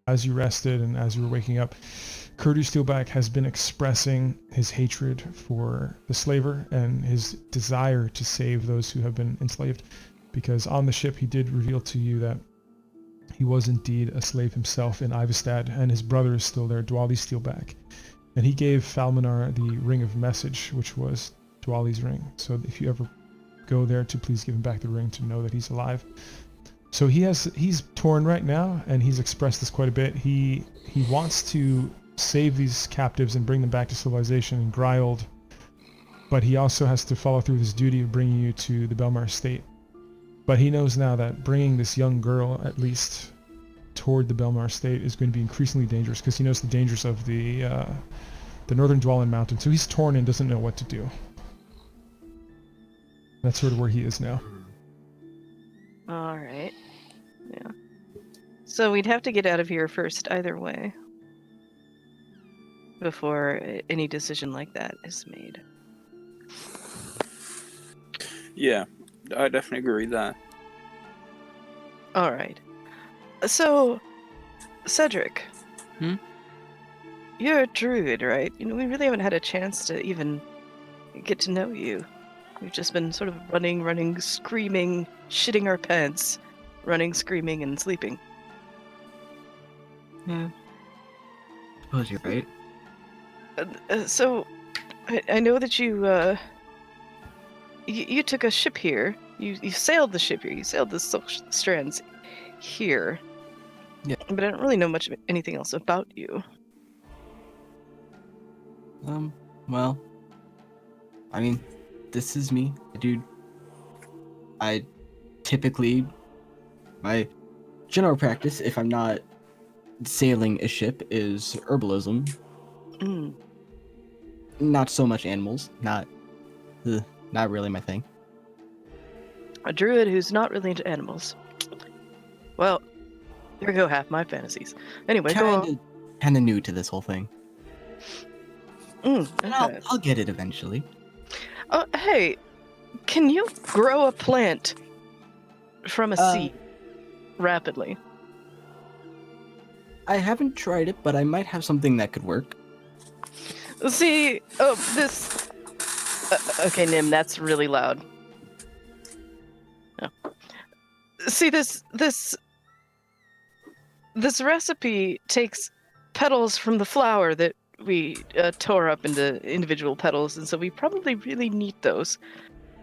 as you rested and as you were waking up, Kurdu Steelback has been expressing his hatred for the slaver and his desire to save those who have been enslaved, because on the ship he did reveal to you that he was indeed a slave himself in Ivestad, and his brother is still there, Dwali Steelback. And he gave Falmanar the Ring of Message, which was Dwali's ring. So if you ever go there, to please give him back the ring to know that he's alive. So he's torn right now, and he's expressed this quite a bit. He wants to save these captives and bring them back to civilization in Gryold, but he also has to follow through with his duty of bringing you to the Belmar estate. But he knows now that bringing this young girl, at least, toward the Belmar estate is going to be increasingly dangerous, because he knows the dangers of the northern Dwalin Mountain. So he's torn and doesn't know what to do. That's sort of where he is now. All right. Yeah. So we'd have to get out of here first, either way, before any decision like that is made. Yeah, I definitely agree with that. All right. So, Cedric. You're a druid, right? You know, we really haven't had a chance to even get to know you. We've just been sort of running, screaming, shitting our pants, running, screaming, and sleeping. Yeah. Suppose you're right. So, I know that you took a ship here. You sailed the ship here. You sailed the Silk Strands here. Yeah. But I don't really know much of anything else about you. Well, I mean, this is me, dude. I typically, my general practice, if I'm not sailing a ship, is herbalism. Not so much animals. Not really my thing. A druid who's not really into animals. Well, there go half my fantasies. Anyway, go on. Kind of new to this whole thing. Okay. I'll get it eventually. Hey, can you grow a plant from a seed rapidly? I haven't tried it, but I might have something that could work. See, this... okay, Nim, that's really loud. No. See, this recipe takes petals from the flower that we tore up into individual petals, and so we probably really need those.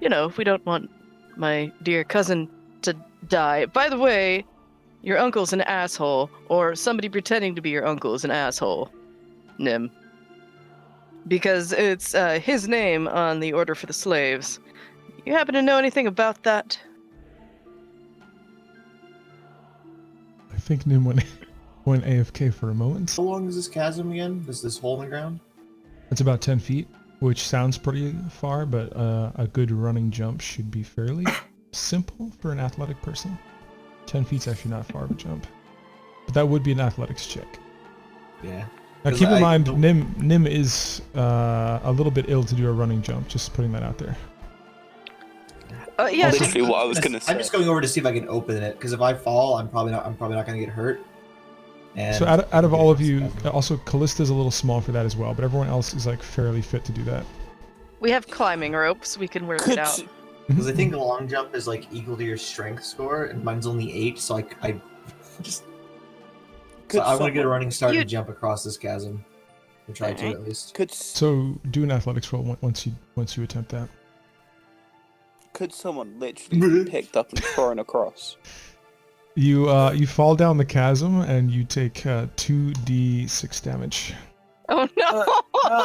You know, if we don't want my dear cousin to die. By the way, your uncle's an asshole, or somebody pretending to be your uncle is an asshole, Nim. Because it's his name on the order for the slaves. You happen to know anything about that? I think Nim went AFK for a moment. How long is this chasm again? This hole in the ground? It's about 10 feet, which sounds pretty far, but a good running jump should be fairly simple for an athletic person. 10 feet's actually not far of a jump. But that would be an athletics check. Yeah. Now keep in mind, Nim is a little bit ill to do a running jump, just putting that out there. Yeah. Literally what I was gonna say. I'm just going over to see if I can open it, because if I fall, I'm probably not going to get hurt. And So out of all of you, also Callista's a little small for that as well, but everyone else is like fairly fit to do that. We have climbing ropes. We can work it out. because I think the long jump is like equal to your strength score, and mine's only 8, so I just. So I want to get a running start and jump across this chasm. Or try to at least. So do an athletics roll once you attempt that. Could someone literally be picked up and thrown across? You fall down the chasm and you take 2d6 damage. Oh no!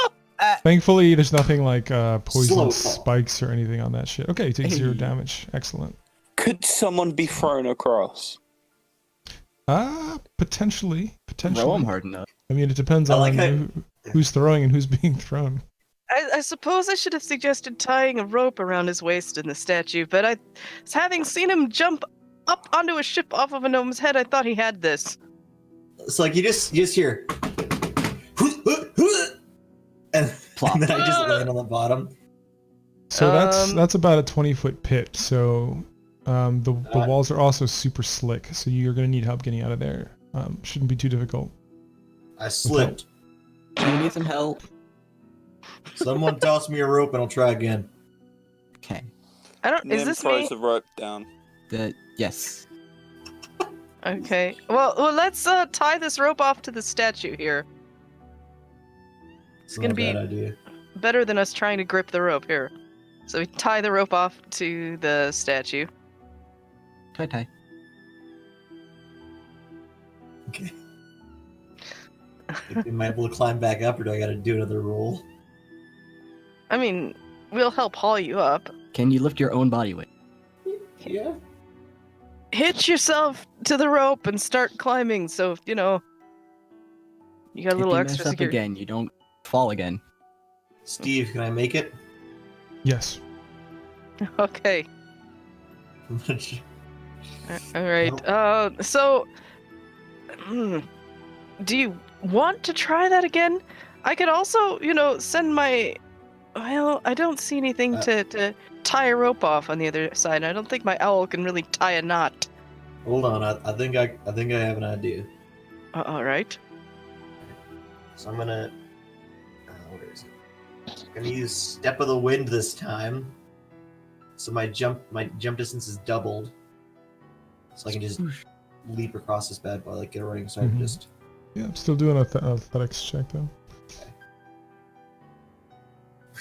Thankfully, there's nothing like poison Slow fall. spikes or anything on that shit. Okay, you take 0 damage. Excellent. Could someone be thrown across? Potentially. Roll 'em hard enough. I mean, it depends on who's throwing and who's being thrown. I suppose I should have suggested tying a rope around his waist in the statue, but having seen him jump up onto a ship off of a gnome's head, I thought he had this. It's like you just hear, and then I just land on the bottom. So that's about a 20-foot pit. So the walls are also super slick. So you're gonna need help getting out of there. Shouldn't be too difficult. I slipped. Do you need some help? Someone toss me a rope and I'll try again. Okay. I don't. Is Nim this throws me? the rope down. Yes. Okay. Well, let's tie this rope off to the statue here. It's gonna not a be- bad idea. Better than us trying to grip the rope here. So we tie the rope off to the statue. Tie. Okay. Am I able to climb back up, or do I gotta do another roll? I mean, we'll help haul you up. Can you lift your own body weight? Yeah. Hitch yourself to the rope and start climbing. So you know you got a little if you extra mess up security. again, you don't fall again. Steve, can I make it? Yes. Okay. All right. Nope. So, do you want to try that again? I could also, send my. Well, I don't see anything to tie a rope off on the other side. I don't think my owl can really tie a knot. Hold on, I think I have an idea. All right. So I'm gonna. Where is it? I'm gonna use Step of the Wind this time. So my jump distance is doubled. So I can just leap across this bad boy, like get a running start. Mhm. Just Yeah, I'm still doing an athletics check though.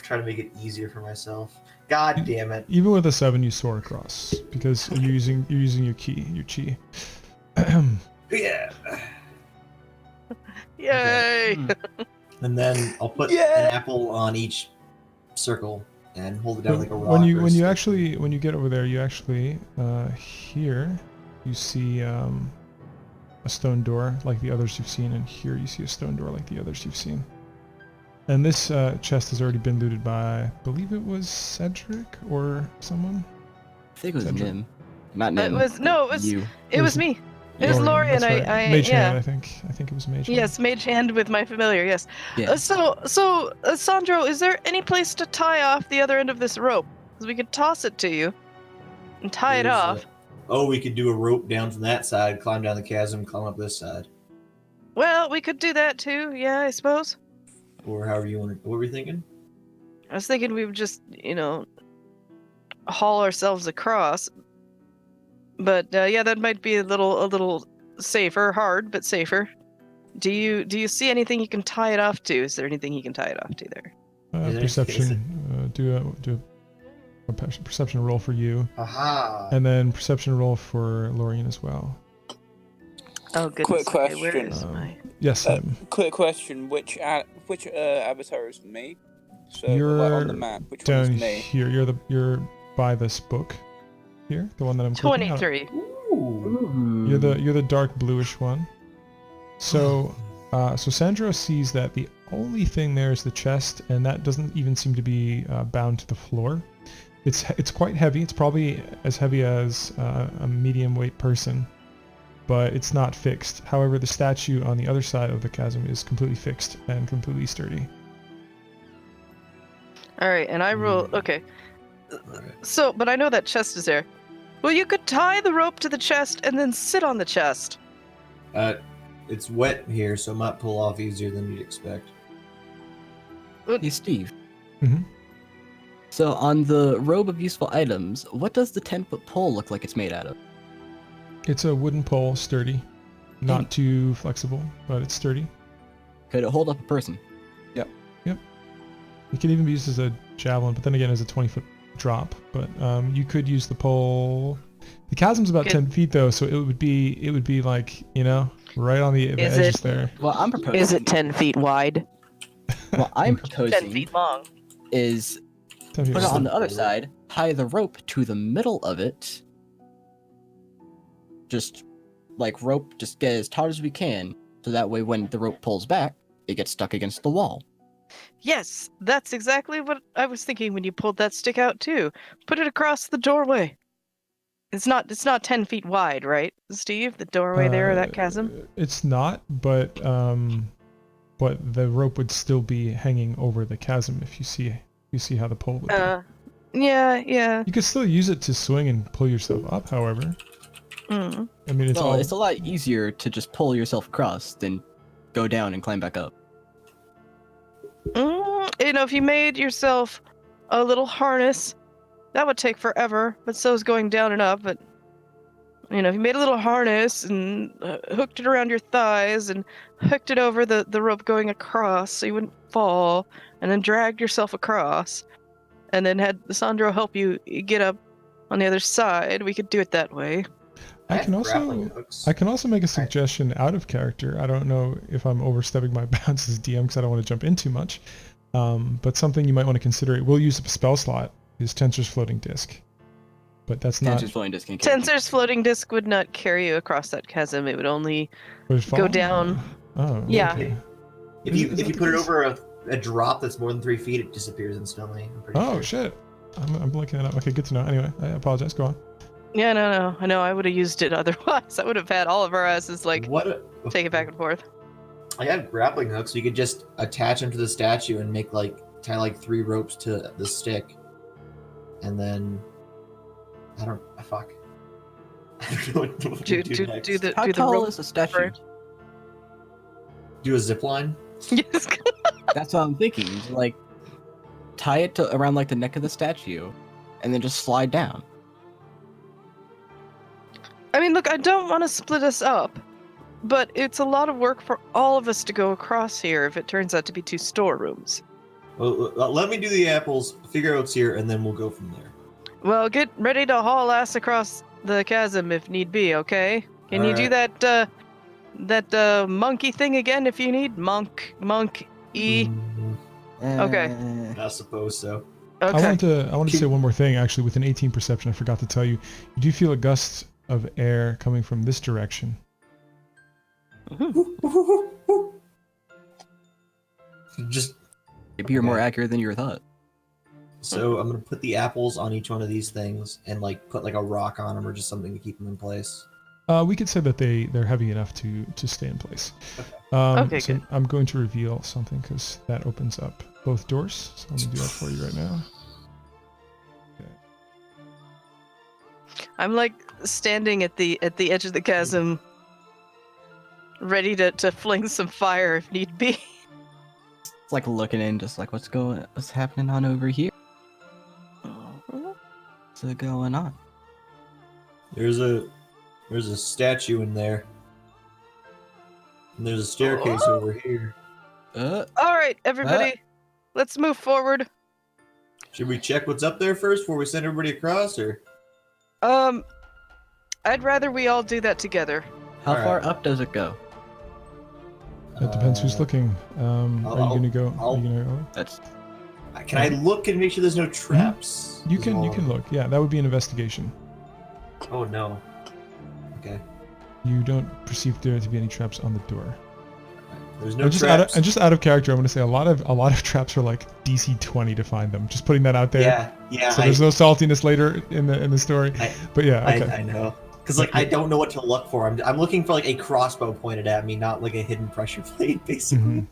try to make it easier for myself. God damn it! Even with a 7, you soar across because you're using your chi. Yeah. Yay! And then I'll put Yeah. an apple on each circle and hold it down like a rock. when or you a stick. when you get over there, you actually here you see a stone door like the others you've seen, and here you see a stone door like the others you've seen. And this chest has already been looted by, I believe it was Cedric or someone. I think it was Cedric. Nim. Not Nim. It was you. It was me. It was Lori and that's right. I Mage yeah. Hand, I think it was Mage Hand. Yes, mage hand with my familiar. Yes. Yeah. So, Sandro, is there any place to tie off the other end of this rope? Because we could toss it to you and tie it There's off. we could do a rope down from that side, climb down the chasm, climb up this side, Well, we could do that too. Yeah, I suppose. or however you want. What were you thinking? I was thinking we would just, haul ourselves across. But yeah, that might be a little safer, hard but safer. Do you see anything you can tie it off to? Is there anything you can tie it off to there? Is there- Perception. Do a perception roll for you, Aha! and then perception roll for Lorien as well. Oh goodness. Quick okay, where question. is my? Yes, Nim. Quick question: which avatar is me? So You're like on the map, which one down is me? here. You're by this book here, the one that I'm clicking on. 23. Ooh. You're the dark bluish one. So so Sandro sees that the only thing there is the chest, and that doesn't even seem to be bound to the floor. It's quite heavy. It's probably as heavy as a medium weight person, but it's not fixed. However, the statue on the other side of the chasm is completely fixed and completely sturdy. All right, and I roll. Okay. Alright. So, but I know that chest is there. Well, you could tie the rope to the chest and then sit on the chest. It's wet here, so it might pull off easier than you'd expect. Hey, Steve. Mhm. So on the robe of useful items, what does the 10-foot pole look like it's made out of? It's a wooden pole, sturdy, not too flexible, but it's sturdy. Could it hold up a person? It can even be used as a javelin, but then again, as a 20-foot drop. But you could use the pole. The chasm's about Good. 10 feet though, so it would be like right on the Is edges it- there. Well, I'm proposing. Is it 10 feet wide? What I'm 10 proposing feet long. is 10 feet put it long. on the other side, tie the rope to the middle of it. Just just get as taut as we can, so that way when the rope pulls back, it gets stuck against the wall. Yes, that's exactly what I was thinking when you pulled that stick out too. Put it across the doorway. It's not 10 feet wide, right, Steve? The doorway there, that chasm. It's not, but the rope would still be hanging over the chasm if you see how the pole would be. Yeah. You could still use it to swing and pull yourself up, however. Mm. I mean, it's Well, all. it's a lot easier to just pull yourself across than go down and climb back up. If you made yourself a little harness, that would take forever, but so is going down and up. But, if you made a little harness and hooked it around your thighs and hooked it over the rope going across so you wouldn't fall, and then dragged yourself across, and then had Sandro help you get up on the other side, we could do it that way. I can have grappling also. hooks. I can also make a suggestion out of character. I don't know if I'm overstepping my bounds as DM because I don't want to jump in too much. But something you might want to consider. We'll use a spell slot. Is Tensor's floating disc, but that's not. Tensor's floating disc can carry you. Tensor's floating disc would not carry you across that chasm. It would only Would it go fall? down. Oh. Yeah. Okay. If Is you that if you the put it case? over a drop that's more than 3 feet, it disappears instantly. I'm pretty Oh sure. shit. I'm looking it up. Okay, good to know. Anyway, I apologize. Go on. Yeah, no. I know I would have used it otherwise. I would have had all of our asses take it back and forth. I have grappling hooks, so you could just attach them to the statue and make tie 3 ropes to the stick, and then I don't know what to Do do next. the How do the tall rope is a statue? first. Do a zip line. Yes. That's what I'm thinking. Like, tie it around the neck of the statue, and then just slide down. I mean, look, I don't want to split us up, but it's a lot of work for all of us to go across here if it turns out to be 2 storerooms. Well, let me do the apples, figure out what's here, and then we'll go from there. Well, get ready to haul ass across the chasm if need be, okay? Can you do that monkey thing again if you need? Monk, E. Okay. I suppose so. Okay. I want to say one more thing. Actually, with an 18 perception, I forgot to tell you. You do feel a gust of air coming from this direction. Just Maybe you're more accurate than you thought. so I'm gonna put the apples on each one of these things and put a rock on them or just something to keep them in place. We could say that they're heavy enough to stay in place. Okay, so good. I'm going to reveal something because that opens up both doors. So let me do that for you right now. I'm standing at the edge of the chasm, ready to fling some fire if need be. It's like looking in, just like what's happening on over here? What's going on? There's a statue in there. And there's a staircase over here. All right, everybody, let's move forward. Should we check what's up there first before we send everybody across, or? I'd rather we all do that together. How Alright. far up does it go? It depends who's looking. Are you gonna go? Are you gonna go? That's Can I look and make sure there's no traps? You can look. Yeah, that would be an investigation. Oh no. Okay. You don't perceive there to be any traps on the door. There's no And traps. just out of character, I'm going to say a lot of traps are like DC 20 to find them. Just putting that out there. Yeah. So there's no saltiness later in the story. But yeah, okay. I know. Because I don't know what to look for. I'm looking for a crossbow pointed at me, not a hidden pressure plate, basically.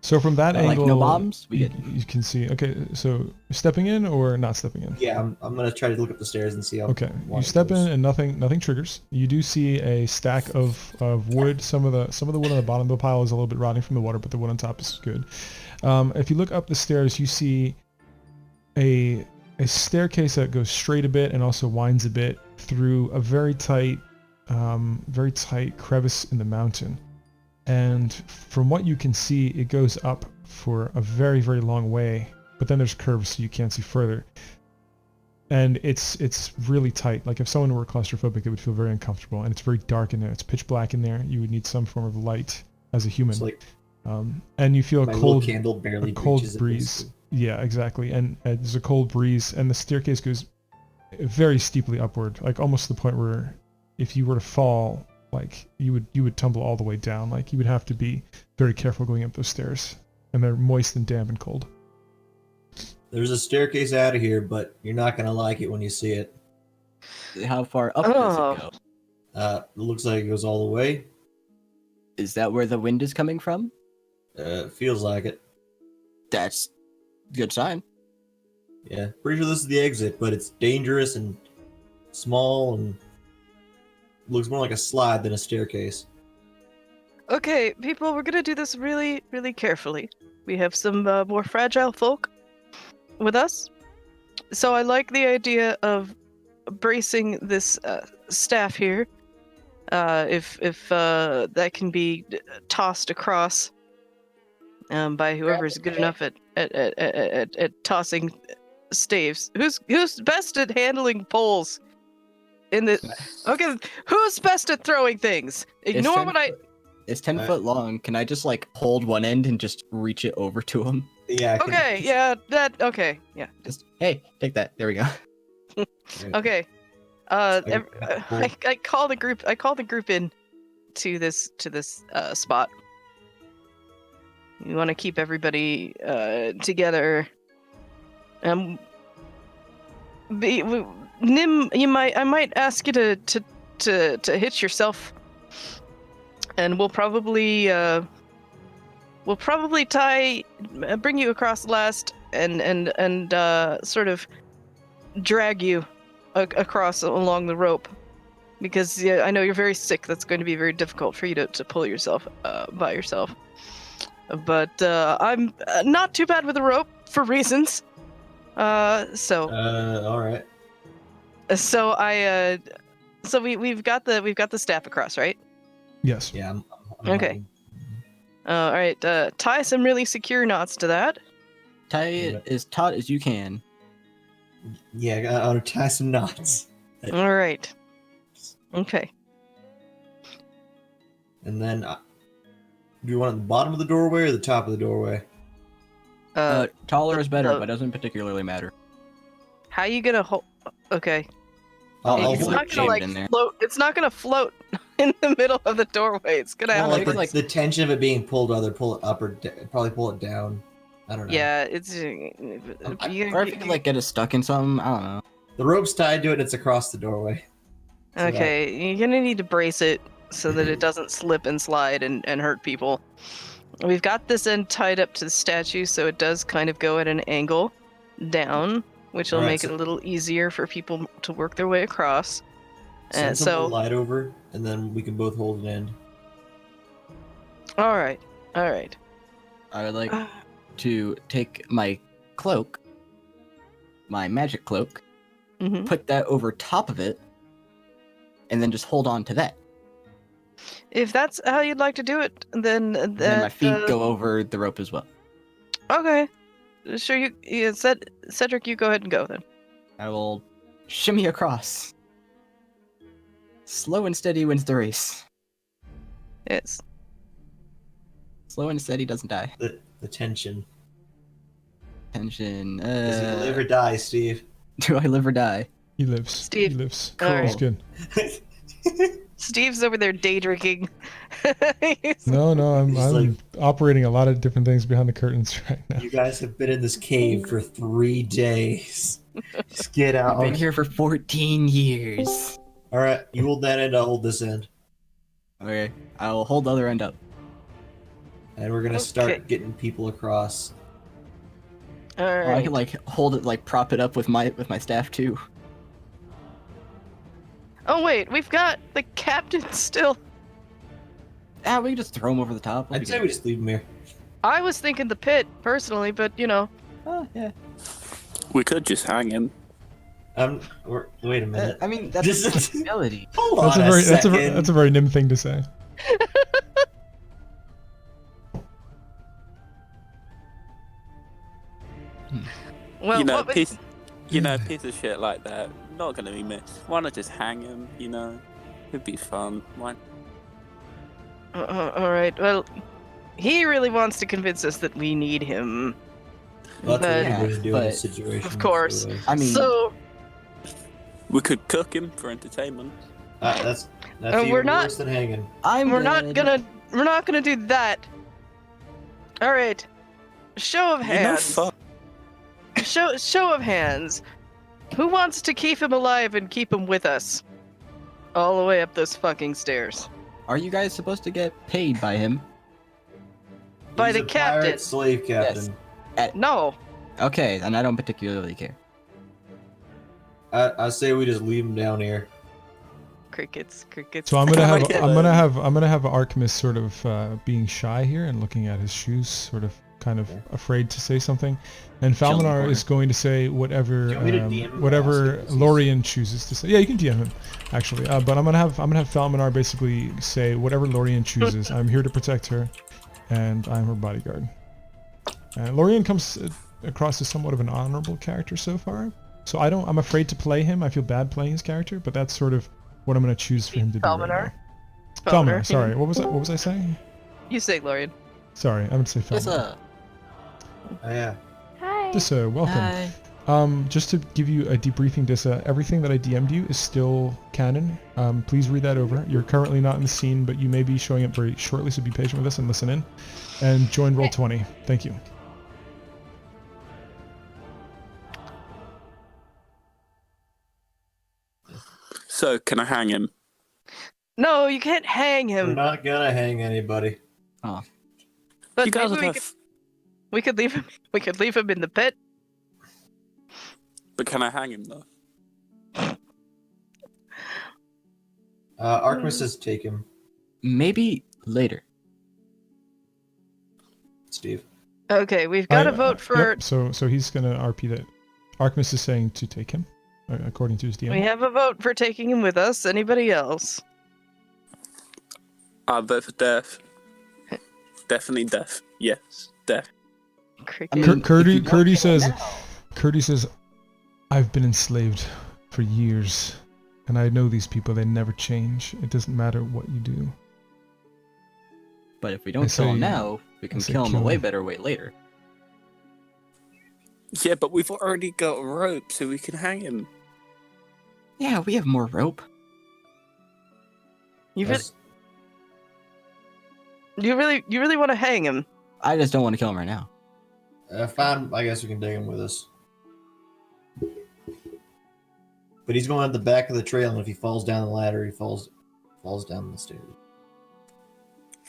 So from that angle, no bombs. you can see. Okay, so stepping in or not stepping in? Yeah, I'm gonna try to look up the stairs and see how. Okay, wide you it step in goes. and nothing triggers. You do see a stack of wood. Some of the wood on the bottom of the pile is a little bit rotting from the water, but the wood on top is good. If you look up the stairs, you see a staircase that goes straight a bit and also winds a bit through a very tight crevice in the mountain. And from what you can see, it goes up for a very, very long way, but then there's curves so you can't see further. And it's really tight. Like if someone were claustrophobic, it would feel very uncomfortable. And it's very dark in there. It's pitch black in there. You would need some form of light as a human. It's And you feel my a little cold, candle barely a cold reaches it, breeze. basically. Yeah, exactly. And there's a cold breeze, and the staircase goes very steeply upward, like almost to the point where if you were to fall, like you would tumble all the way down. Like you would have to be very careful going up those stairs, and they're moist and damp and cold. There's a staircase out of here, but you're not gonna like it when you see it. How far up does Oh. it go? It looks like it goes all the way. Is that where the wind is coming from? It feels like it. That's a good sign. Yeah, pretty sure this is the exit, but it's dangerous and small, and looks more like a slide than a staircase. Okay, people, we're gonna do this really, really carefully. We have some more fragile folk with us, so I like the idea of bracing this staff here. If that can be tossed across by whoever's good enough at tossing staves. Who's best at handling poles? Okay, who's best at throwing things? Ignore what I. It's 10 foot long. Can I just like hold one end and just reach it over to him? Yeah. Okay, yeah, okay, yeah. Just hey, take that. There we go. Okay. I call the group. I call the group in to this spot. You want to keep everybody together. Nim, I might ask you to hitch yourself, and we'll probably bring you across last and sort of drag you across along the rope, because I know you're very sick. That's going to be very difficult for you to pull yourself by yourself. But I'm not too bad with a rope for reasons. All right. So we've got the staff across, right? Yes. Yeah. Okay. All right. Tie some really secure knots to that. Tie it as taut as you can. Yeah, I gotta tie some knots. All right. Okay. And then, do you want it at the bottom of the doorway or the top of the doorway? Taller is better, but doesn't particularly matter. How you gonna hold? Okay. I'll It's hold not it. gonna like in there. float. It's not gonna float in the middle of the doorway. It's gonna have Well, to like the tension of it being pulled, either pull it up or probably pull it down. I don't know. Yeah, it's. Or if you could like get it stuck in something, I don't know. The rope's tied to it and it's across the doorway. So Okay, you're gonna need to brace it so that it doesn't slip and slide and hurt people. We've got this end tied up to the statue, so it does kind of go at an angle down, which will Alright, make it a little easier for people to work their way across. Send some light over, and then we can both hold an end. All right. I would like to take my cloak, my magic cloak, Mhm. put that over top of it, and then just hold on to that. If that's how you'd like to do it, then And then my feet uh, go over the rope as well. Okay. Sure, Cedric, you go ahead and go then. I will shimmy across. Slow and steady wins the race. Yes. Slow and steady doesn't die. The tension. Tension. Does he live or die, Steve? Do I live or die? He lives. Steve. He lives. Cool. He's good. Steve's over there day drinking. He's- No, I'm He's like- operating a lot of different things behind the curtains right now. You guys have been in this cave for 3 days. Just get out. I've been here for 14 years. All right, you hold that end. I'll hold this end, Okay, I'll hold the other end up. and we're gonna Okay. start getting people across. All Or I right. can like hold it, like prop it up with my staff too. Oh wait, we've got the captain still. Ah, we can just throw him over the top. We'll I'd be say good. we just leave him here. I was thinking the pit personally, but you know. Oh, yeah. We could just hang him. Wait a minute. I mean, that's This a is- possibility. Hold That's on a very second. that's a very Nim thing to say. Well, you know, what would- piece of shit like that. Not gonna be missed. Why not just hang him? You know, it'd be fun. Why? all right. Well, he really wants to convince us that we need him. Well, that's what Yeah, everybody's doing in but- this situation. Of course. so, I mean, So We could cook him for entertainment. that's we're even not- worse than hanging. we're not gonna do that. All right. Show of You know, hands. fuck. Show of hands. Who wants to keep him alive and keep him with us? All the way up those fucking stairs. Are you guys supposed to get paid by him? By He's the a captain. pirate slave captain. No. Okay, then I don't particularly care. I say we just leave him down here. Crickets. So I'm gonna have Okay. I'm gonna have Artemis sort of being shy here and looking at his shoes, sort of kind of afraid to say something, and Chill in the Falminar corner. is going to say whatever Do you want me to DM him whatever or ask him? Lorien chooses to say. Yeah, you can DM him actually, but I'm gonna have Falminar basically say whatever Lorien chooses. I'm here to protect her, and I'm her bodyguard. And Lorien comes across as somewhat of an honorable character so far. So I'm afraid to play him. I feel bad playing his character, but that's sort of what I'm going to choose for him to do right Falminar? now. Falminar, sorry. What was I saying? You say, Lorian. Sorry, I'm going to say Falminar. Dissa. Oh yeah. Hi. Dissa, welcome. Hi. Just to give you a debriefing, Dissa, everything that I DM'd you is still canon. Please read that over. You're currently not in the scene, but you may be showing up very shortly, so be patient with us and listen in. And join Roll20. Thank you. So, can I hang him? No, you can't hang We're him. not gonna hang anybody. But You guys maybe would have... we could leave him. We could leave him in the pit. But can I hang him, though? Artemis says take him, Maybe later. Steve. Okay, we've got to vote for. Yep, so he's going to RP that. Artemis is saying to take him, according to his DM. We have a vote for taking him with us. Anybody else? I'll vote for death. Definitely death. Yes, death. Cricket. mean, Curdy if you don't kill says, him Curdy says, I've been enslaved for years, and I know these people. They never change. It doesn't matter what you do. But if we I don't kill him say- now, we can I say kill him a kill way him. better way later. Yeah, but we've already got a rope, so we can hang him. Yeah, we have more rope. You That's- really want to hang him? I just don't want to kill him right now. Fine, I guess we can take him with us. But he's going at the back of the trail, and if he falls down the ladder, he falls down the stairs.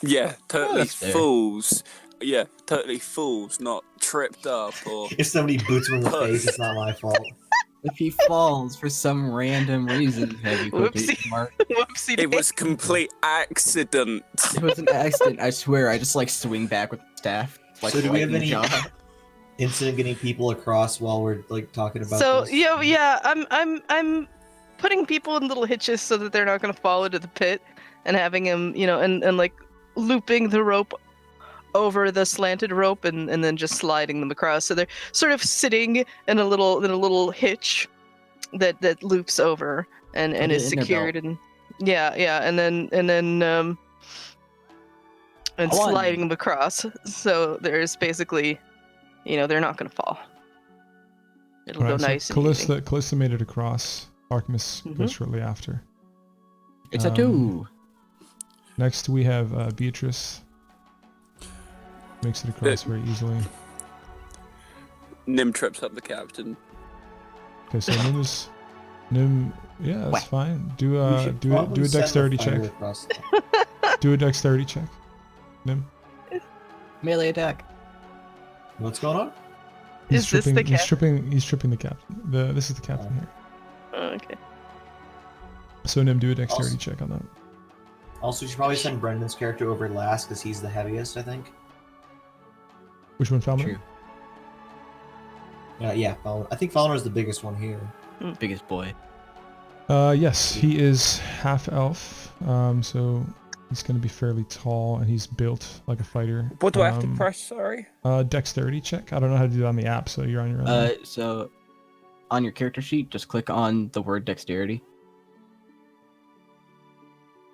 Yeah, totally that's fair. fools. Yeah, totally fools, not tripped up or... If somebody boots him in the face, it's not my fault. If he falls for some random reason, have you completely Whoopsie. smart? Whoopsie. It was complete accident. It was an accident, I swear. I just like swing back with the staff. Like So do we have lightning any- jaw. Incident getting people across while we're like talking about So this. yeah. I'm putting people in little hitches so that they're not gonna fall into the pit, and having him, and like looping the rope over the slanted rope, and then just sliding them across. So they're sort of sitting in a little hitch that loops over and Put is it in their secured, and and then Hold on. sliding them across. So there's basically, they're not gonna fall. It'll Alright, go so nice and easy. Callista made it across. Artemis Mhm. goes shortly after. It's a 2. Next we have Beatrice. Makes it across very easily. Nim trips up the captain. Okay, so Nim, yeah, that's Whack. fine. Do We a should probably do a send the dexterity fire check. across. Do a dexterity check. Nim. Melee attack. What's going on? Is this the He's tripping the captain. This is the captain here. Okay. So Nim, do a dexterity Also- check on that. Also, we should probably send Brendan's character over last because he's the heaviest, I think. Which one, Falmouth? True. Yeah, I think Fowler is the biggest one here. Biggest boy. Yes, he is half elf. So he's going to be fairly tall, and he's built like a fighter. What do I have to press, sorry? Dexterity check. I don't know how to do that on the app, so you're on your own. So on your character sheet, just click on the word dexterity.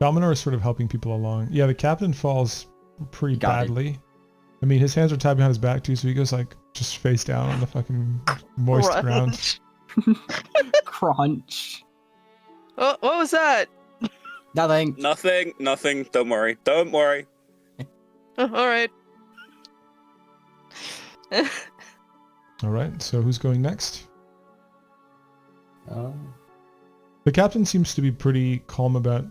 Dominar is sort of helping people along. Yeah, the captain falls pretty Got it. badly. I mean, his hands are tied behind his back too, so he goes like just face down on the fucking moist ground. Crunch. Oh, what was that? Nothing. Nothing. Don't worry. Don't worry. Oh, all right. All right, so who's going next? Um, The captain seems to be pretty calm about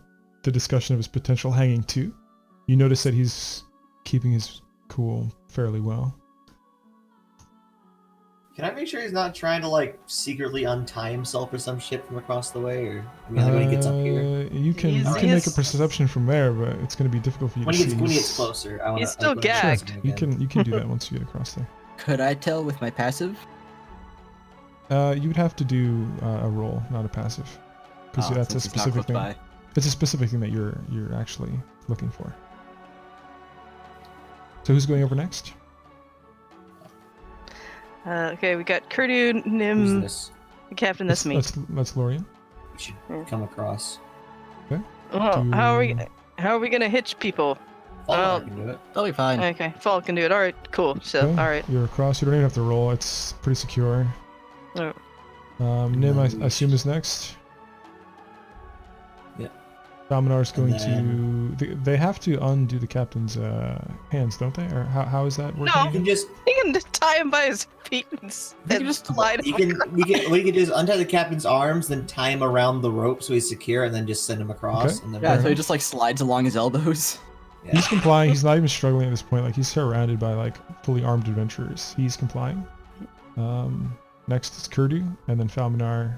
the discussion of his potential hanging too. You notice that he's keeping his cool fairly well. Can I make sure he's not trying to like secretly untie himself or some shit from across the way? Or I mean, like when he gets up here, You can make a perception from there, but it's going to be difficult for you when to he see. gets closer, I want He's still gagged. You can do that once you get across there. Could I tell with my passive? You would have to do a roll, not a passive, because that's a Since he's not specific close thing. by. It's a specific thing that you're actually looking for. So who's going over next? Okay, we got Kurdu, Who's Nim, this? the captain. That's me. That's Lorian. We should come across. Oh, how are we gonna hitch people? Fallout can do it. That'll be fine. Okay, Fall can do it. All right, cool. So, Okay, all right. You're across. You don't even have to roll. It's pretty secure. Oh. Nim, I assume, is next. Yeah. Dominar's going And to. They have to undo the captain's hands, don't they? Or how is that working? No. You can just He can just tie him by his feet and just- slide you him can we can just untie the captain's arms, then tie him around the rope so he's secure, and then just send him across. Okay. And then Yeah, Fair so he enough. just like slides along his elbows. Yeah. He's complying. He's not even struggling at this point. Like he's surrounded by like fully armed adventurers. He's complying. Next is Kurdu, and then Falminar,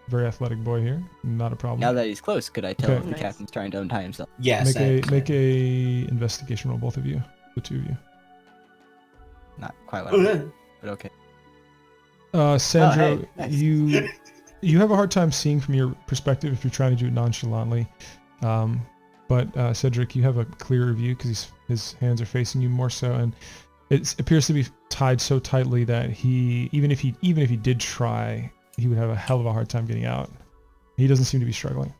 very athletic boy here. Not a problem. Now that he's close, could I tell Okay. if the Nice. captain's trying to untie himself? Yes. make a investigation roll, both of you, the two of you. Not quite what I wanted, but okay. Sandro, hey, nice. you have a hard time seeing from your perspective if you're trying to do it nonchalantly. But Cedric, you have a clearer view because his hands are facing you more so, and it appears to be tied so tightly that even if he did try, he would have a hell of a hard time getting out. He doesn't seem to be struggling.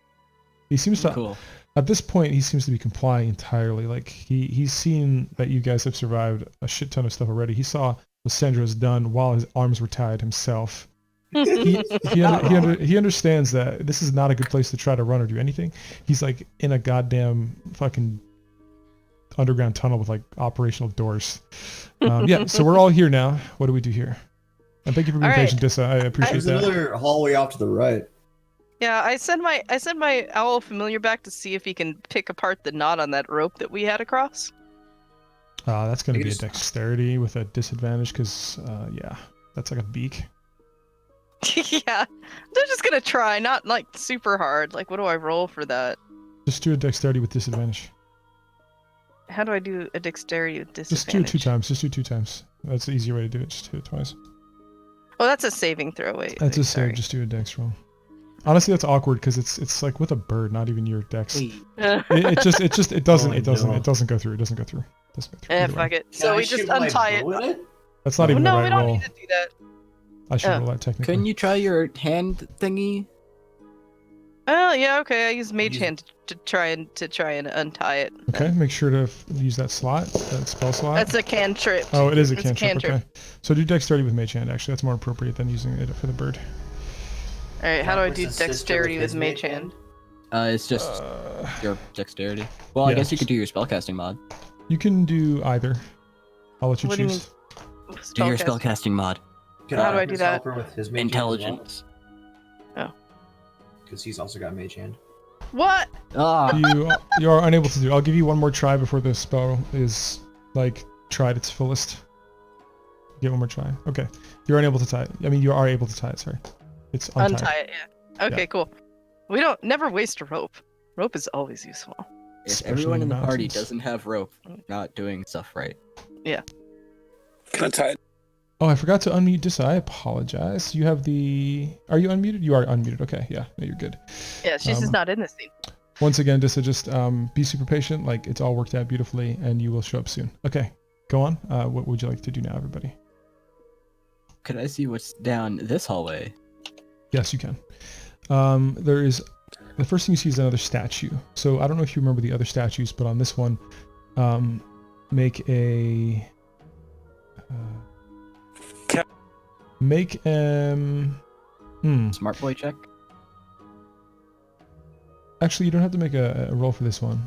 He seems to Cool. at this point he seems to be complying entirely. Like he's seen that you guys have survived a shit ton of stuff already. He saw what Sandro's done while his arms were tied himself. He understands that this is not a good place to try to run or do anything. He's like in a goddamn fucking underground tunnel with like operational doors. Yeah, so we're all here now. What do we do here? And thank you for being All right. patient, Dissa. I appreciate There's that. another hallway off to the right. Yeah, I send my owl familiar back to see if he can pick apart the knot on that rope that we had across. That's going to You be a just- dexterity with a disadvantage because, yeah, that's like a beak. Yeah, they're just gonna try, not like super hard. Like, what do I roll for that? Just do a dexterity with disadvantage. How do I do a dexterity with Just do disadvantage? it 2 times. Just do 2 times. That's the easier way to do it. Just do it twice. Oh, that's a saving throw. Wait, That's wait, a sorry. save. Just do a dex roll. Honestly, that's awkward because it's like with a bird, not even your dex. Wait, It doesn't Oh, no. it doesn't go through. It doesn't go through. Either way. Fuck it. Can So I we just shoot my untie bow it. at it? That's not even no, the we right don't roll. need to do that. I should Oh. roll that technically. couldn't you try your hand thingy? Oh yeah, okay. I use mage Use- hand to try and untie it. Okay, make sure to use that slot, that spell slot. That's a cantrip. Oh, it is a It's cantrip. Okay, so do dexterity with mage hand. Actually, that's more appropriate than using it for the bird. All right, how do I Where's do the sister dexterity with his mage hand? It's just Uh, your dexterity. Well, I yeah, guess you just- could do your spellcasting mod. you can do either. I'll let you What do you choose. Do your Spellcasting. spellcasting mod. Can How do I Arthur do that? help her with his mage Intelligence. Because he's also got mage hand. What? Ah, You are unable to do. I'll give you one more try before the spell is like tried its fullest. Get one more try. Okay, you're unable to tie it. I mean, you are able to tie it. Sorry, it's untied. Untie it. Yeah. Okay, cool. We don't never waste a rope. Rope is always useful. if Especially everyone in the party mountains. doesn't have rope, not doing stuff right. Can I tie it? Oh, I forgot to unmute Dissa. I apologize. You have the. Are you unmuted? You are unmuted. Okay, yeah, no, you're good. Yeah, she's just Um, not in this scene. Once again, Dissa, just be super patient. Like it's all worked out beautifully, and you will show up soon. Okay, go on. What would you like to do now, everybody? Could I see what's down this hallway? Yes, you can. There is the first thing you see is another statue. So I don't know if you remember the other statues, but on this one, make a Smart boy check. Actually, you don't have to make a roll for this one.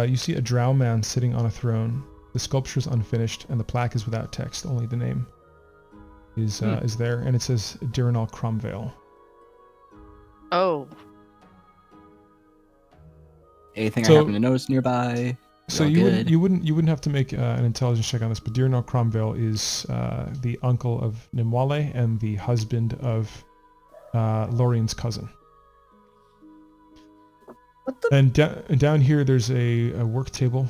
You see a drow man sitting on a throne. The sculpture is unfinished, and the plaque is without text. Only the name is there, and it says Dirinal Cromvale. Oh. Anything So- I happen to notice nearby? So All you good. wouldn't have to make an intelligence check on this, but Dirnor Cromwell is the uncle of Nimwale and the husband of Lorian's cousin. What the? And down here, there's a work table,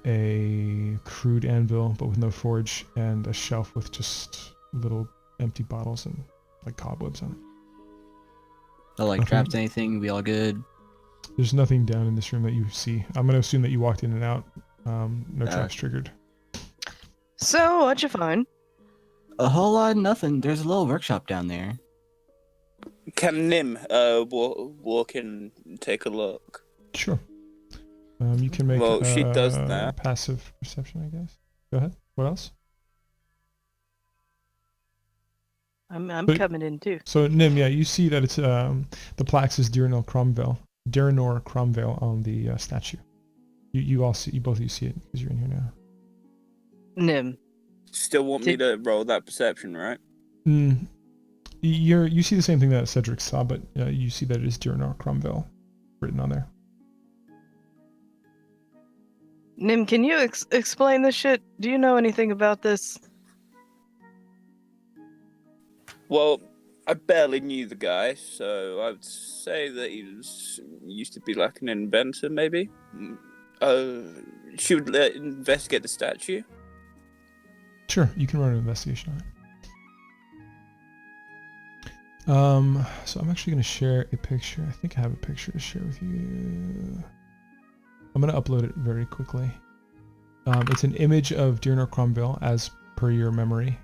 a crude anvil, but with no forge, and a shelf with just little empty bottles and like cobwebs on it. So like Okay. traps, anything? We all good? There's nothing down in this room that you see. I'm gonna assume that you walked in and out. No traps triggered. So, what'd you find? A whole lot of nothing. There's a little workshop down there. Can Nim walk in and take a look? Sure. You can make Well, she does that. passive perception, I guess. Go ahead. What else? I'm But- coming in too. So Nim, yeah, you see that it's the plaque says Dirnor Cromwell on the statue. You all see, both of you see it because you're in here now. Nim. Still want me to roll that perception, right? You see the same thing that Cedric saw, but you see that it is Dirnor Cromwell written on there. Nim, can you explain this shit? Do you know anything about this? Well, I barely knew the guy, so I would say that he used to be like an inventor, maybe. She would investigate the statue. Sure, you can run an investigation on it. So I'm actually going to share a picture. I think I have a picture to share with you. I'm going to upload it very quickly. It's an image of Dirnor Cromwell as per your memory.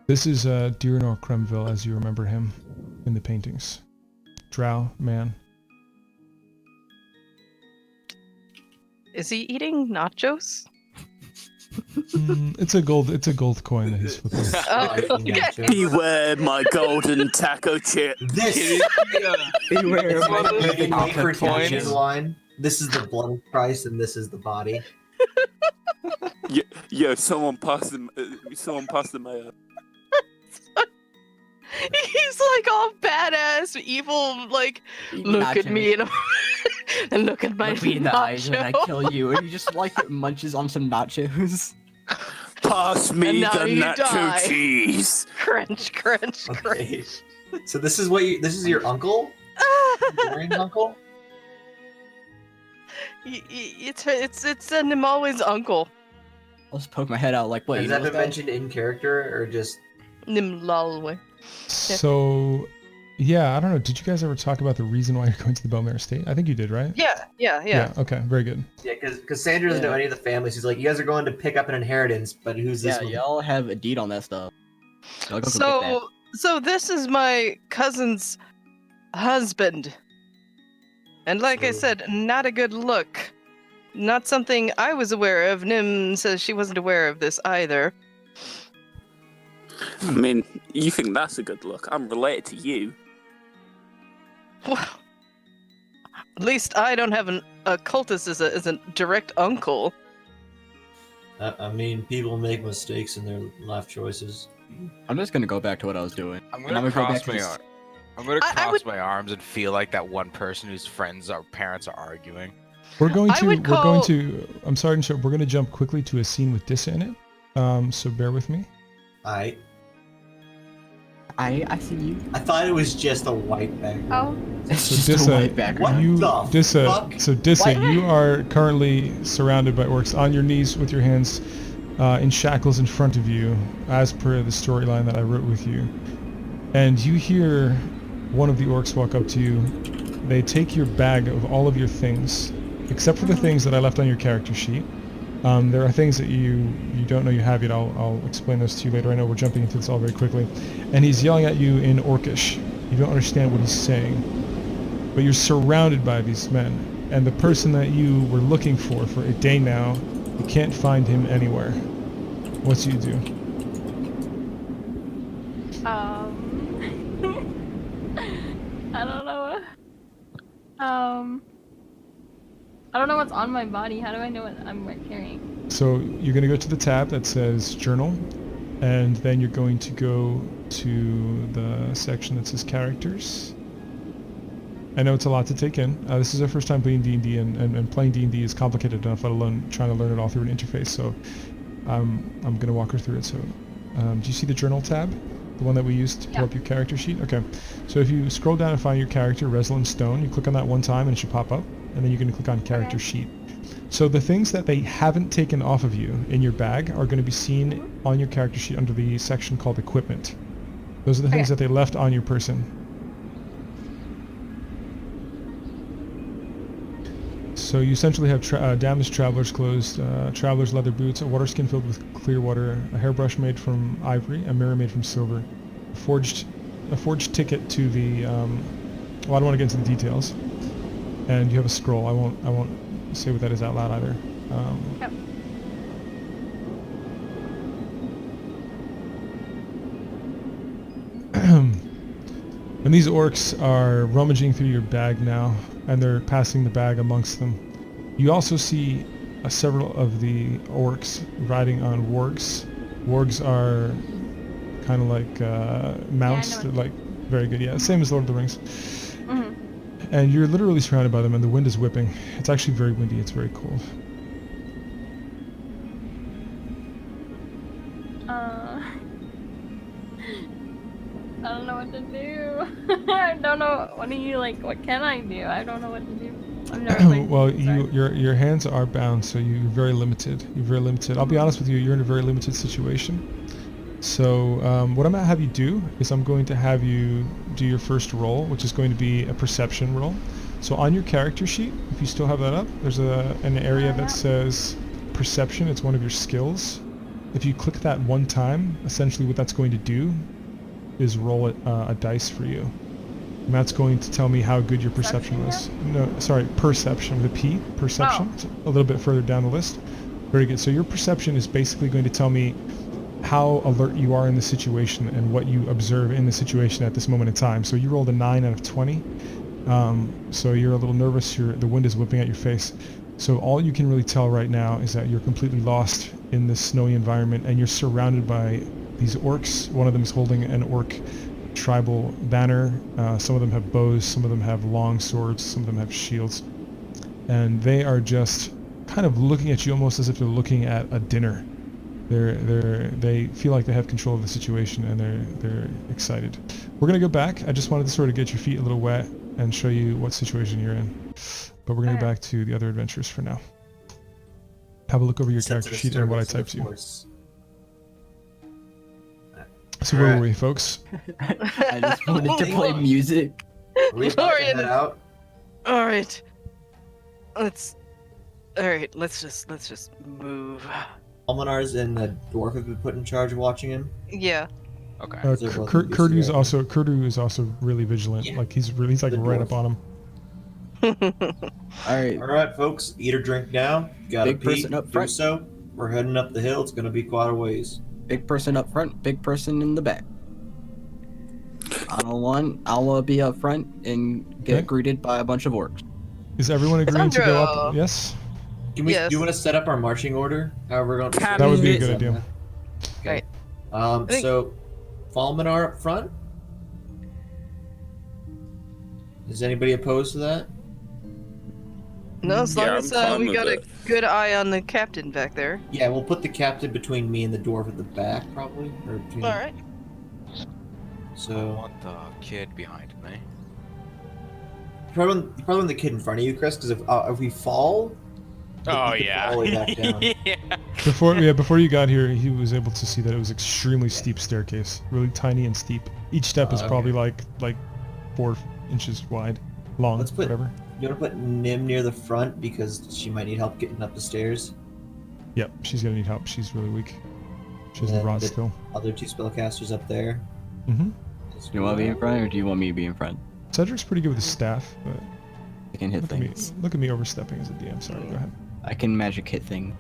This is Dirnor Cromwell as you remember him in the paintings. Drow man. Is he eating nachos? It's a gold coin that he's flipping. Oh, okay. Beware my golden taco chip. This Beware it's of my one of the living wafer coins. tashes line. This is the blood price, and this is the body. Yo, someone pass the mayo. He's like all badass, evil, like, look at me and, and look at my Look me in the eyes when I nacho. kill you, and he just like munches on some nachos. Pass And me now the you nacho die. cheese. Crunch, crunch, Okay. crunch. So this is what this is your uncle? Boring uncle? It's Nimale's uncle. I'll just poke my head out like, what, Has you that know been this guy? mentioned in character or just Nimlalwe. So, yeah, I don't know. Did you guys ever talk about the reason why you're going to the Belmare Estate? I think you did, right? Yeah. Okay, very good. yeah? Because Sandra doesn't know any of the families. He's like, you guys are going to pick up an inheritance, but who's this Yeah, one? y'all have a deed on that stuff. Y'all go get that. So this is my cousin's husband. And like I So- said, not a good look. Not something I was aware of. Nim says she wasn't aware of this either. I mean, you think that's a good look? I'm related to you. Well, at least I don't have a cultist as a direct uncle. I mean, people make mistakes in their life choices. I'm just gonna go back to what I was doing. I'm And gonna go back cross to my this- arm. I'm gonna I cross would- my arms and feel like that one person whose friends or parents are arguing. We're going I to. would We're going call- to. I'm sorry to interrupt. We're going to jump quickly to a scene with Dissa in it. So bear with me. I see you. I thought it was just a white background. It's So just a Dissa, white background. you, the Dissa, fuck? so Dissa, What? you are currently surrounded by orcs on your knees with your hands in shackles in front of you, as per the storyline that I wrote with you. And you hear one of the orcs walk up to you. They take your bag of all of your things, except for the things that I left on your character sheet. There are things that you don't know you have yet. I'll explain those to you later. I know we're jumping into this all very quickly. And he's yelling at you in Orcish. You don't understand what he's saying. But you're surrounded by these men. And the person that you were looking for a day now, you can't find him anywhere. What do you do? I don't know. I don't know what's on my body. How do I know what I'm carrying? So you're going to go to the tab that says Journal. And then you're going to go to the section that says Characters. I know it's a lot to take in. This is our first time playing D&D, and playing D&D is complicated enough, let alone trying to learn it all through an interface. So I'm going to walk her through it. So do you see the journal tab? The one that we used to pull up your character sheet? Okay. So if you scroll down and find your character, Reslin Stone, you click on that one time and it should pop up. And then you're going to click on character sheet. So the things that they haven't taken off of you in your bag are going to be seen on your character sheet under the section called equipment. Those are the things that they left on your person. So you essentially have damaged traveler's clothes, traveler's leather boots, a water skin filled with clear water, a hairbrush made from ivory, a mirror made from silver, a forged ticket to the. Well, I don't want to get into the details. And you have a scroll. I won't say what that is out loud either. Yep. And these orcs are rummaging through your bag now, and they're passing the bag amongst them. You also see several of the orcs riding on wargs. Wargs are kind of like mounts. They're like very good. Yeah, same as Lord of the Rings. Mhm. And you're literally surrounded by them, and the wind is whipping. It's actually very windy. It's very cold. I don't know what to do. I don't know. What do you like? What can I do? I don't know what to do. I've never played. Well, Sorry. your hands are bound, so you're very limited. You're very limited. I'll be honest with you. You're in a very limited situation. So what I'm gonna have you do is I'm going to have you do your first roll, which is going to be a perception roll. So on your character sheet, if you still have that up, there's an area that says perception. It's one of your skills. If you click that one time, essentially what that's going to do is roll a dice for you. And that's going to tell me how good your perception is. No, sorry, perception with a P. Perception. It's a little bit further down the list. Very good. So your perception is basically going to tell me how alert you are in the situation and what you observe in the situation at this moment in time. So you rolled a 9 out of 20. So you're a little nervous. The wind is whipping at your face. So all you can really tell right now is that you're completely lost in this snowy environment, and you're surrounded by these orcs. One of them is holding an orc tribal banner. Some of them have bows, some of them have long swords, some of them have shields. And they are just kind of looking at you almost as if they're looking at a dinner. They feel like they have control of the situation, and they're excited. We're gonna go back. I just wanted to sort of get your feet a little wet and show you what situation you're in. But we're gonna go back to the other adventures for now. Have a look over your character sheet and what I typed to you. So where were we, folks? I just wanted to play music. Are we about to head out? All right. Let's just move. Almanar's and the dwarf have been put in charge of watching him. Yeah. Okay. Kurdu is also really vigilant. Yeah. Like he's like The right dwarf. up on him. Alright, All right, folks, eat or drink now. Gotta Big pee. person up Do front. so. We're heading up the hill. It's gonna be quite a ways. big person up front, big person in the back. I'll be up front and get Okay. greeted by a bunch of orcs. Is everyone agreeing to go up? Sandro. Yes? Can we? Yes. Do you want to set up our marching order? How we're going? That That would be a good idea. Okay. I think- So, Falmanar up front. Is anybody opposed to that? No, as long Yeah, as I'm fine we with got it. a good eye on the captain back there. Yeah, we'll put the captain between me and the dwarf at the back, probably. Or between, All right. I So, want the kid behind me. you probably want the kid in front of you, Chris, because if we fall, Oh we could yeah. fall way back down. Yeah. Before you got here, he was able to see that it was extremely steep staircase, really tiny and steep. Each step is Okay. probably like 4 inches wide, long, Let's put- whatever. You want to put Nim near the front because she might need help getting up the stairs. Yep, she's gonna need help. She's really weak. She has the And rot the- still. Other two spellcasters up there. Mm-hmm. Do you want to be in front, or do you want me to be in front? Cedric's pretty good with his staff, but I can hit look at me, things. look at me overstepping as a DM. Sorry, go ahead. I can magic hit things.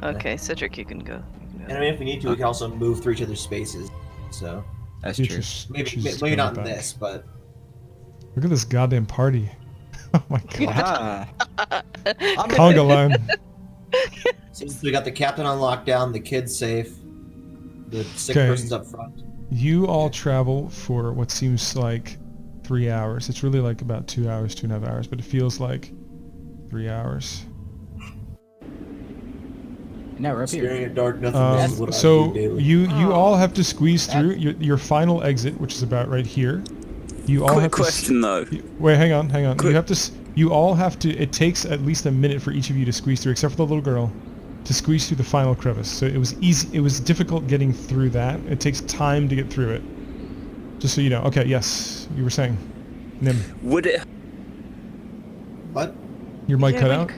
Okay, Cedric, you can go. And I mean, if we need to, we can also move through each other's spaces. So That's She's true. just- maybe she's just maybe going not in back. this, but Look at this goddamn party. Oh my god. Aha. I'm Conga line. since we got the captain on lockdown, the kid's safe, the sick Okay. person's up front. You all travel for what seems like 3 hours. It's really like about 2 hours, 2.5 hours, but it feels like 3 hours. Now we're up here. Staring at dark nothingness is what I So do daily. you all have to squeeze through your final exit, which is about right here. You all have Quick question though. Wait, hang on. Quick- You have to. You all have to. It takes at least a minute for each of you to squeeze through, except for the little girl, to squeeze through the final crevice. So it was easy. It was difficult getting through that. It takes time to get through it. Just so you know. Okay. Yes, you were saying, Nim. Would it What? Your mic Yeah, cut we out.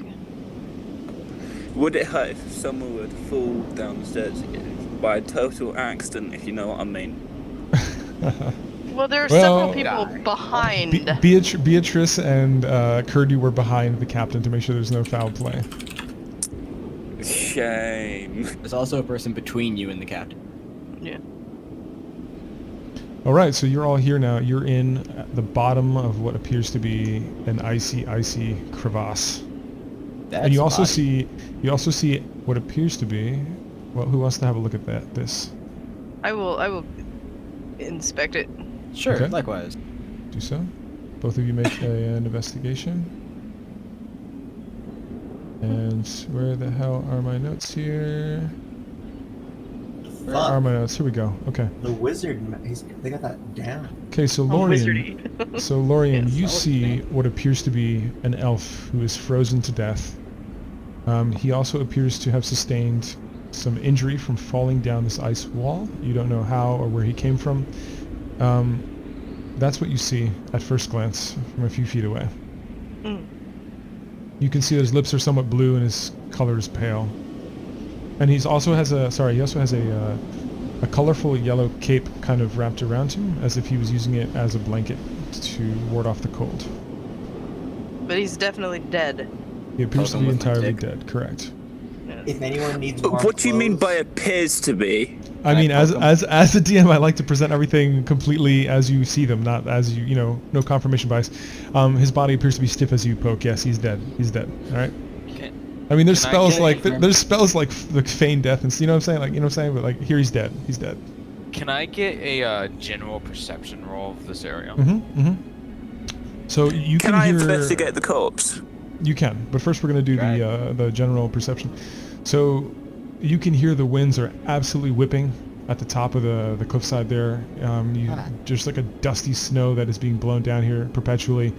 would it hurt if someone would fall down the stairs again by total accident, if you know what I mean? Well, there are Well- several people behind. Beatrice and Kurdu were behind the captain to make sure there's no foul play. Shame. There's also a person between you and the captain. Yeah. All right, so you're all here now. You're in at the bottom of what appears to be an icy crevasse. That's And you also body. see what appears to be. Well, who wants to have a look at this? I will inspect it. Sure, Okay. likewise. Do so. Both of you make an investigation. And where the hell are my notes here? Where are Fuck. my notes? Here we go. Okay. The wizard, they got that down. Okay, so Oh, Lorian. wizardy. So Lorian, Yes, you that was see neat. what appears to be an elf who is frozen to death. He also appears to have sustained some injury from falling down this ice wall. You don't know how or where he came from. That's what you see at first glance from a few feet away. Mm. You can see that his lips are somewhat blue and his color is pale. And he also has a colorful yellow cape kind of wrapped around him, as if he was using it as a blanket to ward off the cold. But he's definitely dead. He appears to be Welcome with my entirely dick. dead. Correct. Yes. If anyone needs warm What do you mean by clothes- appears to be? I mean, as welcome. as a DM, I like to present everything completely as you see them, not as you know, no confirmation bias. His body appears to be stiff as you poke. Yes, he's dead. He's dead. All right. Okay. I mean, there's Can I spells get like a- there's spells like the feign death, and you know what I'm saying, like you know what I'm saying, but like here he's dead. He's dead. Can I get a general perception roll of this area? So you Can can I hear. investigate the corpse? You can, but first we're gonna do Right. the general perception. So you can hear the winds are absolutely whipping at the top of the cliffside there. Just like a dusty snow that is being blown down here perpetually.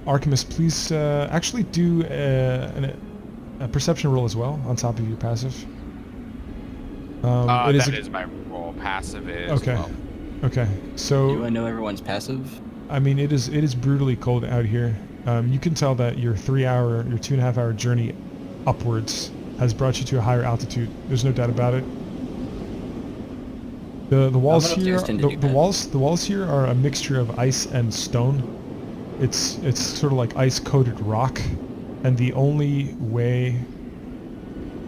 Archimus, please actually do a perception roll as well on top of your passive. It is That a- is my roll. Passive is Okay. well. Okay, so Do I know everyone's passive? I mean, it is brutally cold out here. You can tell that your 2.5 hour journey upwards has brought you to a higher altitude. There's no doubt about it. The walls gonna here, tend to do the that. walls here are a mixture of ice and stone. It's sort of like ice coated rock, and the only way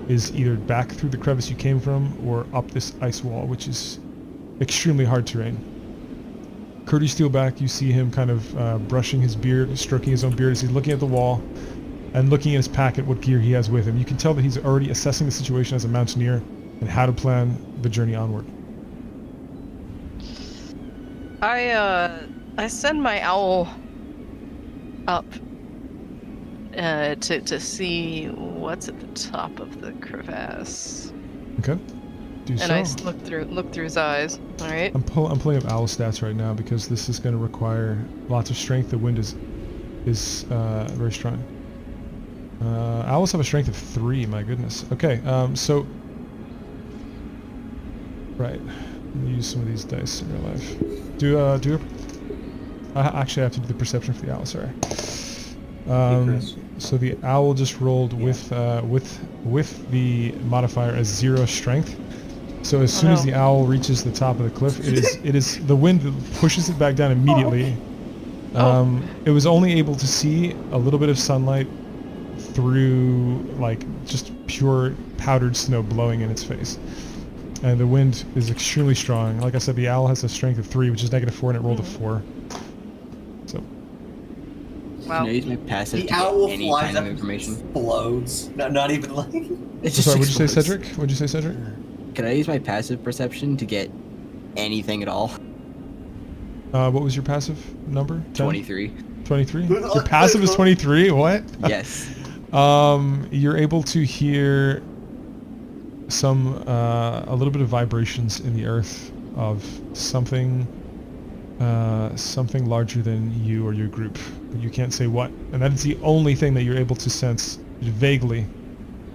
is either back through the crevice you came from or up this ice wall, which is extremely hard terrain. Curdy Steelback, you see him kind of brushing his beard, stroking his own beard as he's looking at the wall and looking in his packet what gear he has with him. You can tell that he's already assessing the situation as a mountaineer and how to plan the journey onward. I send my owl up to see what's at the top of the crevasse, Okay? Do and so. I look through his eyes. All right. I'm pulling up owl stats right now because this is going to require lots of strength. The wind is very strong. Owls have a strength of 3. My goodness. Okay. So right. Let me use some of these dice in real life. I actually have to do the perception for the owl. Sorry. Chris. So the owl just rolled with the modifier as 0 strength. So as soon as no. the owl reaches the top of the cliff, it is the wind pushes it back down immediately. It was only able to see a little bit of sunlight through like just pure powdered snow blowing in its face. And the wind is extremely strong. Like I said, the owl has a strength of 3, which is -4, and it rolled a 4. So Wow. Can I use my passive The to owl get any flies kind up of and information? explodes. Not even like. It sorry, what'd you say, explodes. Cedric? What'd you say, Cedric? Can I use my passive perception to get anything at all? What was your passive number? 10? 23. 23? Your passive is 23? What? Yes. You're able to hear some, a little bit of vibrations in the earth of something larger than you or your group. But you can't say what. And that is the only thing that you're able to sense vaguely,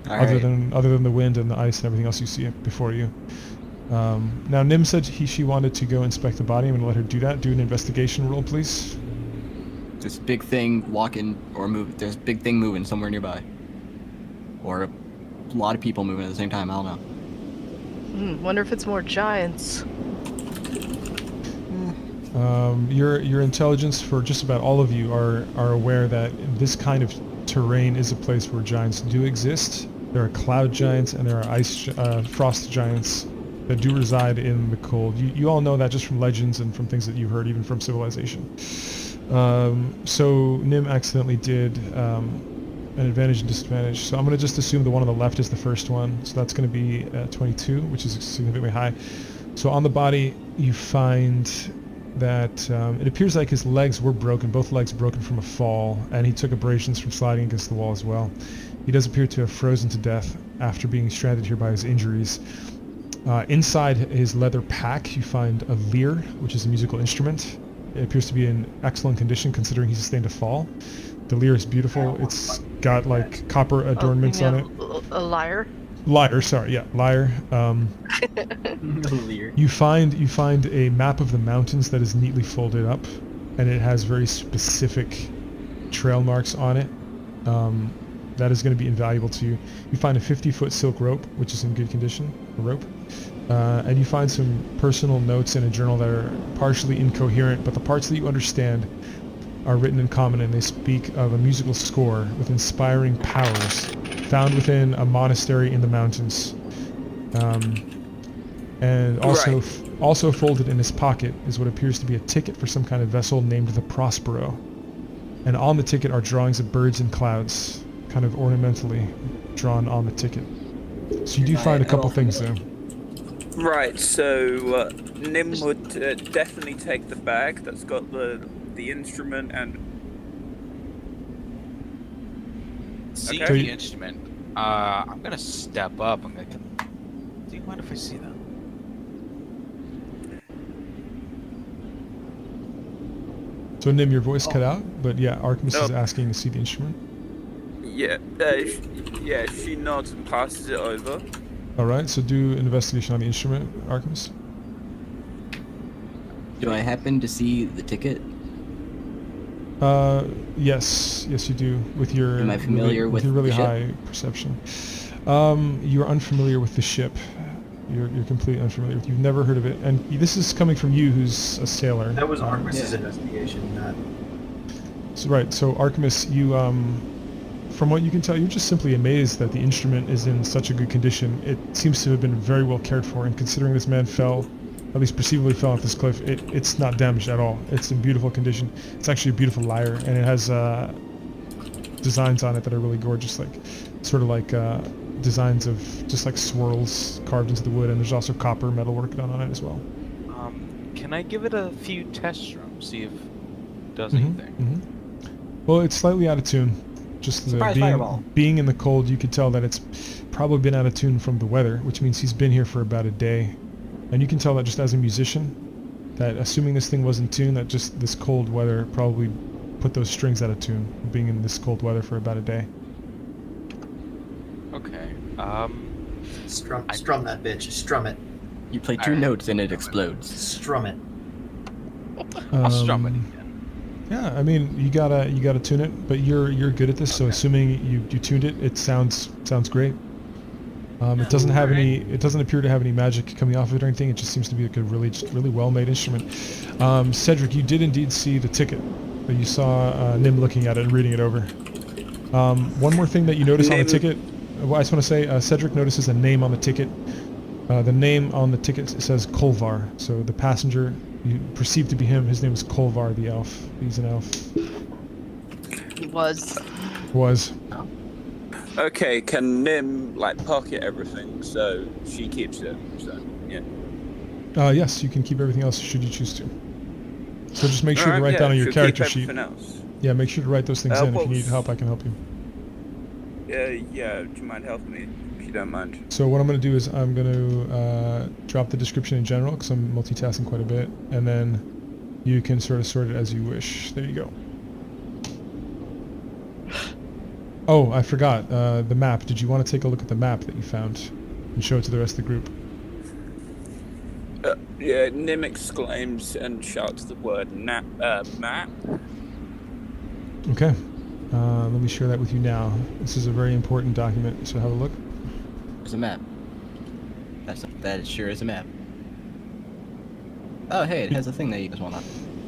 other than the wind and the ice and everything else you see before you. Now Nim said she wanted to go inspect the body. I'm going to let her do that. Do an investigation roll, please. This big thing walking or move. There's a big thing moving somewhere nearby, or a lot of people moving at the same time. I don't know. Wonder if it's more giants. Your intelligence for just about all of you are aware that this kind of terrain is a place where giants do exist. There are cloud giants and there are frost giants that do reside in the cold. You all know that just from legends and from things that you've heard, even from civilization. So Nim accidentally did an advantage and disadvantage. So I'm going to just assume the one on the left is the first one. So that's going to be 22, which is significantly high. So on the body, you find that it appears like his legs were broken, both legs broken from a fall, and he took abrasions from sliding against the wall as well. He does appear to have frozen to death after being stranded here by his injuries. Inside his leather pack, you find a lyre, which is a musical instrument. It appears to be in excellent condition considering he sustained a fall. The lyre is beautiful. It's got like copper adornments on it. A lyre? Lyre, sorry, yeah, lyre. You find a map of the mountains that is neatly folded up, and it has very specific trail marks on it. That is going to be invaluable to you. You find a 50-foot silk rope, which is in good condition, a rope. And you find some personal notes in a journal that are partially incoherent, but the parts that you understand are written in common, and they speak of a musical score with inspiring powers found within a monastery in the mountains. And also, also folded in his pocket is what appears to be a ticket for some kind of vessel named the Prospero. And on the ticket are drawings of birds and clouds, kind of ornamentally drawn on the ticket. So you do find a couple things there. Right, so Nim would definitely take the bag that's got the instrument and... See Okay. the instrument. I'm gonna step up. I'm gonna... Do you mind if I see that? So Nim, your voice cut out, but yeah, Artemis is asking to see the instrument. Yeah, she nods and passes it over. Alright, so do an investigation on the instrument, Artemis. Do I happen to see the ticket? Yes, you do, with your Am I familiar with with your really the ship? high perception. You're unfamiliar with the ship. You're completely unfamiliar with. You've never heard of it, and this is coming from you, who's a sailor. That was Artemis's investigation, not... So, right. So Artemis, you from what you can tell, you're just simply amazed that the instrument is in such a good condition. It seems to have been very well cared for, and considering this man fell, at least perceivably fell off this cliff, it's not damaged at all. It's in beautiful condition. It's actually a beautiful lyre, and it has designs on it that are really gorgeous, like sort of like designs of just like swirls carved into the wood, and there's also copper metalwork done on it as well. Can I give it a few test strums, see if it does anything? Well, it's slightly out of tune. Just being in the cold, you could tell that it's probably been out of tune from the weather, which means he's been here for about a day. And you can tell that just as a musician, that assuming this thing was in tune, that just this cold weather probably put those strings out of tune, being in this cold weather for about a day. Okay. Strum that bitch. Strum it. You play two notes and it explodes. Strum it. I'll strum it again. Yeah, I mean, you gotta tune it, but you're good at this, so assuming you tuned it, it sounds great. It doesn't have any. It doesn't appear to have any magic coming off of it or anything. It just seems to be like a really well-made instrument. Cedric, you did indeed see the ticket. You saw Nim looking at it and reading it over. One more thing that you notice on the ticket. Well, I just want to say, Cedric notices a name on the ticket. The name on the ticket says Kolvar. So the passenger you perceive to be him. His name is Kolvar the elf. He's an elf. Was. Okay, can Nim pocket everything so she keeps it? So yeah. Yes, you can keep everything else should you choose to. So just make sure to Alright, write yeah, down on your she'll character keep sheet. everything else. Yeah, make sure to write those things in. If what you need was- help, I can help you. Yeah, do you mind helping me, if you don't mind? So what I'm going to do is I'm going to drop the description in general because I'm multitasking quite a bit, and then you can sort of sort it as you wish. There you go. Oh, I forgot the map. Did you want to take a look at the map that you found and show it to the rest of the group? Yeah, Nim exclaims and shouts the word map. Okay. Let me share that with you now. This is a very important document, so have a look. There's a map. That sure is a map. Oh, hey, it has a thing that you just want on.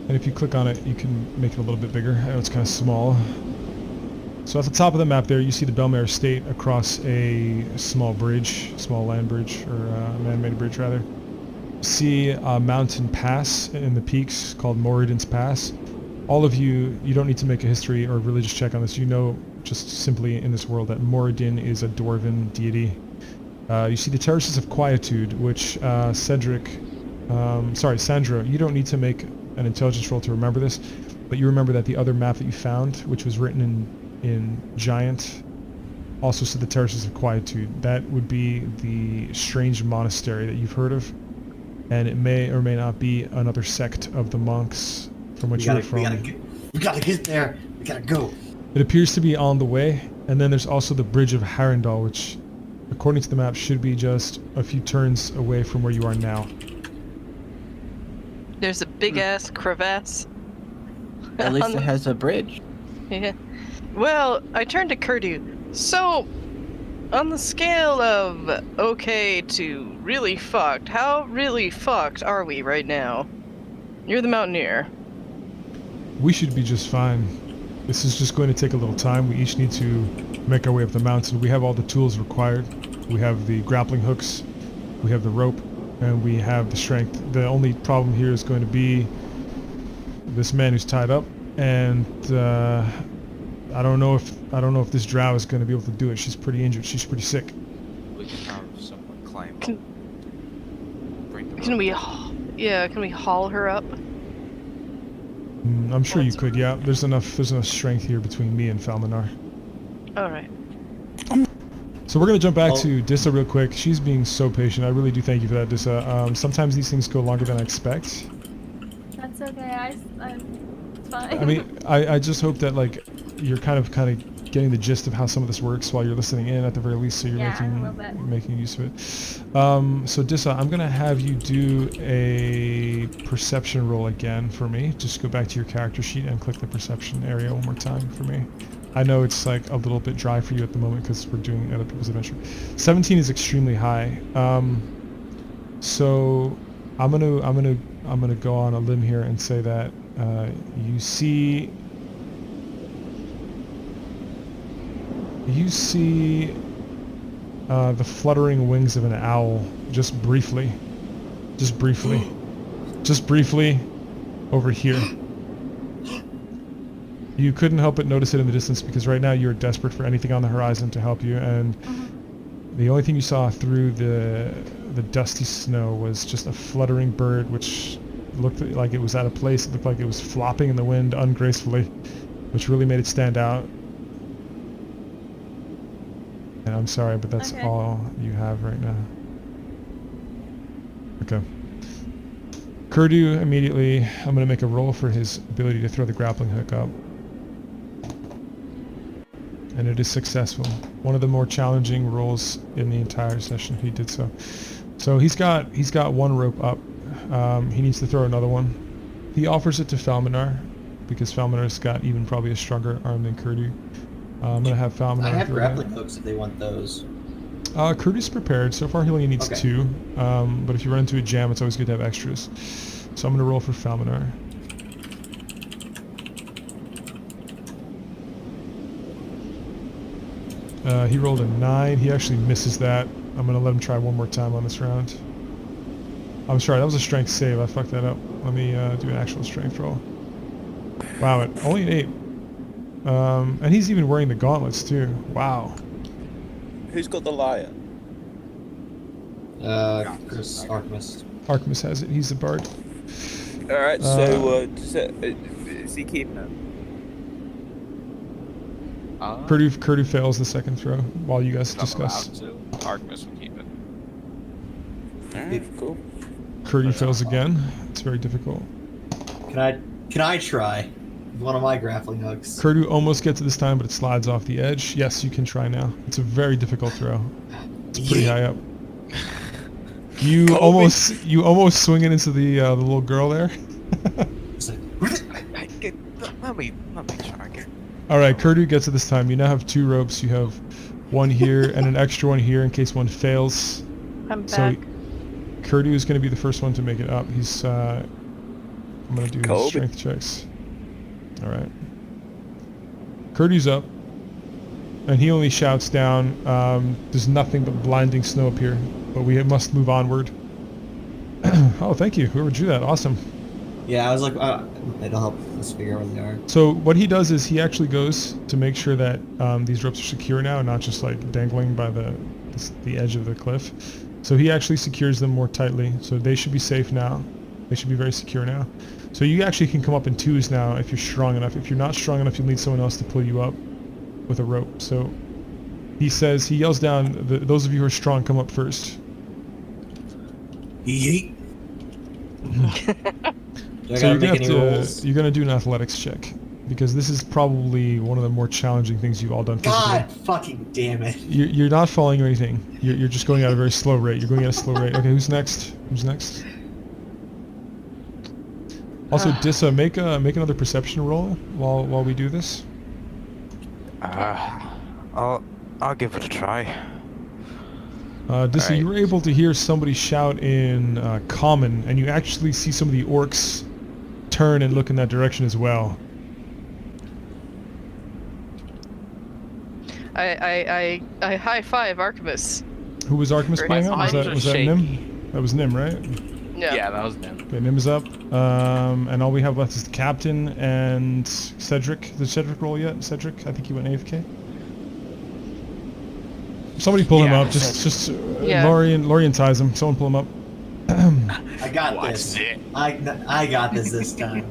And if you click on it, you can make it a little bit bigger. I know it's kind of small. So at the top of the map there, you see the Belmare Estate across a small bridge, small land bridge, or man-made bridge rather. See a mountain pass in the peaks called Moradin's Pass. All of you don't need to make a history or religious check on this. You know just simply in this world that Moradin is a dwarven deity. You see the Terraces of Quietude, which Sandra, you don't need to make an intelligence roll to remember this, but you remember that the other map that you found, which was written in Giant, also said the Terraces of Quietude. That would be the strange monastery that you've heard of, and it may or may not be another sect of the monks from which you're from. We gotta get there. We gotta go. It appears to be on the way, and then there's also the Bridge of Harendal, which, according to the map, should be just a few turns away from where you are now. There's a big ass crevasse. At least on it the- has a bridge. Yeah. Well, I turned to Kurdu. So, on the scale of okay to really fucked, how really fucked are we right now? You're the mountaineer. We should be just fine. This is just going to take a little time. We each need to make our way up the mountain. We have all the tools required. We have the grappling hooks, we have the rope, and we have the strength. The only problem here is going to be this man who's tied up, and I don't know if this drow is going to be able to do it. She's pretty injured. She's pretty sick. We can have someone climb. Bring them Can up. we haul her up? I'm sure you could. Yeah, there's enough strength here between me and Falmanar. All right. So we're gonna jump back to Dissa real quick. She's being so patient. I really do thank you for that, Dissa. Sometimes these things go longer than I expect. That's okay. It's fine. I mean, I just hope that like you're kind of getting the gist of how some of this works while you're listening in at the very least, so you're Yeah, a little bit. making use of it. So Dissa, I'm gonna have you do a perception roll again for me. Just go back to your character sheet and click the perception area one more time for me. I know it's like a little bit dry for you at the moment because we're doing other people's adventure. 17 is extremely high. So I'm gonna go on a limb here and say that you see the fluttering wings of an owl just briefly over here. You couldn't help but notice it in the distance because right now you're desperate for anything on the horizon to help you, and the only thing you saw through the dusty snow was just a fluttering bird which looked like it was out of place. It looked like it was flopping in the wind ungracefully, which really made it stand out. And I'm sorry, but that's Okay. all you have right now. Okay. Kurdu immediately, I'm going to make a roll for his ability to throw the grappling hook up. And it is successful. One of the more challenging rolls in the entire session. He did so. So he's got one rope up. He needs to throw another one. He offers it to Falmanar because Falmanar's got even probably a stronger arm than Kurdu. I'm gonna have Falmanar. I have throw grappling hooks if they want those. Kurdu's prepared. So far he only needs Okay. 2. But if you run into a jam, it's always good to have extras. So I'm gonna roll for Falmanar. He rolled a 9. He actually misses that. I'm gonna let him try one more time on this round. I'm sorry, that was a strength save. I fucked that up. Let me do an actual strength roll. Wow, only an 8. And he's even wearing the gauntlets too. Wow. Who's got the lyre? Chris Artemis. Artemis has it. He's the bard. Alright, so is he keeping it? Kurdu fails the second throw while you guys if I'm discuss. allowed to, Artemis will keep it. Alright, cool. Kurdu fails again. It's very difficult. Can I try? One of my grappling hooks. Kurdu almost gets it this time, but it slides off the edge. Yes, you can try now. It's a very difficult throw. It's pretty high up. You almost swing it into the little girl there. Let me try again. All right, Kurdu gets it this time. You now have 2 ropes. You have one here and an extra one here in case one fails. I'm So back. Kurdu is going to be the first one to make it up. He's I'm going to do his Kobe. strength checks. All right. Kurdu's up, and he only shouts down. There's nothing but blinding snow up here, but we must move onward. Oh, thank you. Whoever drew that, awesome. Yeah, I was like, it'll help us figure out where they are. So what he does is he actually goes to make sure that these ropes are secure now and not just like dangling by the edge of the cliff. So he actually secures them more tightly. So they should be safe now. They should be very secure now. So you actually can come up in 2s now if you're strong enough. If you're not strong enough, you'll need someone else to pull you up with a rope. So he yells down, those of you who are strong, come up first. Yeet. Do I So gotta make any rolls? you're gonna do an athletics check because this is probably one of the more challenging things you've all done physically. God fucking damn it. You're not falling or anything. You're just going at a very slow rate. You're going at a slow rate. Okay, who's next? Who's next? Also, Dissa, make another perception roll while we do this. I'll give it a try. Dissa, Alright. you were able to hear somebody shout in common, and you actually see some of the orcs turn and look in that direction as well. I high five Artemis. Who was Artemis Very playing nice. on? Was that Shaky. Nim? That was Nim, right? Yeah. that was Nim. Okay, Nim is up. And all we have left is the captain and Cedric. Did Cedric roll yet? Cedric? I think he went AFK. Somebody pull him Yeah, up. Just Yeah. Lorian ties him. Someone pull him up. I got What's this. it? I got this time.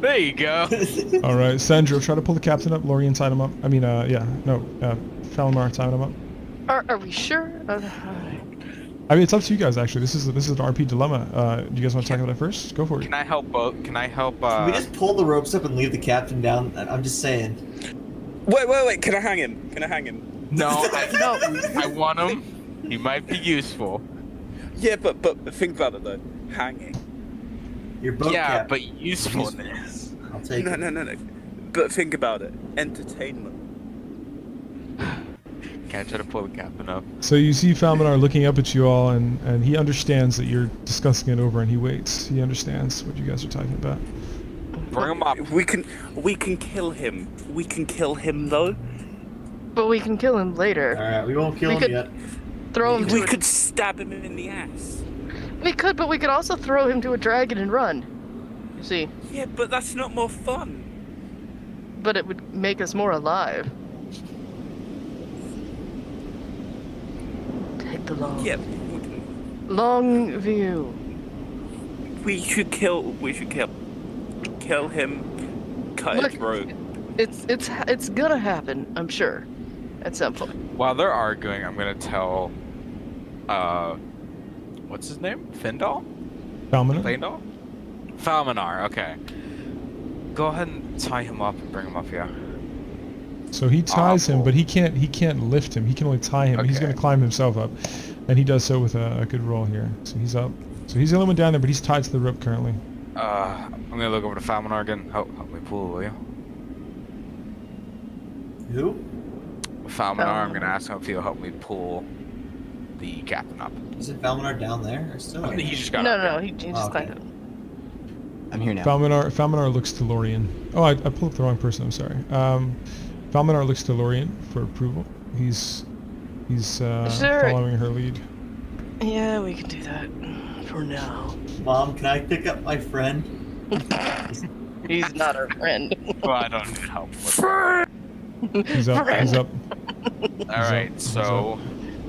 There you go. All right, Sandro, try to pull the captain up. Lorian tied him up. I mean, Falamar tied him up. Are we sure? I mean, it's up to you guys actually. This is an RP dilemma. Do you guys want to talk about it first? Go for it. Can I help both? Can I help? Can we just pull the ropes up and leave the captain down? I'm just saying. Wait, can I hang him? No, I want him. He might be useful. Yeah, but think about it though. Hanging. Your boat Yeah, cap. but usefulness. I'll take No. it. But think about it. Entertainment. Can I try to pull the captain up? So you see Falmanar looking up at you all, and he understands that you're discussing it over, and he waits. He understands what you guys are talking about. Bring him up. We can kill him. We can kill him though. But we can kill him later. Alright, we won't kill We him could- yet. Throw him to We a- could stab him in the ass. We could, but we could also throw him to a dragon and run. You see, Yeah, but that's not more fun. but it would make us more alive. Take the Yeah, long view. we should kill him. Cut Look, his throat. It's gonna happen, I'm sure, at some point. While they're arguing, I'm gonna tell, what's his name? Findal? Falmanar? Findal? Falmanar. Okay. Go ahead and tie him up and bring him up here. So he ties him, Awful. but he can't lift him. He can only tie him. He's Okay. going to climb himself up, and he does so with a good roll here. So he's up. So he's the only one down there, but he's tied to the rope currently. I'm gonna look over to Falmanar again. Help me pull, will you? Who? Falmanar, I'm gonna ask him if he'll help me pull the captain up. Is it Falmanar down there or still? He just got No, up no, there. he just Oh, okay. climbed up. I'm here now. Falmanar looks to Lorian. Oh, I pulled up the wrong person. I'm sorry. Falmanar looks to Lorian for approval. He's Sure. following her lead. Yeah, we can do that for now. Mom, can I pick up my friend? He's not our friend. Well, I don't need help with that. He's up. He's up. Alright, He's so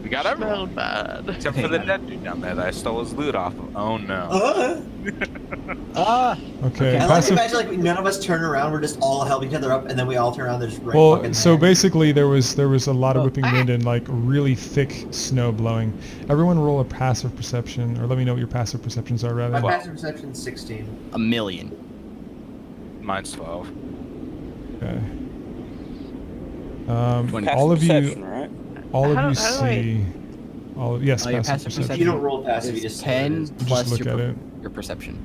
We got everyone. Smelled bad. Except for the dead dude down there that I stole his loot off of. Oh no. Okay, I like to passive. imagine like none of us turn around, we're just all helping each other up, and then we all turn around. There's right Well, fucking so there. basically there was a lot of whipping wind and like really thick snow blowing. Everyone roll a passive perception, or let me know what your passive perceptions are rather. My passive perception is 16. A million. Mine's 12. Okay. 20. All of you, Perception, right? all of How you do I- see. All of, yes, Oh, your passive passive perception. If you don't roll passive, you just say what it 10 is. plus Just look at it. your perception.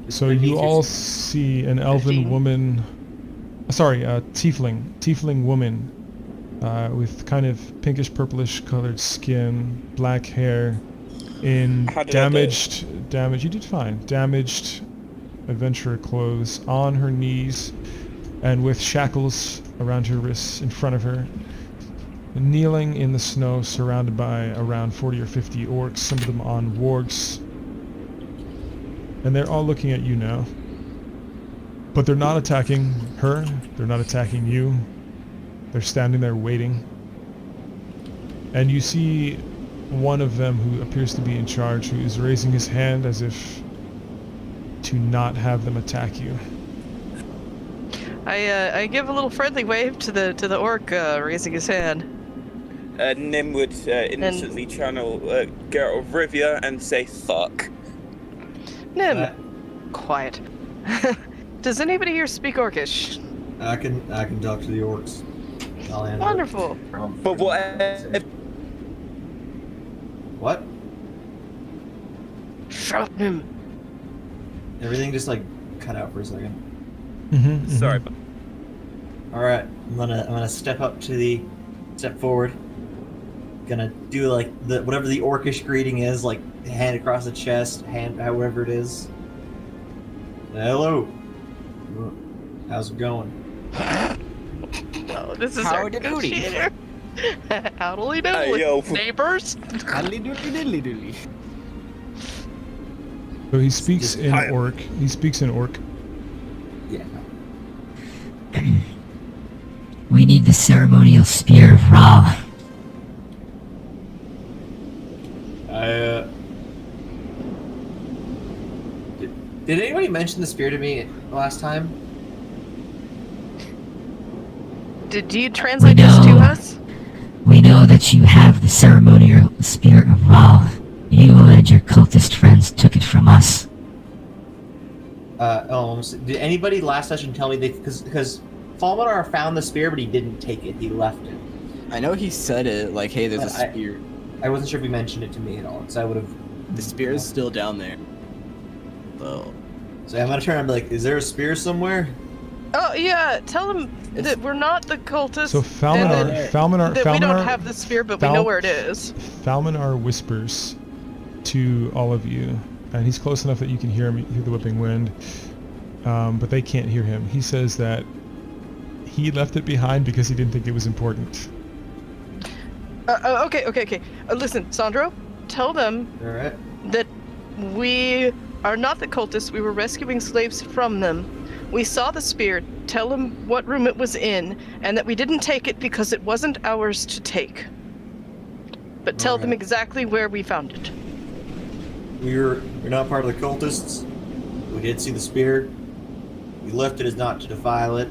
So Beneath you your all skin. see an elven 15. woman, sorry, a tiefling woman, with kind of pinkish purplish colored skin, black hair, in How did I do? damaged. You did fine. Damaged adventurer clothes, on her knees, and with shackles around her wrists in front of her, kneeling in the snow, surrounded by around 40 or 50 orcs, some of them on wargs. And they're all looking at you now. But they're not attacking her, they're not attacking you. They're standing there waiting. And you see one of them who appears to be in charge, who is raising his hand as if to not have them attack you. I give a little friendly wave to the orc raising his hand. Nim would instantly channel Geralt of Rivia and say "fuck." Nim, Uh, quiet. Does anybody here speak Orcish? I can talk to the orcs. I'll handle it. Wonderful. But what? What? Shut up, Nim. Everything just like cut out for a second. Sorry, but All right, I'm gonna step forward. Gonna do like whatever the orcish greeting is, like hand across the chest, hand however it is. Hello. How's it going? Oh, this is our Howdy doody. negotiator. Howdy doody, Hey, yo. neighbors. Diddly doodly doodly. So he speaks Just in hi- orc. He speaks in orc. Yeah. We need the ceremonial spear of Ra. Did anybody mention the spear to me last time? Did you translate We this to know. us? We know that you have the ceremonial spear of Ra. You and your cultist friends took it from us. Did anybody last session tell me because Falmanar found the spear, but he didn't take it. He left it. I know he said it, like, hey, there's a But spear. I wasn't sure if he mentioned it to me at all, because I would have. The spear is still down there. So, So I'm gonna turn and be like, "Is there a spear somewhere?" Oh yeah, tell them that we're not the cultists. So Falmanar, then- Falmanar, that we don't Falmanar, have the spear, but we know where it is. Falmanar whispers to all of you, and he's close enough that you can hear him through the whipping wind, but they can't hear him. He says that he left it behind because he didn't think it was important. Okay. Listen, Sandro, tell them All right. that we are not the cultists. We were rescuing slaves from them. We saw the spear. Tell them what room it was in, and that we didn't take it because it wasn't ours to take. But tell them Alright. exactly where we found it. We're not part of the cultists. We did see the spear. We left it as not to defile it,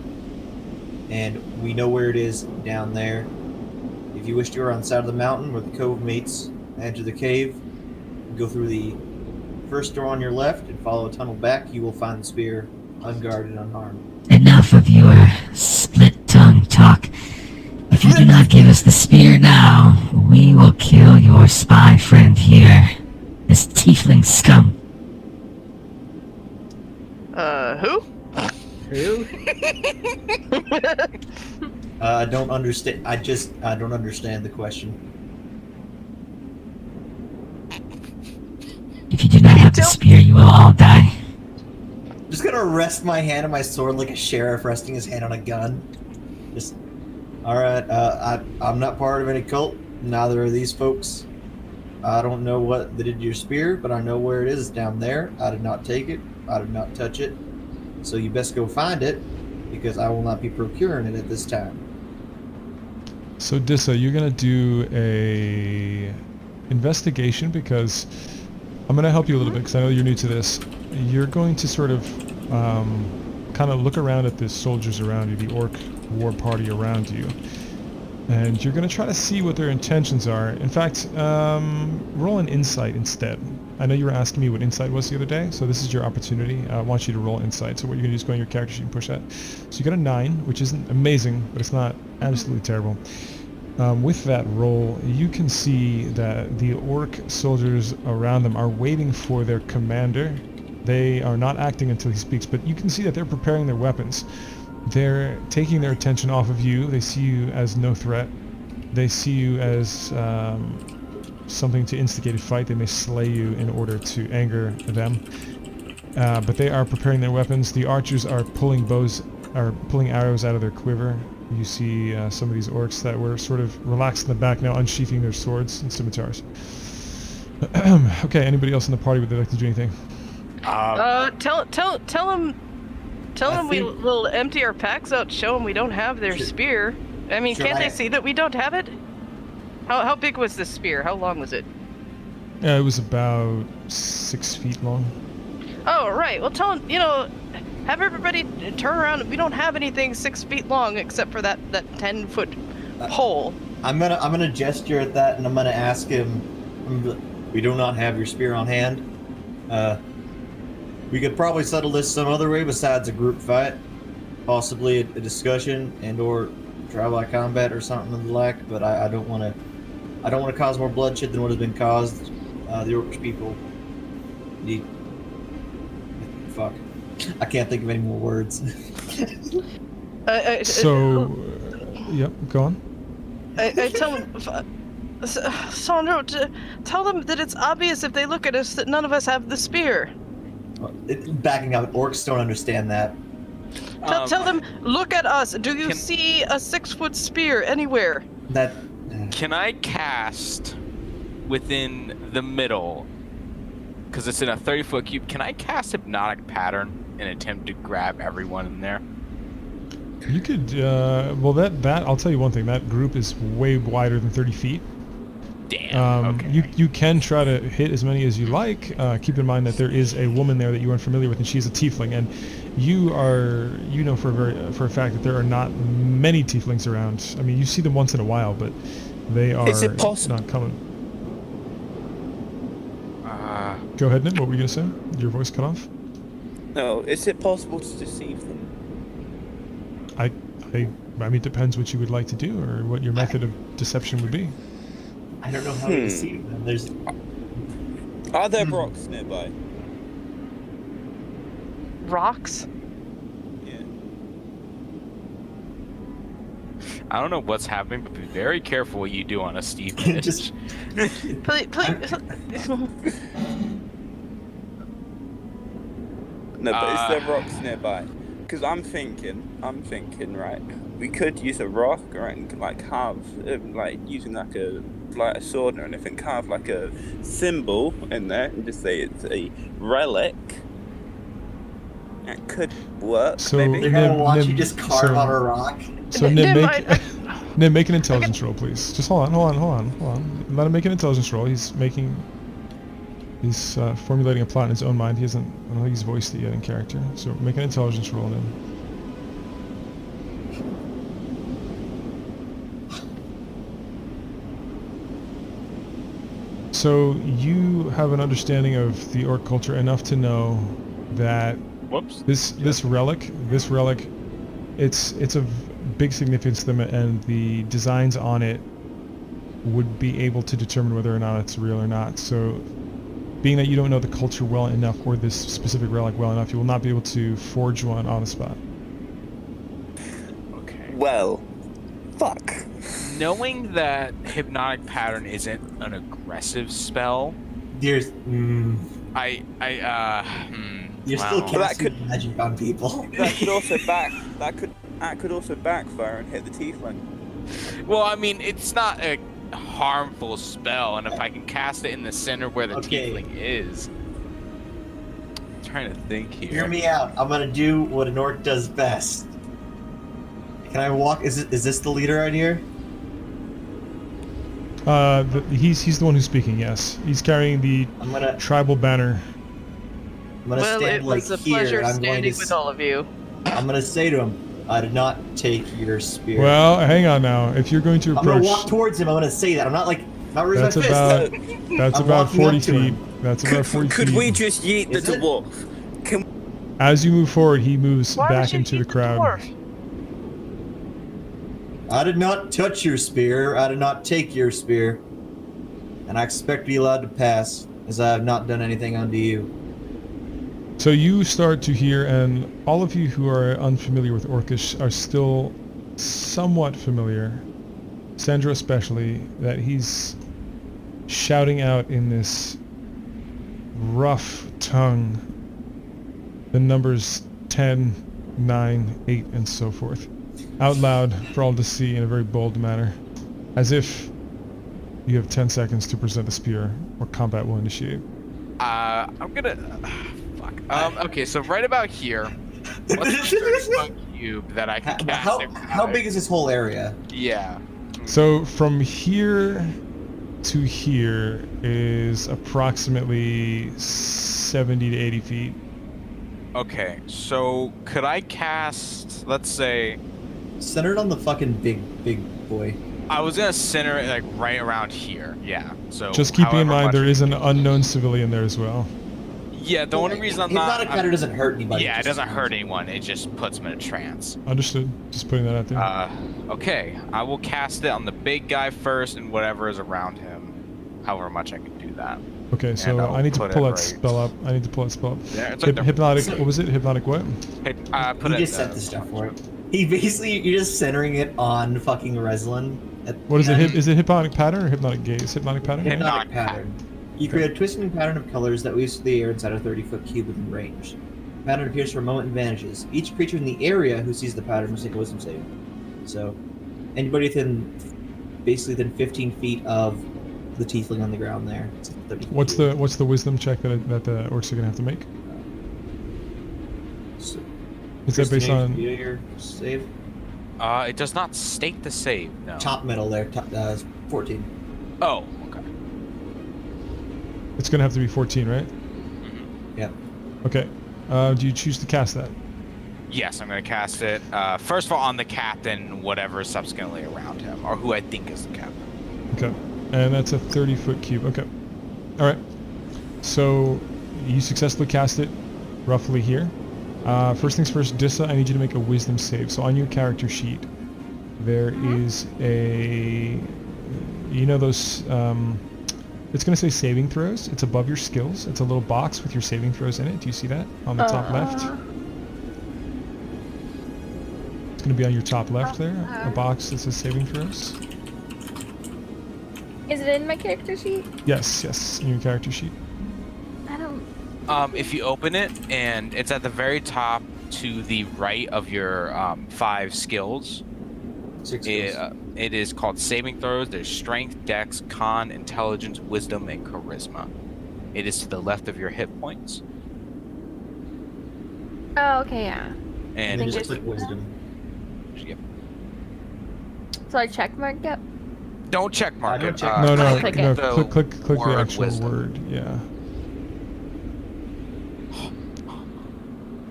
and we know where it is down there. If you wish to go around the side of the mountain where the cove meets, enter the cave, go through the first door on your left, and follow a tunnel back. You will find the spear, unguarded, unharmed. Enough of your split-tongue talk. If you do not give us the spear now, we will kill your spy friend here. This tiefling scum. Who? I don't understand. I don't understand the question. If you do not have the spear, you will all die. I'm just gonna rest my hand on my sword like a sheriff resting his hand on a gun. Just, alright, I'm not part of any cult, neither are these folks. I don't know what they did to your spear, but I know where it is down there. I did not take it, I did not touch it. So you best go find it, because I will not be procuring it at this time. So Dissa, you're gonna do a investigation because I'm gonna help you a little bit because I know you're new to this. You're going to sort of kind of look around at the soldiers around you, the Orc War Party around you, and you're gonna try to see what their intentions are. In fact, roll an insight instead. I know you were asking me what insight was the other day, so this is your opportunity. I want you to roll insight. So what you're gonna do is go on your character sheet and push that. So you got a 9, which isn't amazing, but it's not absolutely terrible. With that roll, you can see that the Orc soldiers around them are waiting for their commander. They are not acting until he speaks, but you can see that they're preparing their weapons. They're taking their attention off of you. They see you as no threat. They see you as something to instigate a fight. They may slay you in order to anger them. But they are preparing their weapons. The archers are pulling arrows out of their quiver. You see some of these orcs that were sort of relaxed in the back now unsheathing their swords and scimitars. Okay, anybody else in the party would they like to do anything? Tell them we'll empty our packs out, show them we don't have their spear. I mean, can't they see that we don't have it? How big was this spear? How long was it? It was about 6 feet long. Oh, right. Well, tell them, have everybody turn around. We don't have anything 6 feet long except for that 10-foot pole. I'm gonna gesture at that, and I'm gonna ask him. We do not have your spear on hand. We could probably settle this some other way besides a group fight, possibly a discussion and/or trial by combat or something of the like. But I don't want to cause more bloodshed than what has been caused. The Orcish people need. Fuck. I can't think of any more words. Yep, go on. I tell them, Sandro, tell them that it's obvious if they look at us that none of us have the spear. Backing up, orcs don't understand that. Tell them, look at us. Do you see a 6-foot spear anywhere? Can I cast within the middle? Because it's in a 30-foot cube. Can I cast Hypnotic Pattern and attempt to grab everyone in there? You could, well, that I'll tell you one thing. That group is way wider than 30 feet. Damn. Okay. You can try to hit as many as you like. Keep in mind that there is a woman there that you aren't familiar with, and she's a tiefling. And you know for a fact that there are not many tieflings around. I mean, you see them once in a while, but they are not coming. Go ahead, Nim. What were you gonna say? Your voice cut off. No, is it possible to deceive them? I mean, it depends what you would like to do or what your method of deception would be. I don't know how to deceive them. Are there rocks nearby? Rocks? Yeah. I don't know what's happening, but be very careful what you do on a steep edge. Please. No, but is there rocks nearby? Because I'm thinking, right? We could use a rock, right, and like carve, using like a sword or anything, carve like a symbol in there, and just say it's a relic. That could work. So maybe they're gonna watch you just carve on a rock. So Nim, make an intelligence roll, please. Just hold on. Let him make an intelligence roll. He's formulating a plot in his own mind. I don't think he's voiced it yet in character. So make an intelligence roll, Nim. So you have an understanding of the orc culture enough to know that this relic, it's of big significance to them, and the designs on it would be able to determine whether or not it's real or not. So, being that you don't know the culture well enough, or this specific relic well enough, you will not be able to forge one on the spot. Okay. Well, fuck. Knowing that Hypnotic Pattern isn't an aggressive spell, You're still casting magic on people. That could also backfire and hit the tiefling. Well, I mean, it's not a harmful spell, and if I can cast it in the center where the tiefling is. I'm trying to think here. Hear me out. I'm gonna do what an orc does best. Can I walk? Is this the leader right here? He's the one who's speaking. Yes, he's carrying the I'm gonna tribal banner. well, it like was a here, pleasure and I'm going standing to with all of you. I'm gonna say to him, I did not take your spear. Well, hang on now. If you're going to I'm gonna approach, walk towards him. I'm gonna say that. I'm not raising that's my fist. about that's I'm about walking 40 up to feet. him. That's about 40 Could feet. we just yeet the Is it? dwarf? As you move forward, he moves Why would back you into the eat crowd. dwarf? I did not touch your spear. I did not take your spear. And I expect to be allowed to pass, as I have not done anything unto you. So you start to hear, and all of you who are unfamiliar with Orcish are still somewhat familiar, Sandra especially, that he's shouting out in this rough tongue the numbers 10, 9, 8, and so forth, out loud for all to see in a very bold manner, as if you have 10 seconds to present the spear or combat will initiate. I'm gonna. Fuck. Okay, so right about here. What's the 30-foot cube that I can cast? How big is this whole area? Yeah. So from here to here is approximately 70 to 80 feet. Okay, so could I cast? Let's say Centered on the fucking big boy. I was gonna center it like right around here. Yeah. So Just keeping in however mind much- there is an unknown civilian there as well. Yeah, the only reason I'm Hypnotic not. Pattern doesn't hurt anybody. Yeah, it doesn't hurt anyone. It just puts them in a trance. Understood. Just putting that out there. Okay, I will cast it on the big guy first and whatever is around him. However much I can do that. Okay, and so I'll I need to put pull it that right- spell up. I need to pull that spell up. Yeah, it's like the- Hypnotic. What was it? Hypnotic what? Hey, put He it. just set the stuff for it. He basically, you're just centering it on fucking Reslin. What is it? Is it hypnotic pattern or hypnotic gaze? Hypnotic pattern. Hypnotic pattern. You create a twisting pattern of colors that weaves through the air inside a 30-foot cube within range. The pattern appears for a moment and vanishes. Each creature in the area who sees the pattern must take a wisdom save. So, anybody basically within 15 feet of the tiefling on the ground there. It's a 30-foot What's cube. the wisdom check that the orcs are gonna have to make? So, Is that based Christian, on? you do your save? It does not state the save. No. Top middle there, 14. Oh, okay. It's gonna have to be 14, right? Yep. Okay. Do you choose to cast that? Yes, I'm gonna cast it. First of all, on the captain, whatever is subsequently around him, or who I think is the captain. Okay. And that's a 30-foot cube. Okay. All right. So you successfully cast it roughly here. First things first, Dissa, I need you to make a wisdom save. So on your character sheet, there is a, you know those, it's going to say saving throws. It's above your skills. It's a little box with your saving throws in it. Do you see that on the top left? It's going to be on your top left there, a box that says saving throws. Is it in my character sheet? Yes, in your character sheet. I don't. If you open it, and it's at the very top to the right of your 5 skills. 6 skills. It is called saving throws. There's strength, dex, con, intelligence, wisdom, and charisma. It is to the left of your hit points. Oh, okay, yeah. And then think just it's- click wisdom. Yep. So I check mark it. Don't check mark don't it. check No, I'll click it. click the word actual wisdom. word. Yeah.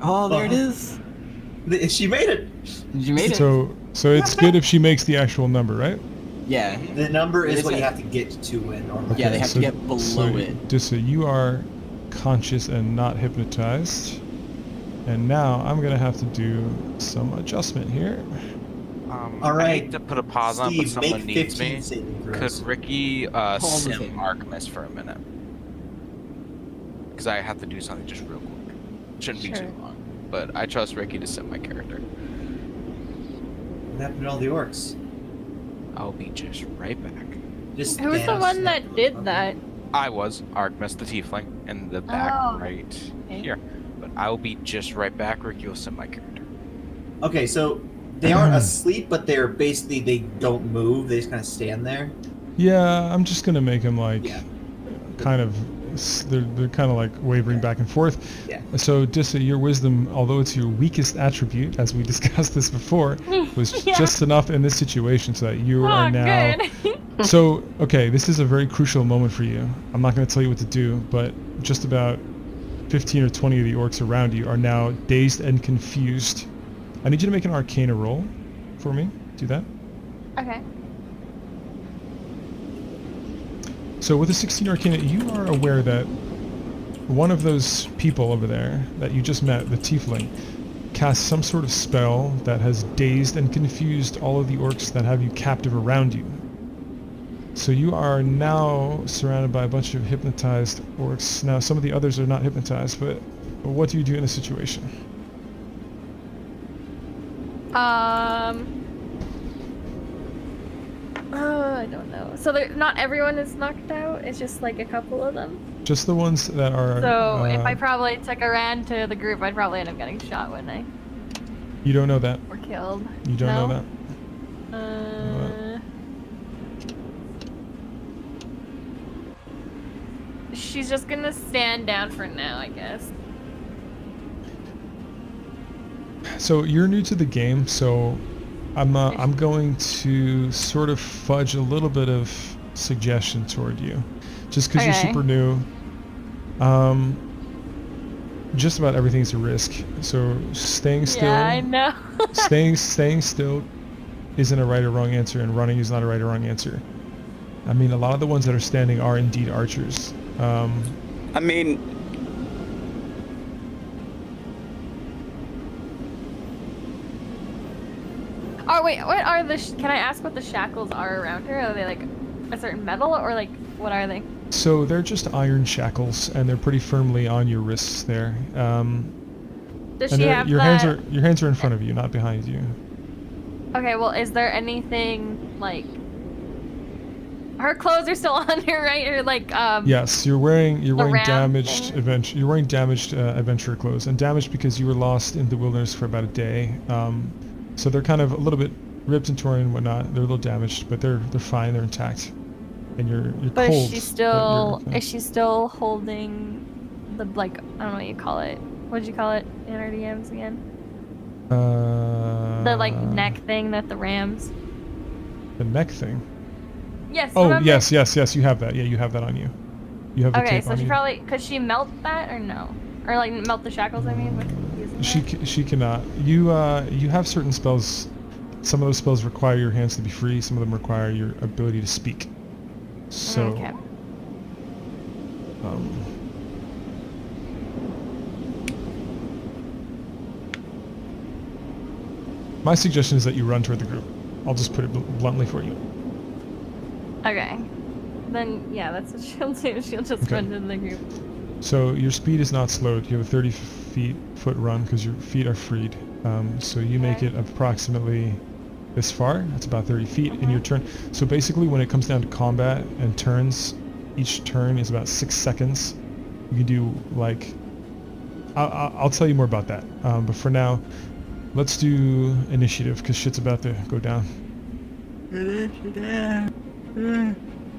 Oh, there it is. She made it. You made it. So it's good if she makes the actual number, right? Yeah. The number It is is what you it. have to get to win. Or Yeah, they have to get below so it. Dissa, you are conscious and not hypnotized. And now I'm gonna have to do some adjustment here. All I right, hate to put a pause on, but Steve, someone make needs 15 me. saving Could throws. Ricky the sim saving. Artemis for a minute? Because I have to do something just real quick. Shouldn't be Sure. too long. But I trust Ricky to sim my character. What happened to all the orcs? I'll be just right back. Just Who was the Thanos one snapped that them did up. that? I was Artemis the Tiefling in the back Oh, right okay. here. But I will be just right back. Ricky will sim my character. Okay, so they aren't asleep, but they're basically they don't move. They just kind of stand there. Yeah, I'm just gonna make him like Yeah. kind of they're kind of like wavering back and forth. Yeah. So Dissa, your wisdom, although it's your weakest attribute, as we discussed this before, was Yeah. just enough in this situation so that you are Oh, now good. So, okay, this is a very crucial moment for you. I'm not going to tell you what to do, but just about 15 or 20 of the orcs around you are now dazed and confused. I need you to make an Arcana roll for me. Do that. Okay. So with a 16 Arcana, you are aware that one of those people over there that you just met, the Tiefling, cast some sort of spell that has dazed and confused all of the orcs that have you captive around you. So you are now surrounded by a bunch of hypnotized orcs. Now some of the others are not hypnotized, but what do you do in a situation? Oh, I don't know. So not everyone is knocked out. It's just like a couple of them. Just the ones that are... So if I probably took a rand to the group, I'd probably end up getting shot, wouldn't I? You don't know that. Or killed. You don't know that. She's just gonna stand down for now, I guess. So you're new to the game, so I'm going to sort of fudge a little bit of suggestion toward you, just because you're super new. Just about everything's a risk. So staying still. Yeah, I know. staying still isn't a right or wrong answer, and running is not a right or wrong answer. I mean, a lot of the ones that are standing are indeed archers. I mean, Oh wait, what are the? Can I ask what the shackles are around her? Are they like a certain metal, or like what are they? So they're just iron shackles, and they're pretty firmly on your wrists there. Does and she have your that? hands are in front of you, not behind you. Okay, well, is there anything like? Her clothes are still on her, right? Or like Yes, you're wearing round damaged thing? adventurer clothes, and damaged because you were lost in the wilderness for about a day. So they're kind of a little bit ripped and torn and whatnot. They're a little damaged, but they're fine. They're intact, and you're But cold. is she still holding the like I don't know what you call it. What did you call it in our DMs again? The like neck thing that the rams. The neck thing. Yes. Oh remember? yes. You have that. Yeah, you have that on you. You have the Okay, tape so on she you. probably could she melt that or no? Or like melt the shackles? I mean, with using that? She cannot. You have certain spells. Some of those spells require your hands to be free. Some of them require your ability to speak. So. Okay. My suggestion is that you run toward the group. I'll just put it bluntly for you. Okay. Then yeah, that's what she'll do. She'll just Okay. run to the group. So your speed is not slowed. You have a 30-foot run because your feet are freed. So you make Okay. it approximately this far. That's about 30 feet in your turn. So basically when it comes down to combat and turns, each turn is about 6 seconds. You can do like... I'll tell you more about that. But for now, let's do initiative because shit's about to go down.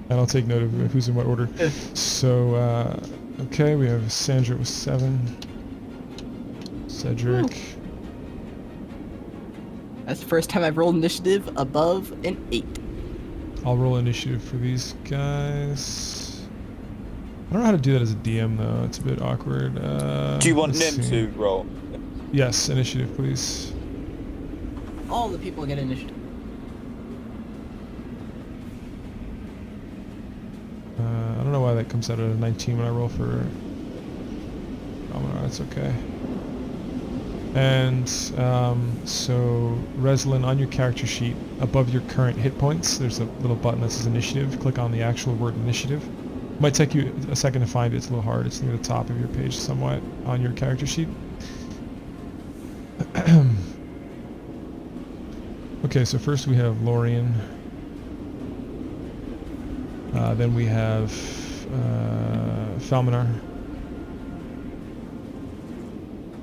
And I'll take note of who's in what order. So, okay, we have Sandra with 7. Cedric. That's the first time I've rolled initiative above an 8. I'll roll initiative for these guys. I don't know how to do that as a DM though. It's a bit awkward. do you want let's Nim see. to roll? Yes, initiative, please. All the people get initiative. I don't know why that comes out at a 19 when I roll for... Oh, that's okay. And so, Reslin, on your character sheet, above your current hit points, there's a little button that says initiative. Click on the actual word initiative. It might take you a second to find it. It's a little hard. It's near the top of your page somewhat on your character sheet. Okay, so first we have Lorien. Then we have Falminar.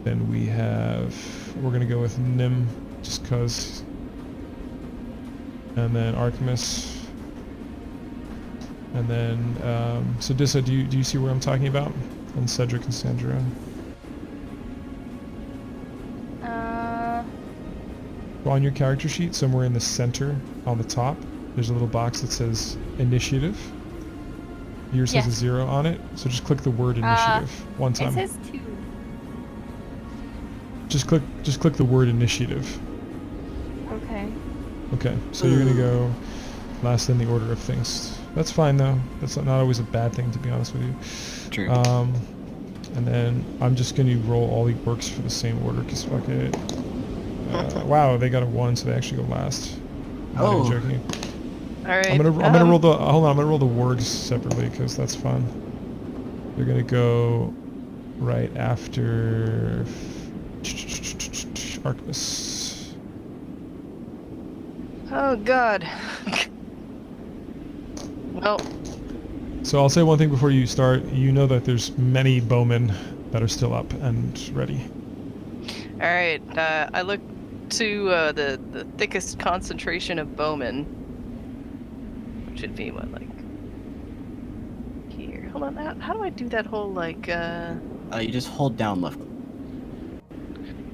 Then we have, we're gonna go with Nim, just cause. And then Artemis. And then, so Dissa, do you see where I'm talking about? And Cedric and Sandra. Uh, On your character sheet, somewhere in the center, on the top, there's a little box that says initiative. Yours has a Yes. 0 on it, so just click the word initiative one It time. says 2. Just click the word initiative. Okay. Okay, so you're gonna go last in the order of things. That's fine though. That's not always a bad thing, to be honest with you. True. And then I'm just gonna roll all the orcs for the same order, cause fuck it. Wow, they got a 1, so they actually go last. I'm not even joking. All right. I'm gonna roll the hold on. I'm gonna roll the wargs separately because that's fun. They're gonna go right after Artemis. Oh God. Well, So I'll say one thing before you start. You know that there's many bowmen that are still up and ready. all right. I look to the thickest concentration of bowmen. Which should be what, like here? Hold on. How do I do that whole like? You just hold down left.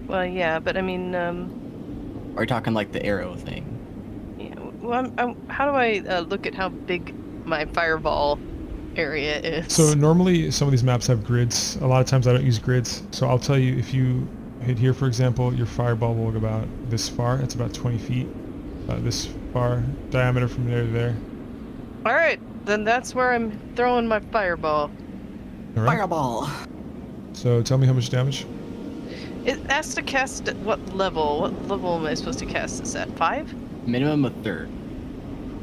Well, yeah, but I mean, Are you talking like the arrow thing? yeah. Well, how do I look at how big my fireball area is? So normally some of these maps have grids. A lot of times I don't use grids. So I'll tell you, if you hit here, for example, your fireball will go about this far. It's about 20 feet. This far diameter from there to there. All right, then that's where I'm throwing my fireball. All right. Fireball. So tell me how much damage. It has to cast at what level? What level am I supposed to cast this at? 5? Minimum of 3rd.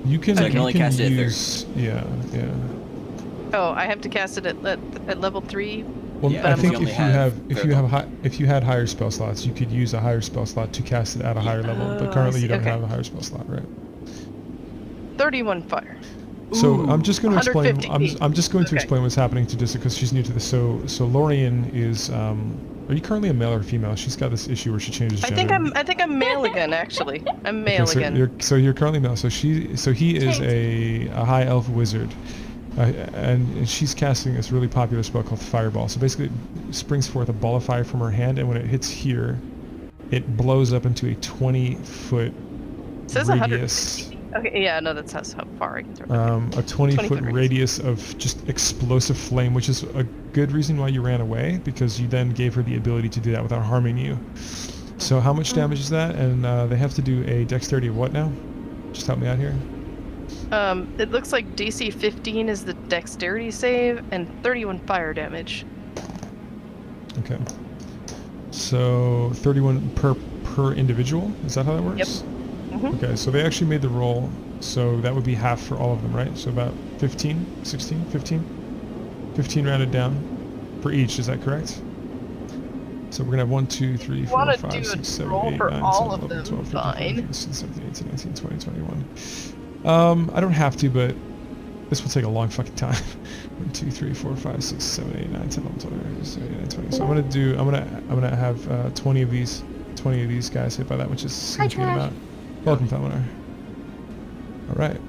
You can, So I can only cast it at use, yeah. Oh, I have to cast it at level 3. Well, Yeah, I but think I'm if you had higher spell slots, you could use a higher spell slot to cast it at a higher level. But Oh, currently I you see. don't Okay. have a higher spell slot, right? 31 fire. So I'm just going to explain. 150 I'm just going to Okay. explain what's happening to Dissa because she's new to this. So Lorian is. Are you currently a male or female? She's got this issue where she changes gender. I think I'm male again. Actually, I'm male Okay, so again. you're currently male. So he is a high elf wizard, and she's casting this really popular spell called Fireball. So basically, it springs forth a ball of fire from her hand, and when it hits here, it blows up into a 20-foot It says radius. 150. Okay, yeah, no, that's how far I can throw it. A 20-foot 20-foot radius of just explosive flame, which is a good reason why you ran away, because you then gave her the ability to do that without harming you. So how much damage is that? And they have to do a dexterity of what now? Just help me out here. It looks like DC 15 is the dexterity save and 31 fire damage. Okay. So 31 per individual? Is that how that works? Yep. Mhm. Okay, so they actually made the roll, so that would be half for all of them, right? So about 15, 16, 15? 15 rounded down for each, is that correct? So we're gonna have 1, 2, 3, 4, wanna 5, do a 6, 7, roll 8, for 9, all 10, of 11, them, 12, 13, 14, fine. 15, 16, 17, 18, 19, 20, 21. I don't have to, but this will take a long fucking time. 1, 2, 3, 4, 5, 6, 7, 8, 9, 10, 11, 12, 13, 14, 15, 16, 17, 18, 20. So I'm gonna have 20 of these guys hit by that, which is a significant amount. Welcome, Felminar. Alright.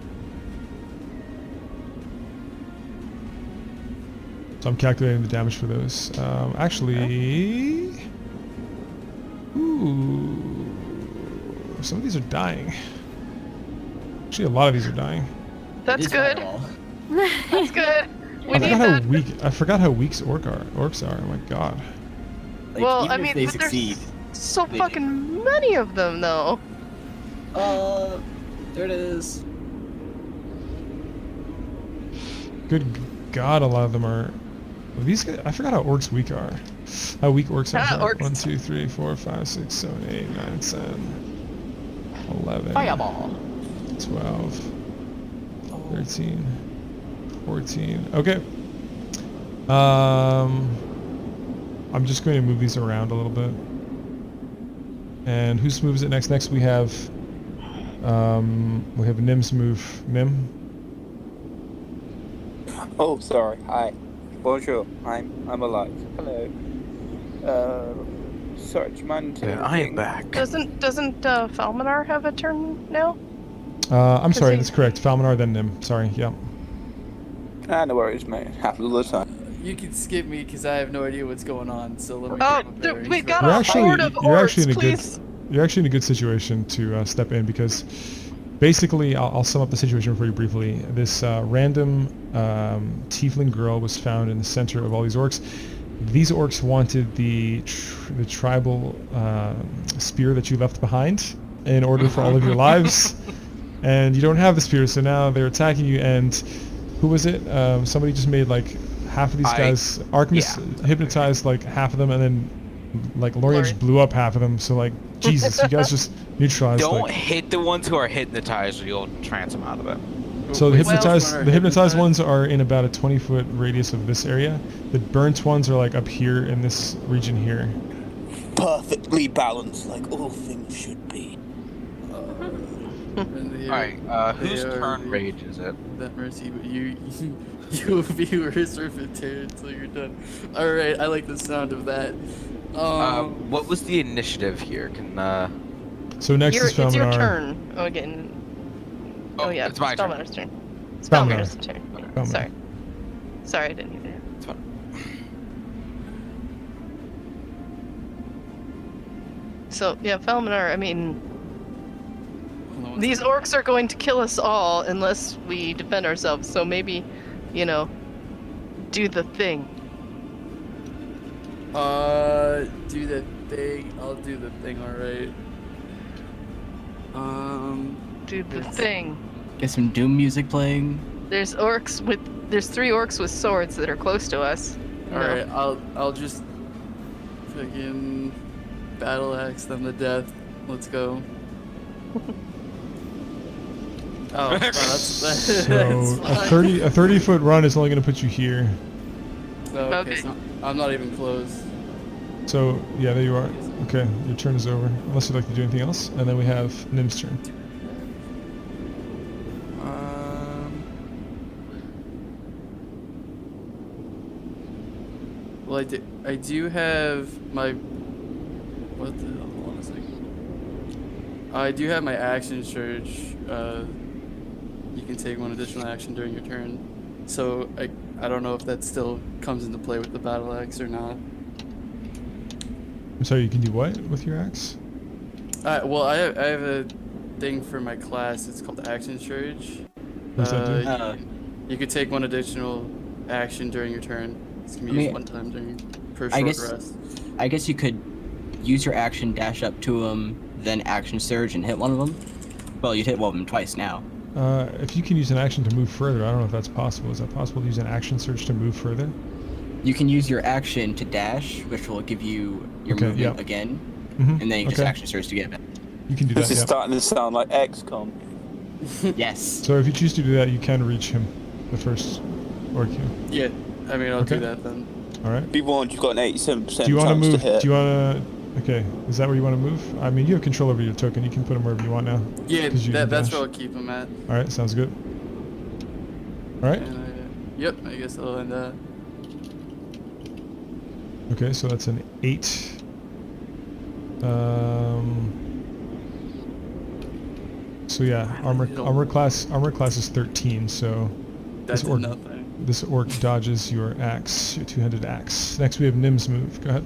So I'm calculating the damage for those. Actually... Ooh... Some of these are dying. Actually, a lot of these are dying. That's It is good. Fireball. That's good. We I need forgot how that. weak. I forgot how weak orcs are. Oh my god. Like, Well, even I if mean, they but there's succeed. so they- fucking many of them, though. There it is. Good god, a lot of them are. These guys. I forgot how orcs weak are. How weak orcs are. Orcs. 1, 2, 3, 4, 5, 6, 7, 8, 9, 10, 11. Fireball. 12, 13, 14. Okay. I'm just going to move these around a little bit. And whose move is it next? Next we have Nim's move. Nim. Oh, sorry. Hi. Bonjour. I'm alive. Hello. Sorry, do you mind? Yeah, I am back. Doesn't Falmanar have a turn now? I'm sorry, he- that's correct. Falmanar, then Nim. Sorry, yeah. No worries, mate. Happens all the time. You can skip me because I have no idea what's going on. So let me. Oh, get my bearings we got You're a actually- horde of you're actually orcs, in a good- please. You're actually in a good situation to step in because basically, I'll sum up the situation for you briefly. This random tiefling girl was found in the center of all these orcs. These orcs wanted the tribal spear that you left behind in order for all of your lives, and you don't have the spear, so now they're attacking you. And who was it? Somebody just made like half of these guys. Artemis hypnotized like half of them, and then like Lorian just blew up half of them. So like, Jesus, you guys just neutralized. Don't hit the ones who are hypnotized, or you'll trance them out of it. So the hypnotized ones are in about a 20-foot radius of this area. The burnt ones are like up here in this region here. Perfectly balanced, like all things should be. Alright, whose turn rage is it? That mercy, but you'll be worse or tear until you're done. Alright, I like the sound of that. What was the initiative here? Can So next is Felminar. It's your turn. Oh, again. Oh yeah, it's my turn. Spellmanar's turn. Spellmanar's turn. Felminar. Sorry, I didn't hear It's fine. that. So yeah, Felminar. I mean, these orcs are going to kill us all unless we defend ourselves. So maybe, you know, do the thing. Do the thing. I'll do the thing. All right. Do the thing. Get some Doom music playing. There's 3 orcs with swords that are close to us. All right. I'll just fucking battle axe them to death. Let's go. Oh, that's So a 30-foot run is only going to put you here. okay. So I'm not even close. So yeah, there you are. Okay, your turn is over. Unless you'd like to do anything else, and then we have Nim's turn. Well, I do have my. What the hell? Hold on a second. I do have my action surge. You can take 1 additional action during your turn. So I don't know if that still comes into play with the battle axe or not. I'm sorry, you can do what with your axe? Well, I have a thing for my class. It's called Action Surge. What does that do? You could take 1 additional action during your turn. It's gonna be used 1 time per short rest. I guess you could use your action, dash up to them, then action surge and hit one of them. Well, you'd hit one of them twice now. If you can use an action to move further, I don't know if that's possible. Is that possible to use an action surge to move further? You can use your action to dash, which will give you your movement again, and then you just action surge to get it back. You can do that. This is starting to sound like XCOM. Yes. So if you choose to do that, you can reach him, the first orc. Yeah, I mean I'll do that then. All right. Be warned, you've got an 87% Do you want to chance move? to hit. Do you want to? Okay, is that where you want to move? I mean, you have control over your token. You can put him wherever you want now. Yeah, 'cause you can that's dash. where I'll keep him at. All right, sounds good. All right. Yep, I guess I'll end that. Okay, so that's an 8. So yeah, armor class is 13. So That's this orc, nothing. this orc dodges your axe, your two-handed axe. Next we have Nim's move. Go ahead.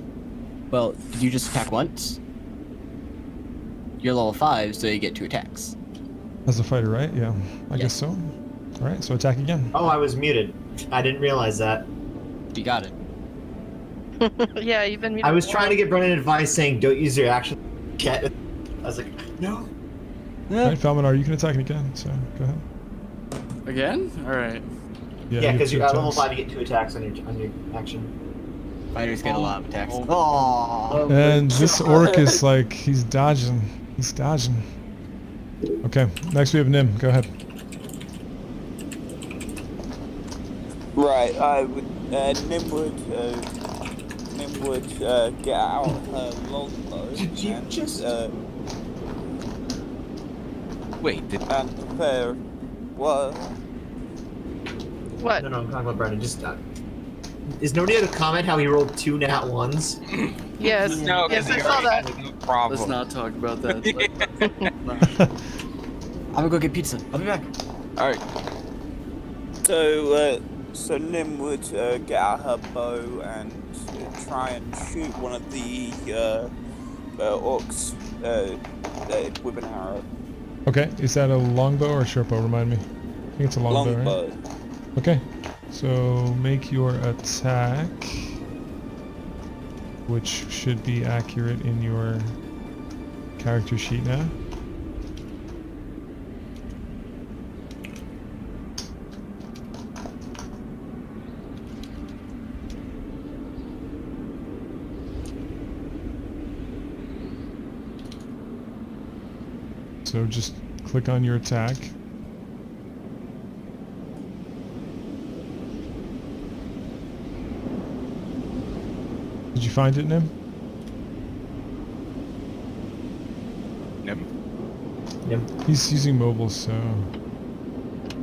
Well, did you just attack once? You're level 5, so you get 2 attacks. As a fighter, right? Yeah, I guess so. All right, so attack again. Oh, I was muted. I didn't realize that. You got it. Yeah, you've been muted. I was trying to get Brennan advice saying don't use your action. I was like, no. All right, Felminar, you can attack again. So go ahead. Again? All right. Yeah, because you you're have at two level attacks. 5, you get 2 attacks on your action. Fighters get a lot of attacks. Oh. And this orc is like, he's dodging. He's dodging. Okay, next we have Nim. Go ahead. Right, I would, Nim would get out her longbow and, Wait, and prepare, what? What? No, I'm talking about Brennan. Just, is nobody able to comment how he rolled 2 nat 1s? Yes. no, Yes, I you saw already that. had no problem. Let's not talk about that. I'm gonna go get pizza. I'll be back. All right. So Nim would get out her bow and try and shoot one of the orcs with an arrow. Okay, is that a longbow or a short bow? Remind me. I think it's a longbow, right? Longbow. Okay, so make your attack, which should be accurate in your character sheet now. So just click on your attack. Did you find it, Nim? Yep. He's using mobile, so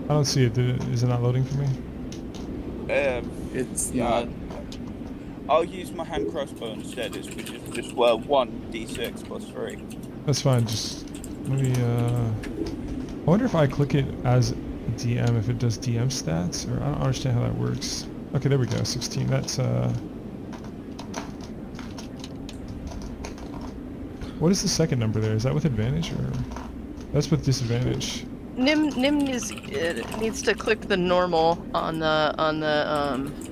I don't see it. Is it not loading for me? It's Yeah. not. I'll use my hand crossbow instead. It's just well 1d6 plus 3. That's fine. Just let me. I wonder if I click it as DM, if it does DM stats, or I don't understand how that works. Okay, there we go. 16. That's What is the second number there? Is that with advantage or? That's with disadvantage. Nim needs to click the normal on the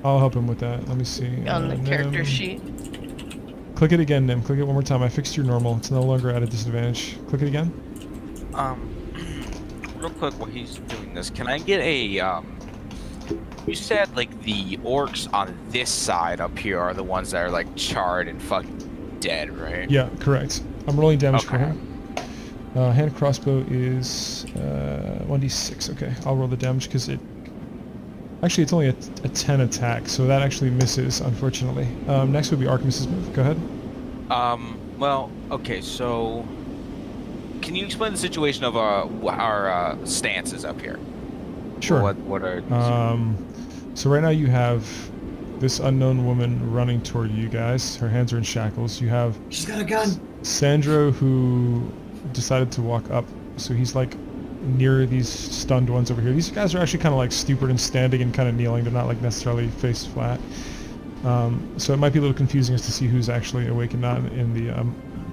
I'll help him with that. Let me see. on the character Nim. sheet. Click it again, Nim. Click it one more time. I fixed your normal. It's no longer at a disadvantage. Click it again. Real quick, while he's doing this, can I get a You said like the orcs on this side up here are the ones that are like charred and fucking dead, right? Yeah, correct. I'm rolling damage for Okay. him. Hand crossbow is 1d6. Okay, I'll roll the damage because it. Actually, it's only a 10 attack, so that actually misses, unfortunately. Next would be Artemis's move. Go ahead. Well, okay, so can you explain the situation of our stances up here? Sure. What are So right now you have this unknown woman running toward you guys. Her hands are in shackles. You have She's got a gun. Sandro, who decided to walk up, so he's like near these stunned ones over here. These guys are actually kind of like stupid and standing and kind of kneeling. They're not like necessarily face flat. So it might be a little confusing as to see who's actually awake and not in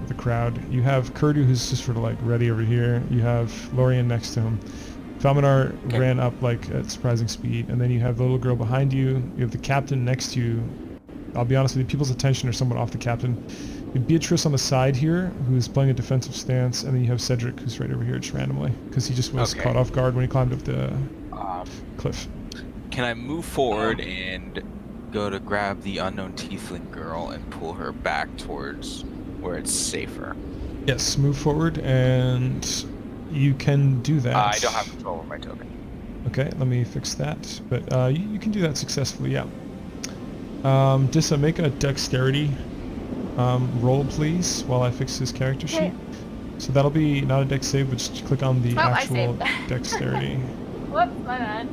the crowd. You have Kurdu, who's just sort of like ready over here. You have Lorian next to him. Falminar ran up like at surprising speed, and then you have the little girl behind you. You have the captain next to you. I'll be honest with you, people's attention are somewhat off the captain. You have Beatrice on the side here, who's playing a defensive stance, and then you have Cedric, who's right over here just randomly, because he just was caught off guard when he climbed up the cliff. Can I move forward and go to grab the unknown tiefling girl and pull her back towards where it's safer? Yes, move forward, and you can do that. I don't have control over my token. Okay, let me fix that. But you can do that successfully, yeah. Dissa, make a dexterity roll, please, while I fix his character sheet. So that'll be not a dex save, but just click on the actual dexterity. Whoops, my bad.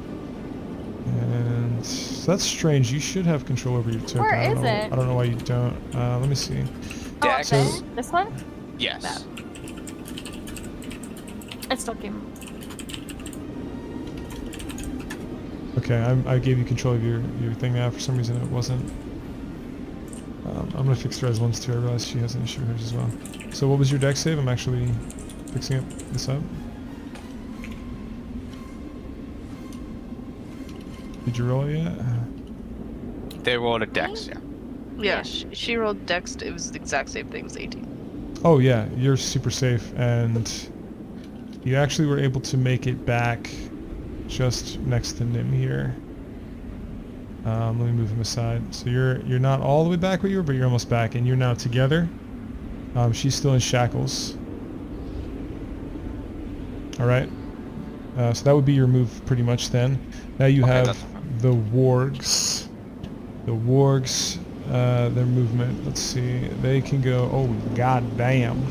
And so that's strange. You should have control over your token. Where I don't is know, it? I don't know why you don't. Let me see. Dex. This one? Yes. No. It still came. Okay, I gave you control of your thing now. For some reason it wasn't. I'm gonna fix Res ones too. I realized she has an issue with hers as well. So what was your dex save? I'm actually fixing this up. Did you roll it yet? They rolled a dex, yeah. Yeah, she rolled dex. It was the exact same thing. It was 18. Oh yeah, you're super safe, and you actually were able to make it back just next to Nim here. Let me move him aside. So you're not all the way back where you were, but you're almost back, and you're now together. She's still in shackles. All right. So that would be your move pretty much then. Now you have the wargs. The wargs, their movement. Let's see. They can go. Oh god damn.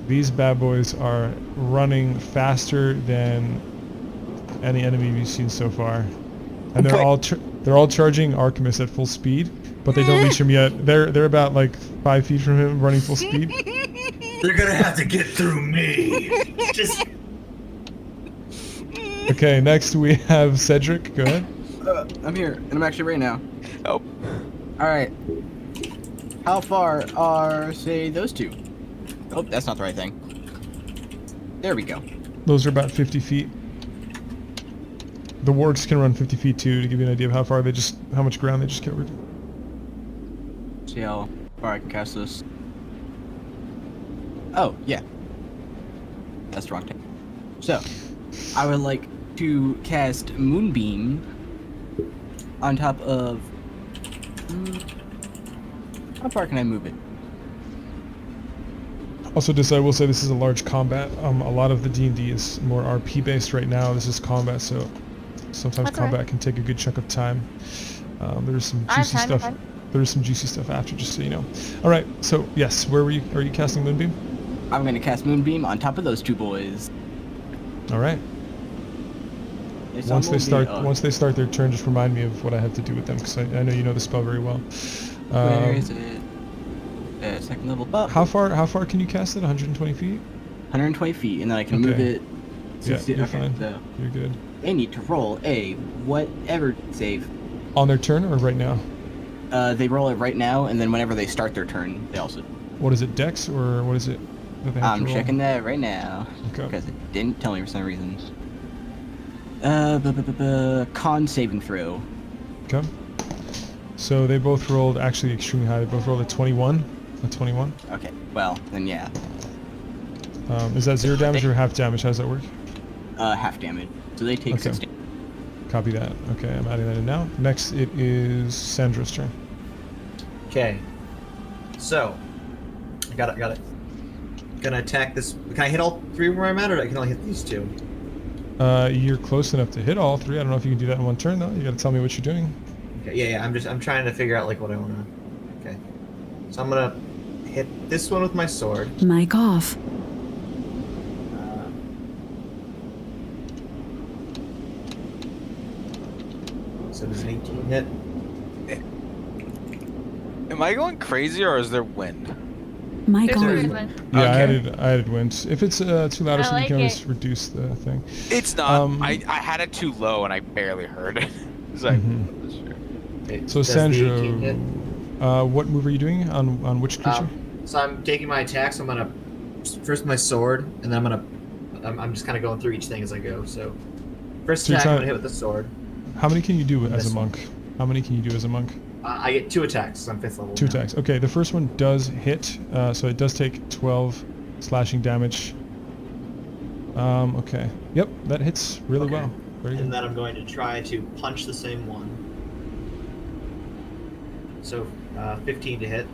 These bad boys are running faster than any enemy we've seen so far, and they're all charging Artemis at full speed, but they don't reach him yet. They're about like 5 feet from him, running full speed. They're gonna have to get through me. Just. Okay, next we have Cedric. Go ahead. I'm here, and I'm actually right now. Oh. Alright. How far are, say, those two? Oh, that's not the right thing. There we go. Those are about 50 feet. The wargs can run 50 feet too, to give you an idea of how much ground they just covered. See how far I can cast this. Oh, yeah. That's the wrong thing. So, I would like to cast Moonbeam on top of... how far can I move it? Also, I will say this is a large combat. A lot of the D&D is more RP based right now. This is combat, so sometimes That's combat alright. can take a good chunk of time. There's some I have juicy time, stuff. fine. There's some juicy stuff after, just so you know. All right, so yes, where were you? Are you casting Moonbeam? I'm gonna cast Moonbeam on top of those two boys. All right. They saw Once they Moonbeam- start their turn, just remind me of what I have to do with them, because I know you know the spell very well. Where is it? Second level up. How far can you cast it? 120 feet? 120 feet, and then I can move Okay. it. Yeah, 60 you're okay, fine. so You're good. they need to roll a whatever save. On their turn or right now? They roll it right now, and then whenever they start their turn, they also. What is it, Dex or what is it that they have I'm to roll? checking that right now Okay. because it didn't tell me for some reason. Con saving throw. Okay. So they both rolled actually extremely high. They both rolled a 21. A 21. Okay, well then yeah, Is that 0 damage or half damage? How does that work? half damage. So they take Okay. 6 damage. Copy that. Okay, I'm adding that in now. Next, it is Sandra's turn. Okay. So, I got it. Gonna attack this. Can I hit all three where I'm at, or I can only hit these two? You're close enough to hit all three. I don't know if you can do that in one turn though. You gotta tell me what you're doing. Okay, yeah. I'm trying to figure out like what I wanna. Okay. So I'm gonna hit this one with my sword. Mic off. So does an 18 hit? Am I going crazy or is there wind? Mic Is there on. wind? Yeah, Okay. I added wind. If it's too loud, I so you like can always it. reduce the thing. It's not. Um, I had it too low and I barely heard it. It's like, Mhm. Okay, So does the Sandra, 18 hit? what move are you doing on which creature? So I'm taking my attacks. I'm gonna first my sword, and then I'm just kind of going through each thing as I go. So first So you're attack, I'm trying- gonna hit with the sword. How many can you do as this a monk? How many can you do as a monk? I get 2 attacks. I'm 5th level. 2 now. attacks. Okay, the first one does hit, so it does take 12 slashing damage. Okay. Yep, that hits really Okay. well. Very And good. then I'm going to try to punch the same one. So 15 to hit,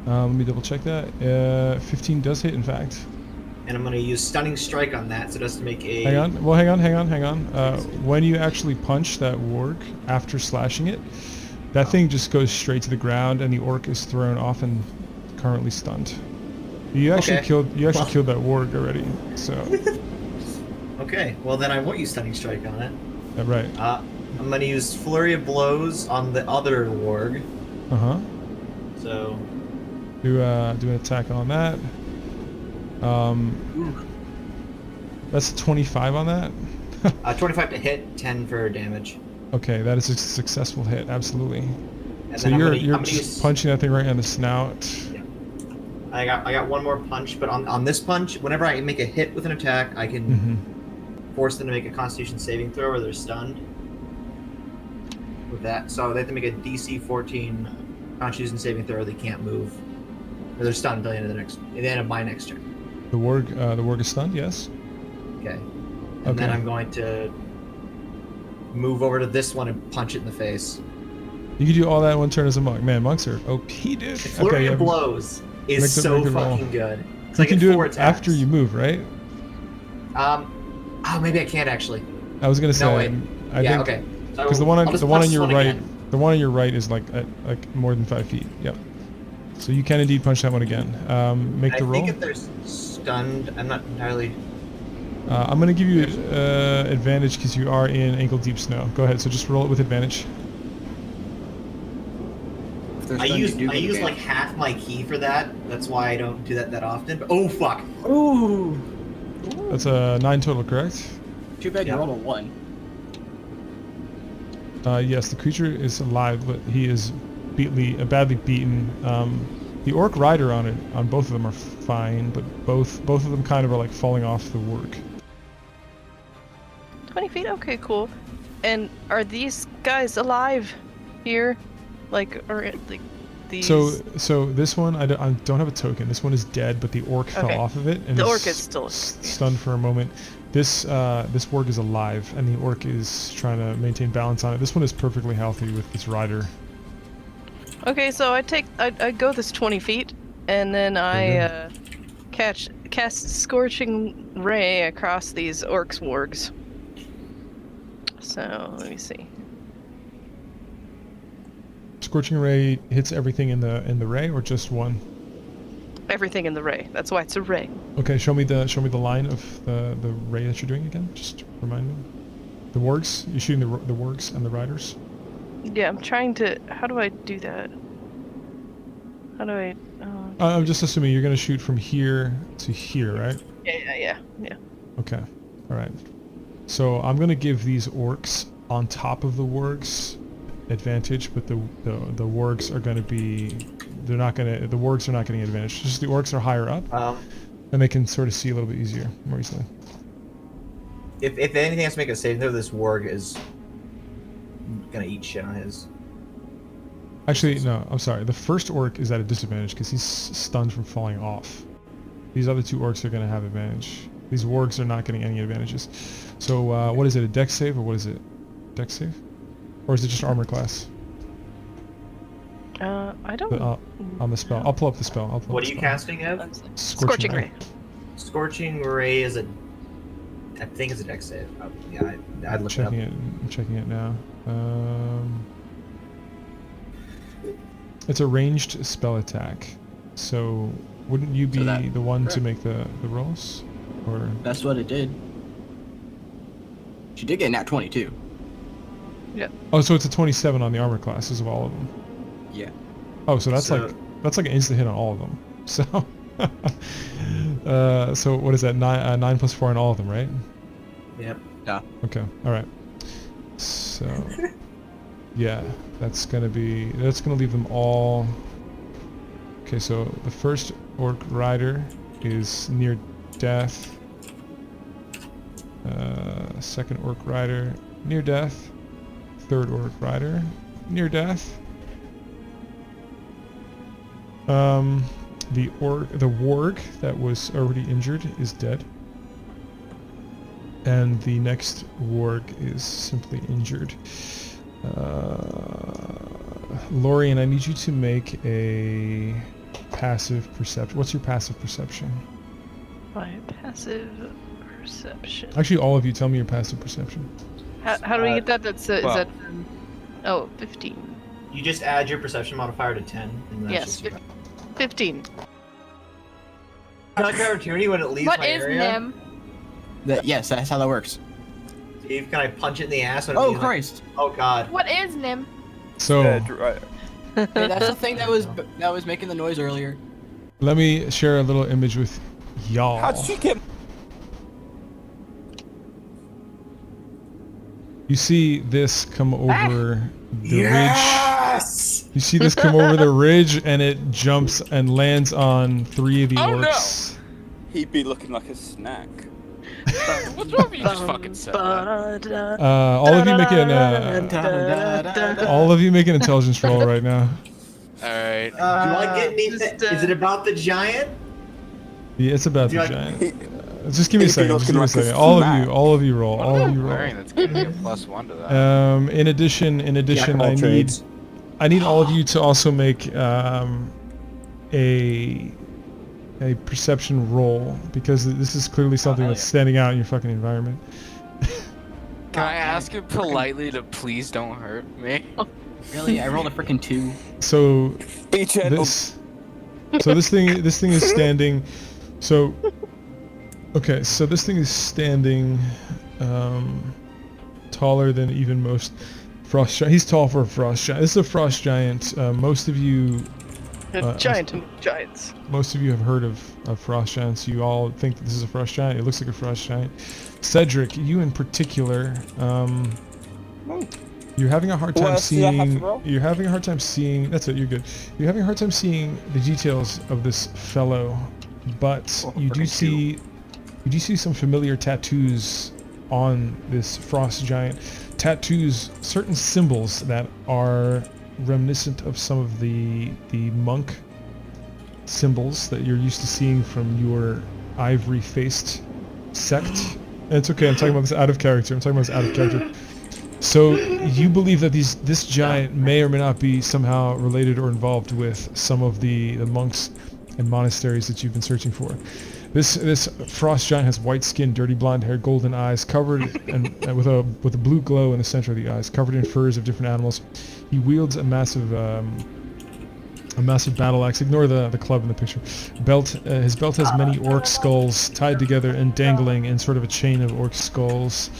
Let me double check that. 15 does hit, in fact. and I'm going to use stunning strike on that, so just to make a. Hang on. Well, hang on. When you actually punch that warg after slashing it, that thing just goes straight to the ground, and the orc is thrown off and currently stunned. You actually Okay. killed Well- killed that warg already. So Okay, well then I won't use stunning strike on it. right. I'm going to use flurry of blows on the other warg. Uh huh. So Do an attack on that. That's a 25 on that. 25 to hit, 10 for damage. Okay, that is a successful hit. Absolutely. And So then you're I'm gonna just use, punching that thing right on the snout. I got one more punch, but on this punch, whenever I make a hit with an attack, I can Mm-hmm. force them to make a Constitution saving throw, or they're stunned. With that, so they have to make a DC 14 Constitution saving throw. Or they can't move, or they're stunned until the end of my next turn. The warg is stunned. Yes. Okay. And Okay. then I'm going to move over to this one and punch it in the face. You can do all that in one turn as a monk. Man, monks are OP, dude. Flurry yeah, of blows make is the- so make the roll. fucking good. So You I can get do 4 it attacks. after you move, right? Oh, maybe I can't actually. I was gonna say. No, wait. I Yeah, think, okay. So Because the I'll one just the one punch on this your one right, again. the one on your right is like at more than 5 feet. Yep. So you can indeed punch that one again. Make the I roll. think if they're stunned, I'm not entirely. I'm gonna give you advantage because you are in ankle deep snow. Go ahead. So just roll it with advantage. If they're I stunned, use you do I get use like advantage. half my key for that. That's why I don't do that often. But oh fuck! Ooh. That's a 9 total, correct? Too bad you Yeah. rolled a 1. Yes, the creature is alive, but he is badly beaten. The orc rider on both of them are fine, but both of them kind of are like falling off the warg. 20 feet? Okay, cool. And are these guys alive here? Like, or like these? So this one, I don't have a token. This one is dead, but the orc Okay. fell off of it and The orc is still stunned for a moment. This warg is alive, and the orc is trying to maintain balance on it. This one is perfectly healthy with this rider. Okay, so I go this 20 feet, and then I cast Scorching Ray across these orcs wargs. So let me see. Scorching ray hits everything in the ray, or just one? Everything in the ray. That's why it's a ray. Okay, show me the line of the ray that you're doing again. Just remind me. The wargs. You're shooting the wargs and the riders. Yeah, I'm trying to. How do I do that? How do I? I'm just assuming you're gonna shoot from here to here, right? Yeah. Okay. All right. So I'm gonna give these orcs on top of the wargs advantage, but the wargs are gonna be. The wargs are not getting advantage. Just the orcs are higher up, and they can sort of see a little bit more easily. If anything has to make a save, though, this warg is gonna eat shit on his. Actually, no. I'm sorry. The first orc is at a disadvantage because he's stunned from falling off. These other two orcs are gonna have advantage. These wargs are not getting any advantages. So what is it? A dex save or what is it? Dex save, or is it just armor class? I don't. On the spell. I'll pull up the spell. What are you casting, Ev? Scorching Ray. Scorching Ray is I think it's a dex save. Yeah, I'd look it up. I'm checking it now. It's a ranged spell attack. So wouldn't you be the one to make the rolls? Or That's what it did. She did get a nat 20 too. Yeah. oh, so it's a 27 on the armor classes of all of them. Yeah. Oh, so that's like an instant hit on all of them. So so what is that? 9 plus 4 on all of them, right? Yep. Yeah. Okay. All right. So yeah, that's gonna leave them all. Okay, so the first orc rider is near death. Second orc rider near death. Third orc rider near death. The warg that was already injured is dead. And the next warg is simply injured. Lorian, I need you to make a passive perception. What's your passive perception? My passive perception. Actually, all of you, tell me your passive perception. How do we get that? Is well- that? 15. You just add your perception modifier to 10. And that's Yes, just your... 15. Can I opportunity when it leaves What my is area? Nim? Yes, that's how that works. Steve, can I punch it in the ass when it Oh leaves Christ! Oh God. What is Nim? So Right. Hey, that's the thing that was making the noise earlier. let me share a little image with y'all. How did she get? You see this come over the Yes! ridge. You see this come over the ridge, and it jumps and lands on 3 of the Oh, no! orcs. He'd be looking like a snack. What's wrong with you just fucking said that? All of you make an intelligence roll right now. Alright. Do I get anything? Is it about the giant? Yeah, it's about Do the you giant. Just give me a He'd be second. Just give me a looking like a second. All snack. of you roll. All of you roll. Alright, that's giving me a +1 to that. In addition, I need all of you to also make a perception roll, because this is clearly something that's standing out in your fucking environment. Can I ask him politely to please don't hurt me? Really? I rolled a freaking 2. So Be gentle. this thing is standing. So okay, so this thing is standing taller than even most frost giants. He's tall for a frost giant. This is a frost giant. Most of you Giants. Most of you have heard of frost giants. You all think that this is a frost giant. It looks like a frost giant. Cedric, you in particular, You're having a hard What time else do I have to seeing. roll? You're having a hard time seeing. That's it. You're good. You're having a hard time seeing the details of this fellow, but Oh, you do freaking see. You do see some familiar tattoos on this frost giant. Tattoos, certain symbols that are reminiscent of some of the monk symbols that you're used to seeing from your ivory-faced sect. And it's okay. I'm talking about this out of character. So you believe that this giant may or may not be somehow related or involved with some of the monks and monasteries that you've been searching for. This frost giant has white skin, dirty blonde hair, golden eyes, covered and with a blue glow in the center of the eyes, covered in furs of different animals. He wields a massive battle axe. Ignore the club in the picture. His belt has many orc skulls tied together and dangling in sort of a chain of orc skulls.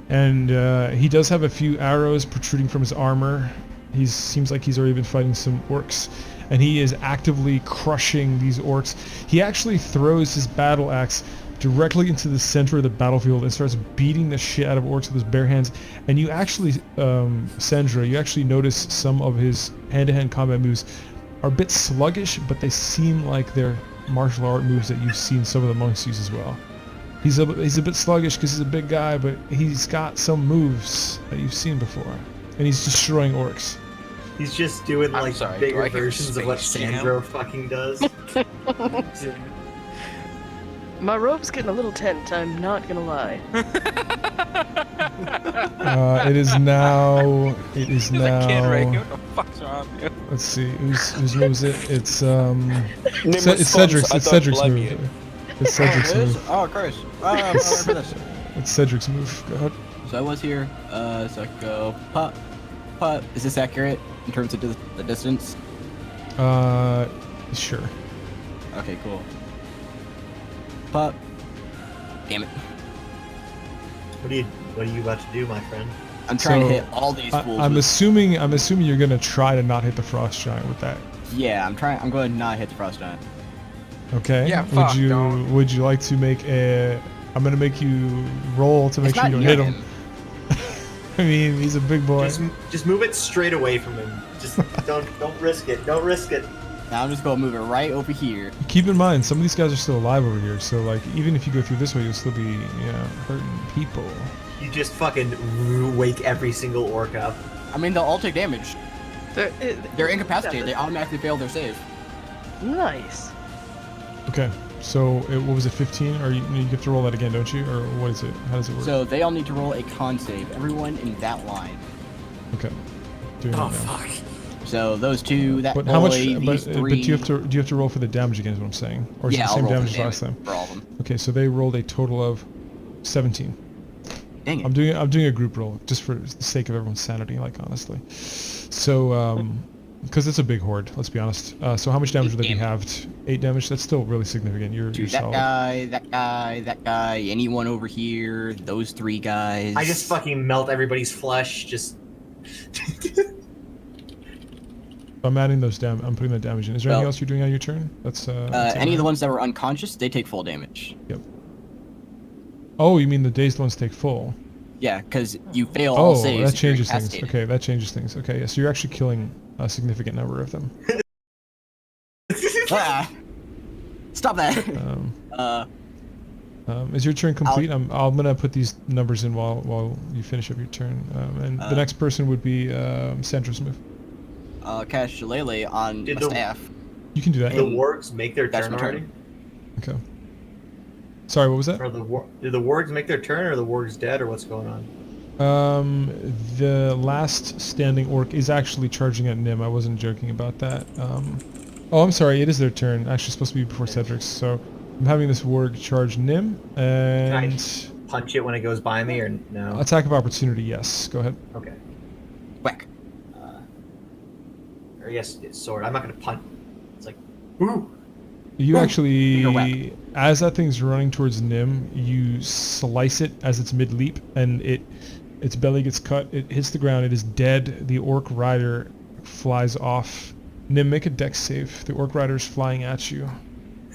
And he does have a few arrows protruding from his armor. He seems like he's already been fighting some orcs, and he is actively crushing these orcs. He actually throws his battle axe directly into the center of the battlefield and starts beating the shit out of orcs with his bare hands. And you actually, Sandra, you actually notice some of his hand-to-hand combat moves are a bit sluggish, but they seem like they're martial art moves that you've seen some of the monks use as well. He's a bit sluggish because he's a big guy, but he's got some moves that you've seen before, and he's destroying orcs. He's just doing I'm like sorry, bigger do I hear versions of what space jam? Sandro fucking does. My robe's getting a little tense, I'm not gonna lie. It is now. He's a kid right here. What the fuck's wrong with you? Let's see. Whose move is it? It's Nim it's responds, Cedric's. "I It's don't Cedric's blame move. you." It's Cedric's It is? move. Oh, Christ. I'm for this. It's Cedric's move. Go ahead. So I was here. So I could go putt. Putt. Is this accurate in terms of the distance? Sure. Okay, cool. Putt. Damn it. What are you about to do, my friend? I'm trying So, to hit all these fools. I'm with- assuming you're gonna try to not hit the frost giant with that. Yeah, I'm going to not hit the frost giant. Okay. Yeah, fuck, don't. Would you like to make a? I'm gonna make you roll to make It's sure you not don't hit near him. I mean, he's a big boy. Just move it straight away from him. Just don't risk it. Don't risk it. Now I'm just going to move it right over here. Keep in mind, some of these guys are still alive over here, so like even if you go through this way, you'll still be hurting people. You just fucking wake every single orc up. I mean, they'll all take damage. They're incapacitated. They Yeah, automatically fail their save. nice. Okay. So what was it, 15? Or you have to roll that again, don't you? Or what is it? How does it work? So they all need to roll a con save. Everyone in that line. Okay. Doing Oh it now. fuck. So those two, that But how much? boy, But these three. do you have to roll for the damage again? Is what I'm saying, or is it Yeah, the I'll same roll for damage the as last time? for all of them. Okay, so they rolled a total of 17. Dang it. I'm doing a group roll just for the sake of everyone's sanity, like honestly. So because it's a big horde, let's be honest. So how much damage would they be halved? 8 damage. That's still really significant. You're Dude, solid. that guy, anyone over here, those 3 guys. I just fucking melt everybody's flesh. Just. I'm adding those I'm putting that damage in. Is there anything Well- else you're doing on your turn? That's any of the ones that were unconscious, they take full damage. Yep. Oh, you mean the dazed ones take full? Yeah, because you fail all Oh, saves. that if you're changes things. incapacitated. Okay, that changes things. Okay, yeah, so you're actually killing a significant number of them. Ah! Stop that. Is your turn complete? I'm gonna put these numbers in while you finish up your turn. And the next person would be Sandra's move. Cast Shillelagh on Did a the- staff. You can do that. Did the wargs make their That's turn my turn. already? Okay. Sorry, what was that? Or did the wargs make their turn, or are the wargs dead, or what's going on? The last standing orc is actually charging at Nim. I wasn't joking about that. Oh, I'm sorry. It is their turn. Actually, it's supposed to be before Cedric's. So I'm having this warg charge Nim and Nice. Punch it when it goes by me, or no? attack of opportunity. Yes, go ahead. Okay. Whack. Or yes, it's sword. I'm not gonna punch. It's like, ooh. You You're actually, as that thing's running towards Nim, you slice it as its mid-leap, and its belly gets cut. It hits the ground. It is dead. The orc rider flies off. Nim, make a dex save. The orc rider is flying at you.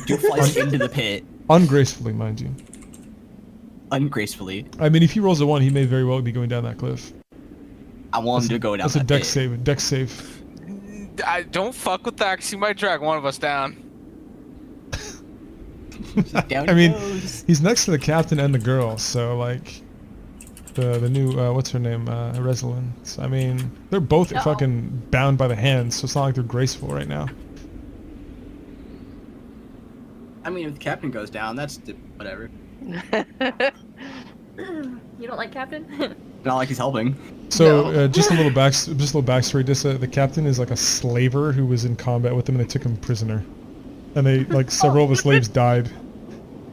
You fly into the pit Ungracefully, mind you. ungracefully. I mean, if he rolls a 1, he may very well be going down that cliff. I want him to go down That's a that deck pit. save. Deck save. I don't fuck with that 'cause he might drag one of us down. Down I he mean, goes. he's next to the captain and the girl, so like, the new what's her name, Resolyn. I mean, they're both No. fucking bound by the hands, so it's not like they're graceful right now. I mean, if the captain goes down, that's whatever. You don't like Captain? Not like he's helping. So No. just a little backstory. Dissa, the captain is like a slaver who was in combat with them, and they took him prisoner, and they like several of the slaves died.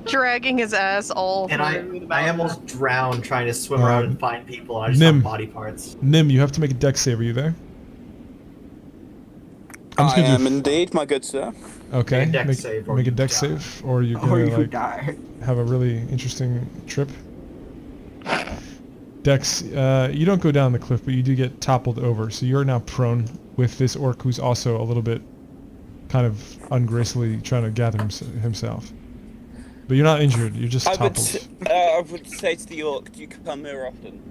Dragging his ass all And through the I mountain. almost drowned trying to swim around and find people, and I just Nim. saw body parts. Nim, you have to make a deck save. Are you there? I'm just I gonna am do- indeed, my good sir. Okay. Make a dex save or make a you deck die. save, or you're Or gonna you like die. have a really interesting trip. Dex, you don't go down the cliff, but you do get toppled over, so you're now prone with this orc who's also a little bit kind of ungracefully trying to gather himself. But you're not injured, you're just toppled. I would say to the orc, do you come here often?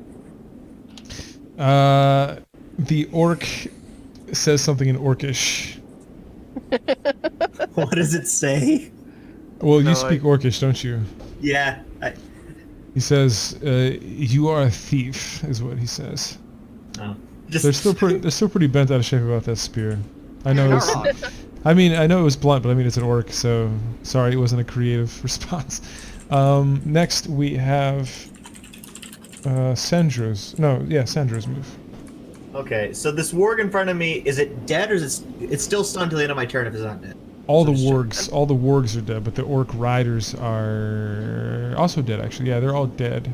The orc says something in orcish. What does it say? Well, No, you speak orcish, don't you? Yeah, He says, "You are a thief," is what he says. no. Just They're still pretty bent out of shape about that spear. I know. You're It's, not wrong. I mean, I know it was blunt, but I mean it's an orc, so sorry, it wasn't a creative response. Next we have Sandra's. No, yeah, Sandra's move. Okay, so this warg in front of me, is it dead or is it's still stunned till the end of my turn if it's not dead? All So the just check. wargs are dead, but the orc riders are also dead. Actually, yeah, they're all dead.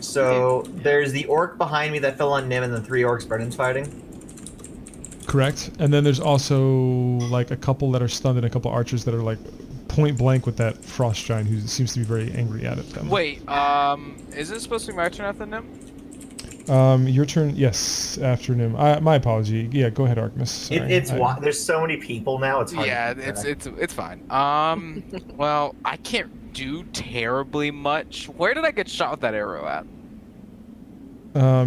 So there's the orc behind me that fell on Nim, and then 3 orcs Brendan's fighting. Correct. And then there's also like a couple that are stunned and a couple archers that are like point blank with that frost giant who seems to be very angry at them. Wait, is it supposed to be my turn after them? Your turn. Yes, after Nim. My apology. Yeah, go ahead, Artemis. Sorry. There's so many people now. It's hard. Yeah, to keep track. it's fine. Well, I can't do terribly much. Where did I get shot with that arrow at?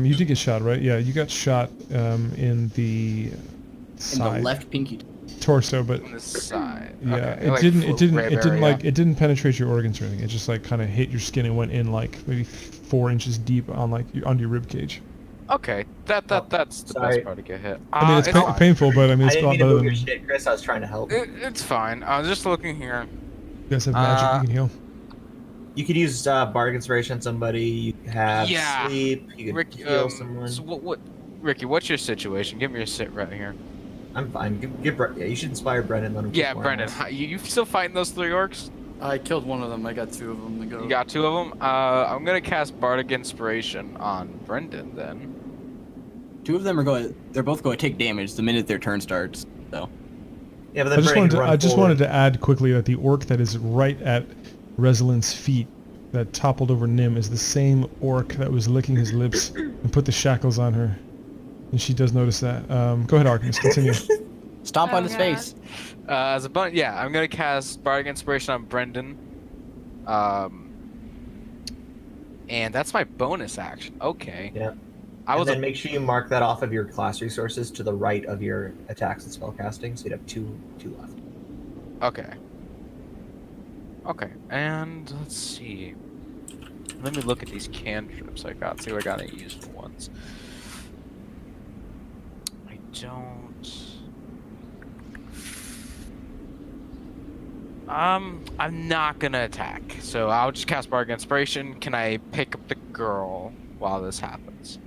You did get shot, right? Yeah, you got shot in the In side, the left pinky. torso, but On the side. yeah, Okay, it like didn't rib like area. it didn't penetrate your organs or anything. It just like kind of hit your skin and went in like maybe 4 inches deep on like under your rib cage. Okay, that's the sorry. best part to get hit. I mean, it's fine. painful, but I mean, I it's didn't a lot mean to better move than your you shit, Chris. I was trying to help. It's fine. I was just looking here. guys have magic. You can heal. You could use bardic inspiration on somebody. You could have Yeah. sleep. You could Ricky, heal someone. so what, Ricky? What's your situation? Give me a sit right here. I'm fine. Yeah, you should inspire Brendan. Let him Yeah, keep more Brendan, ammo. you still fighting those 3 orcs? I killed one of them. I got 2 of them to go. You got 2 of them. I'm gonna cast Bardic Inspiration on Brendan then. 2 of them are going. They're both going to take damage the minute their turn starts. So Yeah, but I then just Brendan wanted can to, run I just forward. wanted to add quickly that the orc that is right at Resolent's feet, that toppled over Nim, is the same orc that was licking his lips and put the shackles on her. And she does notice that. Go ahead, Artemis, continue. stomp Oh, on his God. face. As a bonus, yeah, I'm gonna cast Bardic Inspiration on Brendan. And that's my bonus action. Okay. Yeah. I And was then make sure you mark that off of your class resources to the right of your attacks and spellcasting, so you'd have two left. okay. Okay, and let's see. Let me look at these cantrips I got. See what I got any useful ones. I don't. I'm not gonna attack, so I'll just cast Bardic Inspiration. Can I pick up the girl while this happens?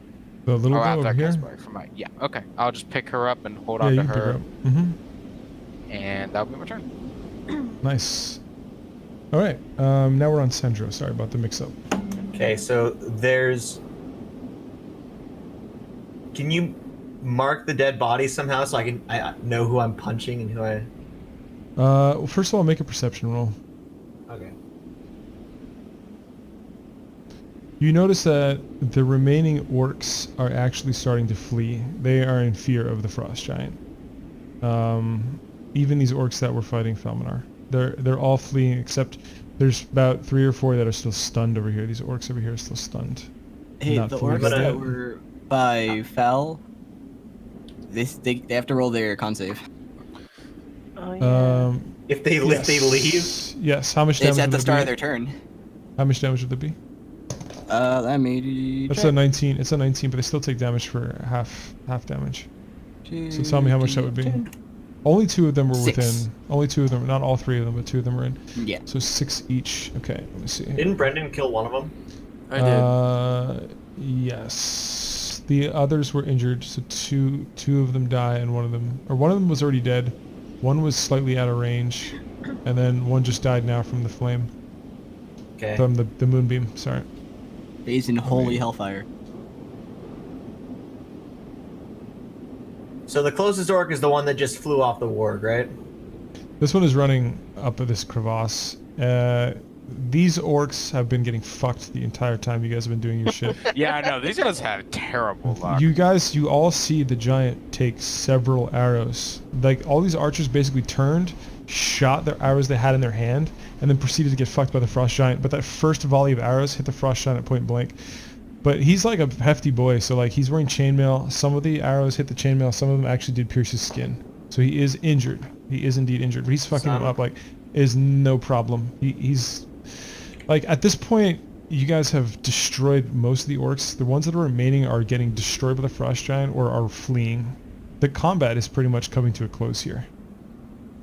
The little Or girl after I over here? cast Bardic for my yeah. Okay, I'll just pick her up and hold Yeah, on you to can pick her her, up. Mm-hmm. and that'll be my turn. Nice. All right. Now we're on Sandro. Sorry about the mix-up. Okay, so there's. Can you mark the dead body somehow so I know who I'm punching and who I? Well, first of all, make a perception roll. Okay. You notice that the remaining orcs are actually starting to flee. They are in fear of the frost giant. Even these orcs that were fighting Felminar, they're all fleeing except there's about 3 or 4 that are still stunned over here. These orcs over here are still stunned. Hey, Not the fully orcs dead. that were by Fel, they have to roll their con save. Oh yeah. If they leave. Yes. How much damage? It's at would the it start be? of their turn. How much damage would it be? Let me That's check. a 19. It's a 19, but they still take damage for half damage. So tell me how much that would be. Only 2 of them were 6. within. Only 2 of them, not all 3 of them, but 2 of them were in. Yeah. So 6 each. Okay, let me see. Didn't Brendan kill one of them? I did. Yes. The others were injured, so two of them die, and one of them was already dead. One was slightly out of range, and then one just died now from the flame. Okay. From the moonbeam. Sorry. Bathed in holy hellfire. So the closest orc is the one that just flew off the warg, right? This one is running up at this crevasse. These orcs have been getting fucked the entire time you guys have been doing your shit. Yeah, I know. These guys had terrible luck. You all see the giant take several arrows. Like, all these archers basically turned, shot the arrows they had in their hand, and then proceeded to get fucked by the frost giant. But that first volley of arrows hit the frost giant at point blank. But he's like a hefty boy, so like he's wearing chainmail. Some of the arrows hit the chainmail, some of them actually did pierce his skin. So he is injured. He is indeed injured. But he's fucking him up like is no problem. He's like, at this point, you guys have destroyed most of the orcs. The ones that are remaining are getting destroyed by the frost giant or are fleeing. The combat is pretty much coming to a close here.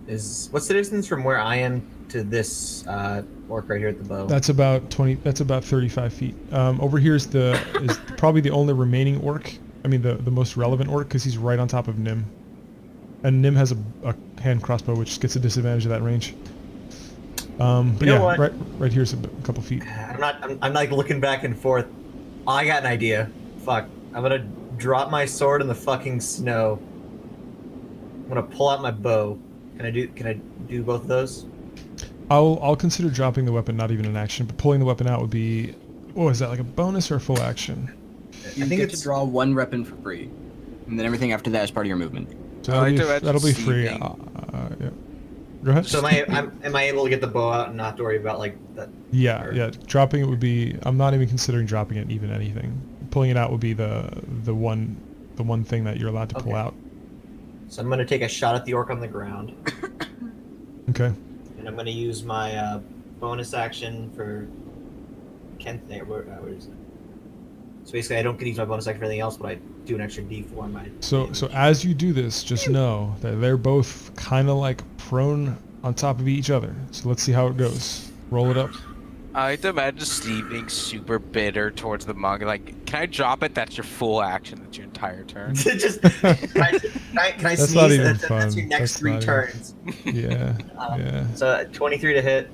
What's the distance from where I am to this orc right here at the bow? That's about 20. That's about 35 feet. Over here is probably the only remaining orc. I mean, the most relevant orc, because he's right on top of Nim, and Nim has a hand crossbow, which gets a disadvantage of that range. But You know yeah, what? right here's a couple feet. I'm like looking back and forth. I got an idea. Fuck. I'm gonna drop my sword in the fucking snow. I'm gonna pull out my bow. Can I do both of those? I'll consider dropping the weapon, not even an action, but pulling the weapon out would be, what is that, like a bonus or a full action? You get to draw 1 weapon for free, and then everything after that is part of your movement. So I like to that'll be imagine free. sleeping. Yeah. Go ahead. So am I able to get the bow out and not to worry about like that? Yeah. Dropping it would be. I'm not even considering dropping it, even anything. Pulling it out would be the one thing that you're allowed to pull Okay. out. So I'm gonna take a shot at the orc on the ground, Okay. and I'm gonna use my bonus action for Kent. Where is it? So basically, I don't get to use my bonus action for anything else, but I do an extra D4 on my. So as you do this, just know that they're both kind of like prone on top of each other. So let's see how it goes. Roll it up. I like to imagine Steve being super bitter towards the monk. Like, can I drop it? That's your full action. That's your entire turn. Just can I That's sneeze? not even That's fun. your next That's 3 not even- turns. Yeah. Yeah. So 23 to hit.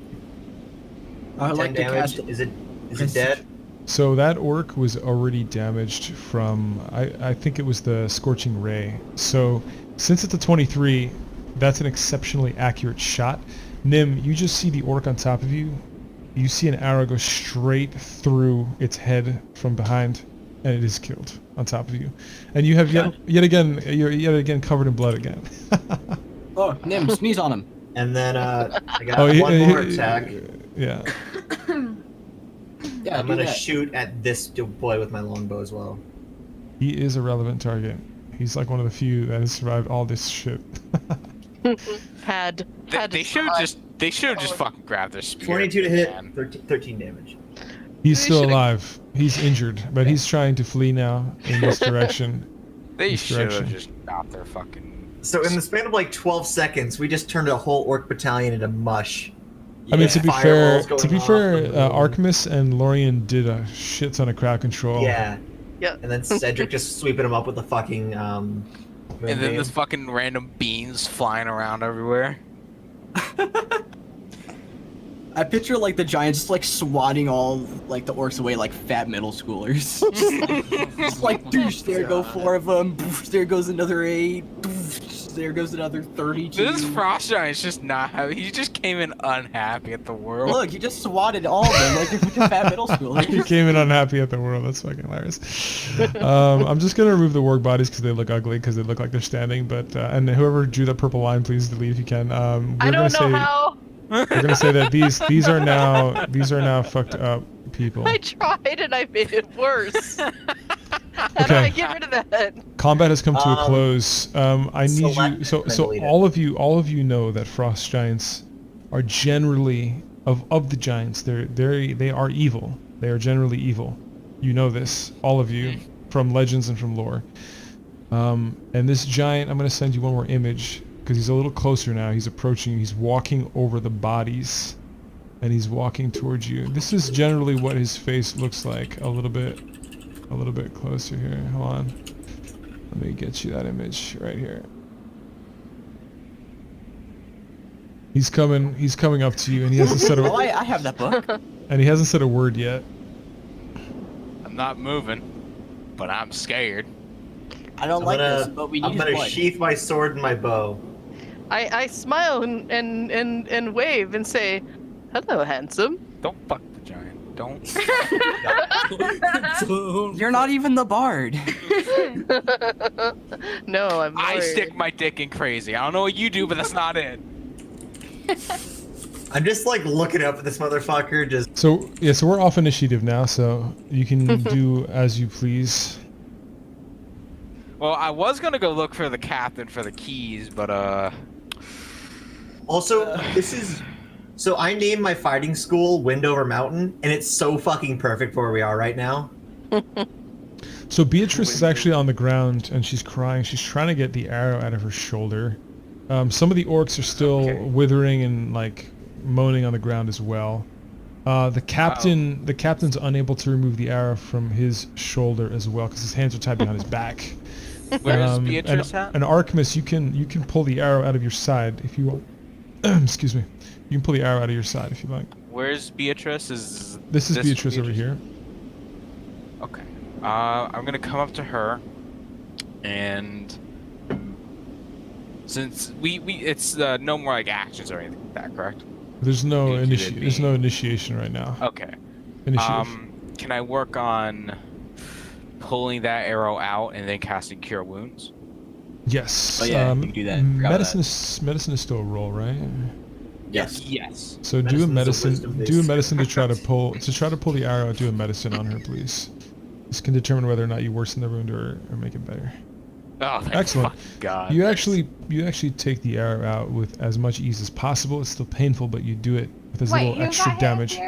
I 10 like to damage. cast. Is it dead? So that orc was already damaged from, I think it was the Scorching Ray. So since it's a 23, that's an exceptionally accurate shot. Nim, you just see the orc on top of you. You see an arrow go straight through its head from behind, and it is killed on top of you. And you have yet again covered in blood again. Oh, Nim, sneeze on him. And then I got one more attack. Yeah. Yeah, I'm do gonna that. shoot at this boy with my longbow as well. He is a relevant target. He's like one of the few that has survived all this shit. They should have just fucking grabbed their spear. 22 to hit, man. 13 damage. He's They still should've- alive. He's injured, but he's trying to flee now in this direction. They This should have direction. just got their fucking. So in the span of like 12 seconds, we just turned a whole orc battalion into mush. I mean, to be fair, Fireballs going off from the moon. Archimus and Lorien did a shit ton of crowd control. Yeah. Yeah. And then Cedric just sweeping him up with the fucking And then there's fucking random beans flying around everywhere. I picture like the giants just like swatting all like the orcs away like fat middle schoolers. Just like doosh, there go 4 of them. Doosh, there goes another 8. Doosh, there goes another 32. This frost giant's just not happy. He just came in unhappy at the world. Look, you just swatted all of them like they're fat middle He schoolers. came in unhappy at the world. That's fucking hilarious. I'm just gonna remove the warg bodies because they look ugly, because they look like they're standing. But and whoever drew that purple line, please delete if you can. I don't know how. We're gonna say that these are now fucked up people. I tried and I made it worse. How do I get rid of that? Combat has come to a close. I need you. select So and then so delete it. all of you know that frost giants are generally of the giants. They are evil. They are generally evil. You know this, all of you, from legends and from lore. And this giant, I'm gonna send you one more image because he's a little closer now. He's approaching you. He's walking over the bodies, and he's walking towards you. This is generally what his face looks like. A little bit closer here. Hold on. Let me get you that image right here. He's coming up to you, and he hasn't said Oh, a I have that book. and he hasn't said a word yet. I'm not moving, but I'm scared. I don't like this, but we need I'm his gonna blood. sheath my sword and my bow. I smile and wave and say, "Hello, handsome." Don't fuck the giant. Don't. You're not even the bard. No, I'm I worried. stick my dick in crazy. I don't know what you do, but that's not it. I'm just like looking up at this motherfucker. Just So yeah, so we're off initiative now, so you can do as you please. Well, I was gonna go look for the captain for the keys, but also this is. So I named my fighting school Windover Mountain, and it's so fucking perfect for where we are right now. So Beatrice is actually on the ground and she's crying. She's trying to get the arrow out of her shoulder. Some of the orcs are still withering and like moaning on the ground as well. The captain's unable to remove the arrow from his shoulder as well because his hands are tied behind his back. where's Beatrice at? And Archimus, you can pull the arrow out of your side if you want. Excuse me. You can pull the arrow out of your side if you like. Where's Beatrice? This is Beatrice over here. Okay. I'm gonna come up to her, and since it's no more like actions or anything like that, correct? There's no There's no initiation right now. Okay. Initiative. Can I work on pulling that arrow out and then casting Cure Wounds? Yes. Oh, yeah, you can do that. Forgot about Medicine is still a roll, right? Yes. Yes. So do a Medicine's a medicine. wisdom Do a based. medicine to try to pull the arrow. Do a medicine on her, please. This can determine whether or not you worsen the wound or make it better. Oh, thank Excellent. fucking God. You actually take the arrow out with as much ease as possible. It's still painful, but you do it with as little extra damage.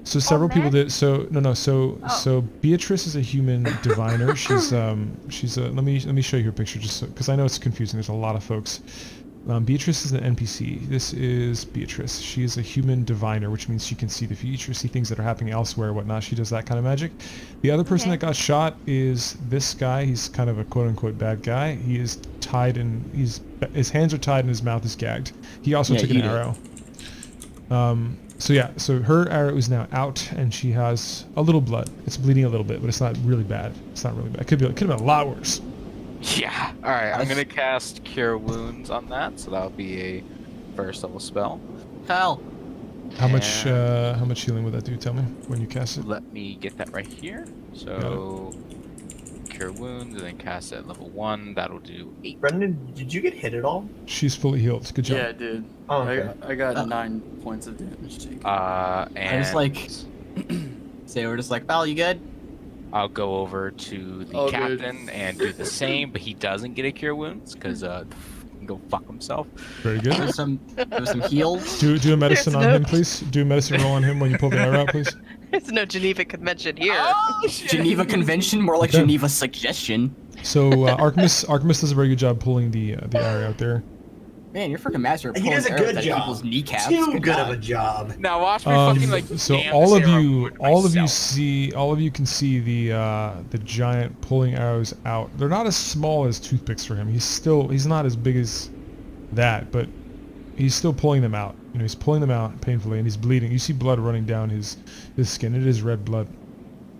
So several people did. So no. So Beatrice is a human diviner. She's let me show you her picture just because I know it's confusing. There's a lot of folks. Beatrice is an NPC. This is Beatrice. She is a human diviner, which means she can see the future, see things that are happening elsewhere, whatnot. She does that kind of magic. The other person that got shot is this guy. He's kind of a quote-unquote bad guy. He is tied and his hands are tied and his mouth is gagged. He also took an arrow. So her arrow is now out and she has a little blood. It's bleeding a little bit, but it's not really bad. It could have been a lot worse. Yeah. All right. I'm gonna cast Cure Wounds on that, so that'll be a first level spell. Hell. How much healing would that do? Tell me when you cast it. Let me get that right here. So Cure Wounds and then cast it at level 1. That'll do 8. Brendan, did you get hit at all? She's fully healed. Good job. Yeah, dude. Oh, okay. I got 9 points of damage taken. And I just like say we're just like, pal, you good? I'll go over to the Oh, captain and do the same, but he doesn't get a Cure Wounds because go fuck himself. Very good. There's some heals. Do a medicine There's on no- him, please. Do a medicine roll on him when you pull the arrow out, please. There's no Geneva Convention here. Oh shit! Geneva Convention, more like Okay. Geneva Suggestion. So Archimus does a very good job pulling the arrow out there. Man, you're freaking master at He pulling does a arrows good out of job. people's kneecaps. Too good of job. a job. Now watch me fucking like. So jam all this of arrow you with can myself. see the giant pulling arrows out. They're not as small as toothpicks for him. He's not as big as that, but he's still pulling them out. You know, he's pulling them out painfully and he's bleeding. You see blood running down his skin. It is red blood.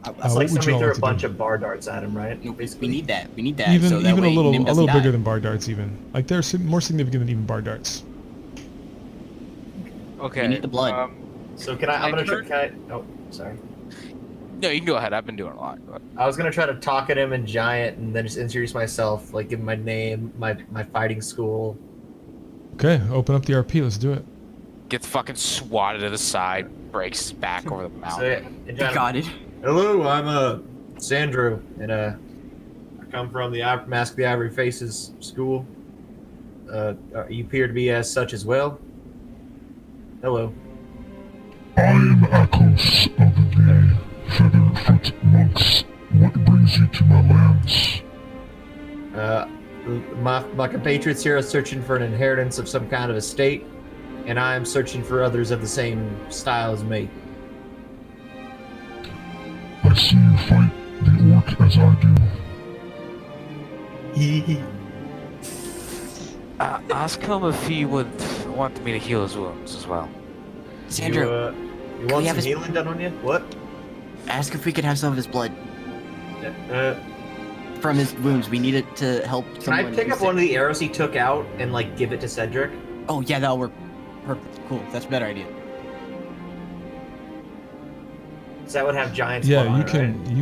It's what like would you somebody all threw like a to bunch do? of bar darts at him, right? We need that. We need that. Even so that a way little Nim doesn't bigger die. than bar darts even. Like they're more significant than even bar darts. Okay. We need the blood. So can I? I'm gonna try. Can I, oh, sorry. No, you can go ahead. I've been doing a lot. But... I was gonna try to talk at him in giant, and then just introduce myself, like give him my name, my fighting school. Okay, open up the RP. Let's do it. Gets fucking swatted to the side, breaks back over the So mountain. yeah, in giant, Got it. hello, I'm Sandro, and come from the Mask the Ivory Faces school. You appear to be as such as well. Hello. I am Akos of the Featherfoot Monks. What brings you to my lands? My compatriots here are searching for an inheritance of some kind of estate, and I am searching for others of the same style as me. I see you fight the orc as I do. Ask him if he would want me to heal his wounds as well. Sandra, you want have some his- healing done on you? What? ask if we could have some of his blood from his wounds. We need it to help Can I someone pick who's up one of sick. the arrows he took out and like give it to Cedric? Oh yeah, that'll work. Perfect. Cool. That's a better idea. So that would have giants. Yeah, blood on you it, can right?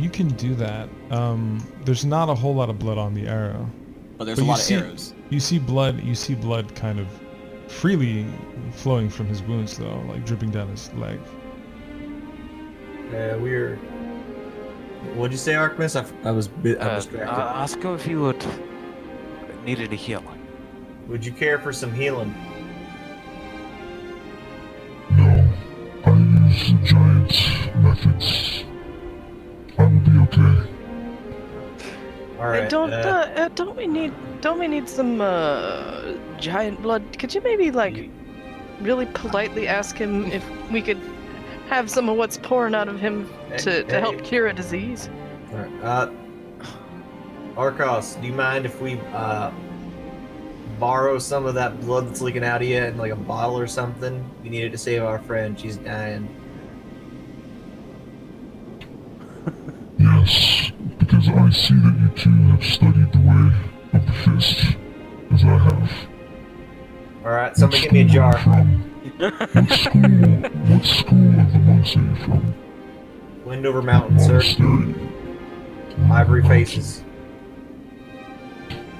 you can do that. There's not a whole lot of blood on the arrow. But there's But a you lot see- of arrows. You see blood kind of freely flowing from his wounds though, like dripping down his leg. Weird. What'd you say, Artemis? I was distracted. Ask him if he would needed a heal. Would you care for some healing? No, I use the giant's methods. I will be okay. All right. Don't we need some giant blood? Could you maybe like really politely ask him if we could have some of what's pouring out of him to help cure a disease? All right. Arcos, do you mind if we borrow some of that blood that's leaking out of you in like a bottle or something? We need it to save our friend. She's dying. Yes, because I see that you two have studied the way of the fist, as I have. All right. Somebody get me a jar. What school of the monks are you from? Windover Mountain, sir. Monastery. Ivory Faces.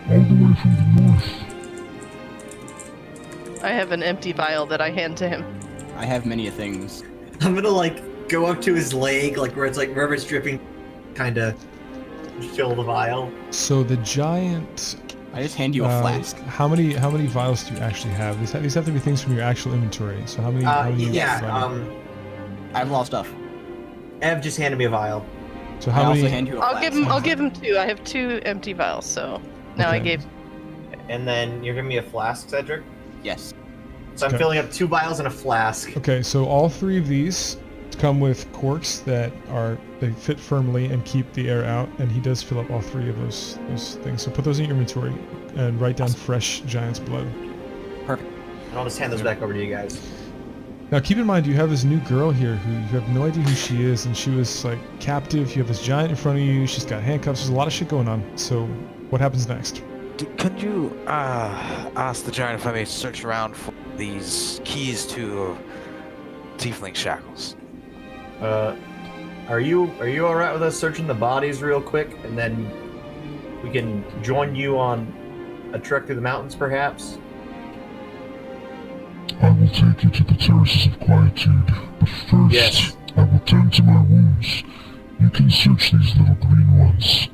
All the way from the north. I have an empty vial that I hand to him. I have many things. I'm gonna like go up to his leg, like where it's like wherever it's dripping, kind of fill the vial. So the giant. I just hand you a flask. How many vials do you actually have? These have to be things from your actual inventory. So how many? how many Yeah. I have a lot of stuff. Ev just handed me a vial. So I how also many? hand you a I'll flask. give him 2. I have 2 empty vials, so now I Okay. gave. And then you're giving me a flask, Cedric? Yes. So I'm Okay. filling up 2 vials and a flask. Okay, so all 3 of these come with corks that they fit firmly and keep the air out, and he does fill up all 3 of those things. So put those in your inventory and write down fresh giant's blood. Perfect. And I'll just hand those back over to you guys. Now keep in mind you have this new girl here who you have no idea who she is, and she was like captive. You have this giant in front of you. She's got handcuffs. There's a lot of shit going on. So what happens next? Can you ask the giant if I may search around for these keys to tiefling shackles? Are you alright with us searching the bodies real quick, and then we can join you on a trek through the mountains, perhaps? I will take you to the terraces of quietude, but first Yes. I will tend to my wounds. You can search these little green ones.